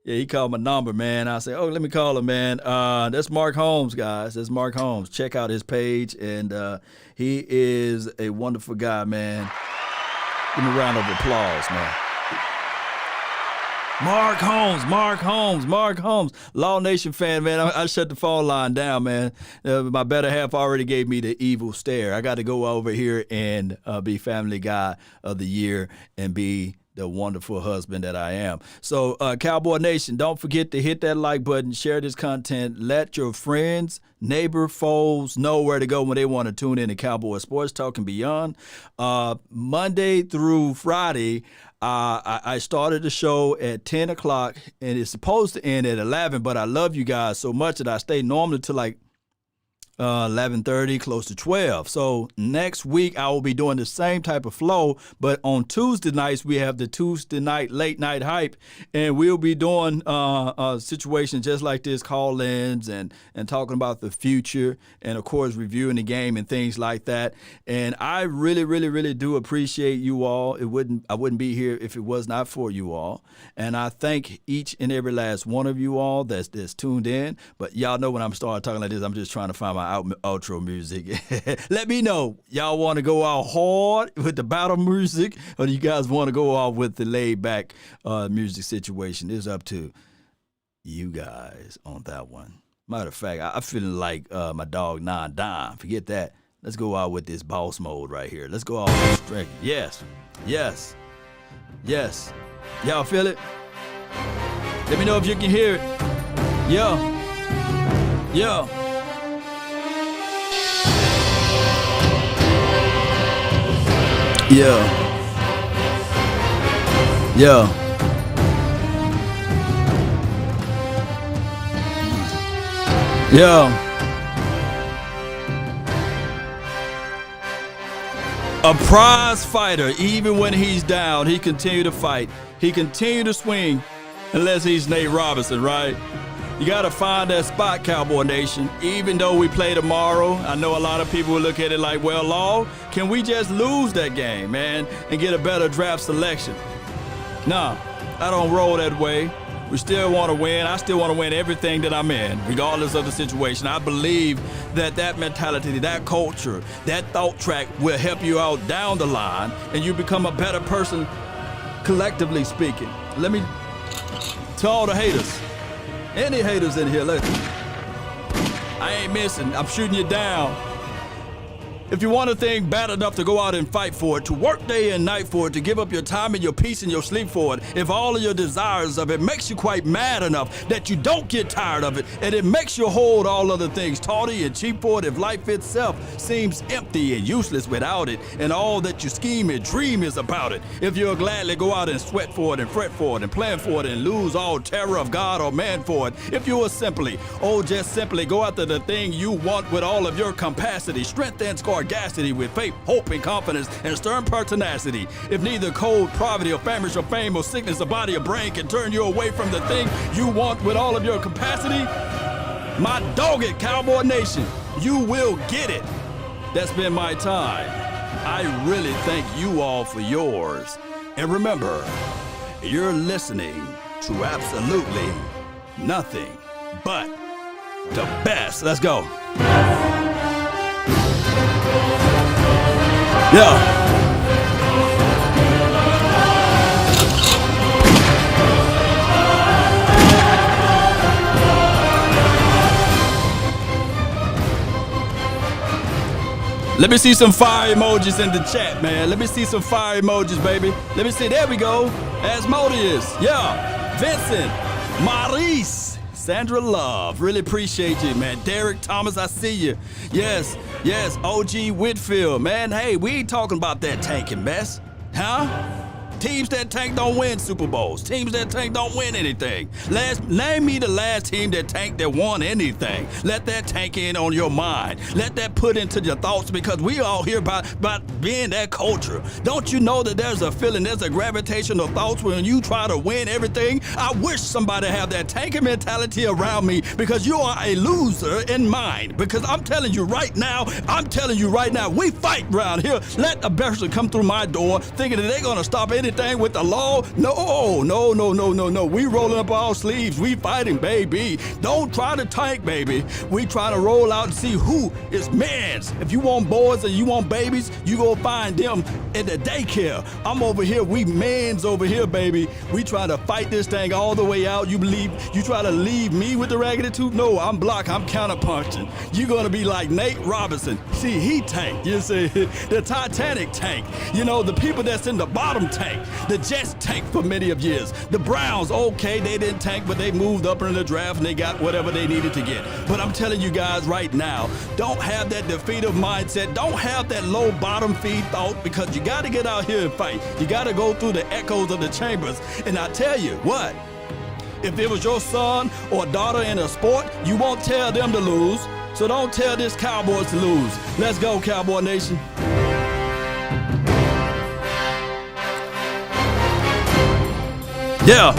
Yeah, he called my number, man. I said, let me call him, man. That's Mark Holmes, guys. That's Mark Holmes. Check out his page, and he is a wonderful guy, man. Give him a round of applause, man. Mark Holmes. Law Nation fan, man. I shut the phone line down, man. My better half already gave me the evil stare. I got to go over here and be Family Guy of the Year and be the wonderful husband that I am. So, Cowboy Nation, don't forget to hit that like button, share this content, let your friends, neighbor, foes know where to go when they want to tune in to Cowboy Sports Talk and Beyond. Monday through Friday, I started the show at 10 o'clock, and it's supposed to end at 11, but I love you guys so much that I stay normally till like 11:30, close to 12. So next week I will be doing the same type of flow, but on Tuesday nights we have the Tuesday night late night hype, and we'll be doing situations just like this, call-ins and talking about the future, and of course reviewing the game and things like that. And I really, really, really do appreciate you all. I wouldn't be here if it was not for you all. And I thank each and every last one of you all that's tuned in. But y'all know when I'm starting talking like this, I'm just trying to find my outro music. Let me know. Y'all want to go out hard with the battle music, or do you guys want to go off with the laid back music situation? It's up to you guys on that one. Matter of fact, I'm feeling like my dog Nine Dime. Forget that. Let's go out with this boss mode right here. Let's go out with strength. Yes. Y'all feel it? Let me know if you can hear it. Yo. Yeah. A prize fighter, even when he's down, he continue to fight. He continue to swing, unless he's Nate Robinson, right? You got to find that spot, Cowboy Nation. Even though we play tomorrow, I know a lot of people will look at it like, well, Law, can we just lose that game, man, and get a better draft selection? Nah, I don't roll that way. We still want to win. I still want to win everything that I'm in, regardless of the situation. I believe that mentality, that culture, that thought track will help you out down the line, and you become a better person, collectively speaking. Let me, to all the haters, any haters in here, listen. I ain't missing. I'm shooting you down. If you want a thing bad enough to go out and fight for it, to work day and night for it, to give up your time and your peace and your sleep for it, if all of your desires of it makes you quite mad enough that you don't get tired of it, and it makes you hold all other things tawdry and cheap for it, if life itself seems empty and useless without it, and all that you scheme and dream is about it, if you'll gladly go out and sweat for it and fret for it and plan for it and lose all terror of God or man for it, if you will simply, just simply go after the thing you want with all of your capacity, strength and sagacity, with faith, hope, and confidence, and stern pertinacity. If neither cold, poverty, or famish, or fame, or sickness, or body, or brain can turn you away from the thing you want with all of your capacity, my dogged Cowboy Nation, you will get it. That's been my time. I really thank you all for yours. And remember, you're listening to absolutely nothing but the best. Let's go. Yeah. Let me see some fire emojis in the chat, man. Let me see some fire emojis, baby. Let me see. There we go. Asmodeus. Yeah. Vincent. Maurice. Sandra Love. Really appreciate you, man. Derek Thomas, I see you. Yes. Yes. OG Whitfield. Man, hey, we ain't talking about that tanking mess. Huh? Teams that tank don't win Super Bowls. Teams that tank don't win anything. Name me the last team that tanked that won anything. Let that tank in on your mind. Let that put into your thoughts, because we all hear about being that culture. Don't you know that there's a feeling, there's a gravitational thoughts when you try to win everything? I wish somebody had that tanking mentality around me, because you are a loser in mind. Because I'm telling you right now, we fight around here. Let a person come through my door thinking that they're going to stop anything with the law. No. We rolling up our sleeves. We fighting, baby. Don't try to tank, baby. We try to roll out and see who is mans. If you want boys and you want babies, you go find them in the daycare. I'm over here. We mans over here, baby. We try to fight this thing all the way out. You try to leave me with the raggedy tooth? No, I'm block. I'm counterpunching. You're going to be like Nate Robinson. See, he tanked. You see, the Titanic tank. You know, the people that's in the bottom tank. The Jets tanked for many of years. The Browns, okay, they didn't tank, but they moved up in the draft and they got whatever they needed to get. But I'm telling you guys right now, don't have that defeative mindset. Don't have that low bottom feed thought, because you got to get out here and fight. You got to go through the echoes of the chambers. And I tell you what, if it was your son or daughter in a sport, you won't tell them to lose. So don't tell this Cowboys to lose. Let's go, Cowboy Nation. Yeah.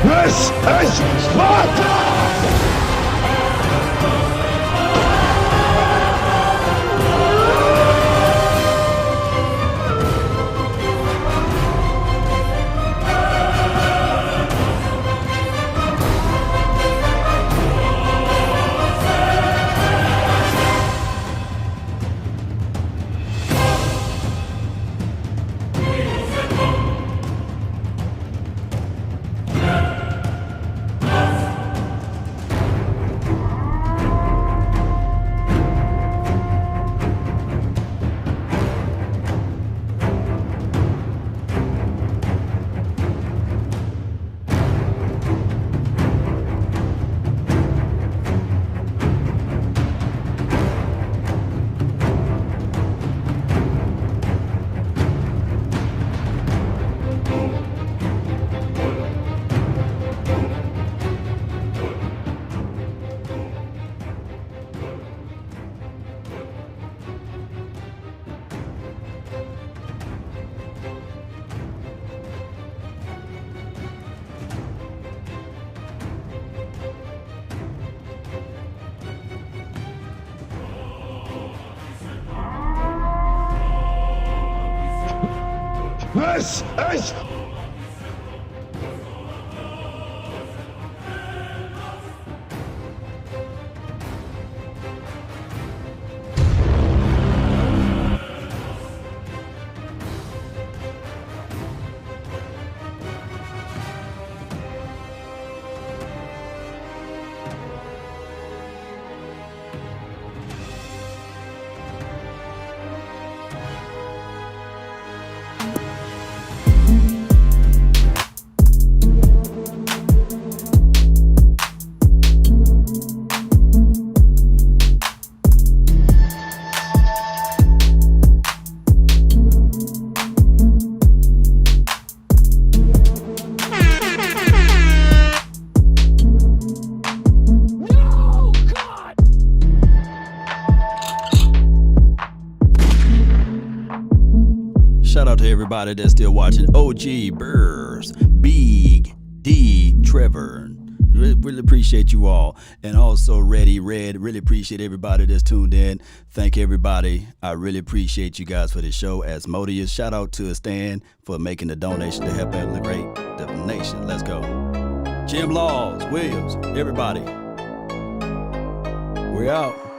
This is Sparta! This is Shout out to everybody that's still watching. OG, Burrs, Big, D, Trevor. Really appreciate you all. And also Reddy, Red. Really appreciate everybody that's tuned in. Thank everybody. I really appreciate you guys for the show. Asmodeus, shout out to Stan for making the donation to help elevate the nation. Let's go. Jim Laws, Williams, everybody. We're out.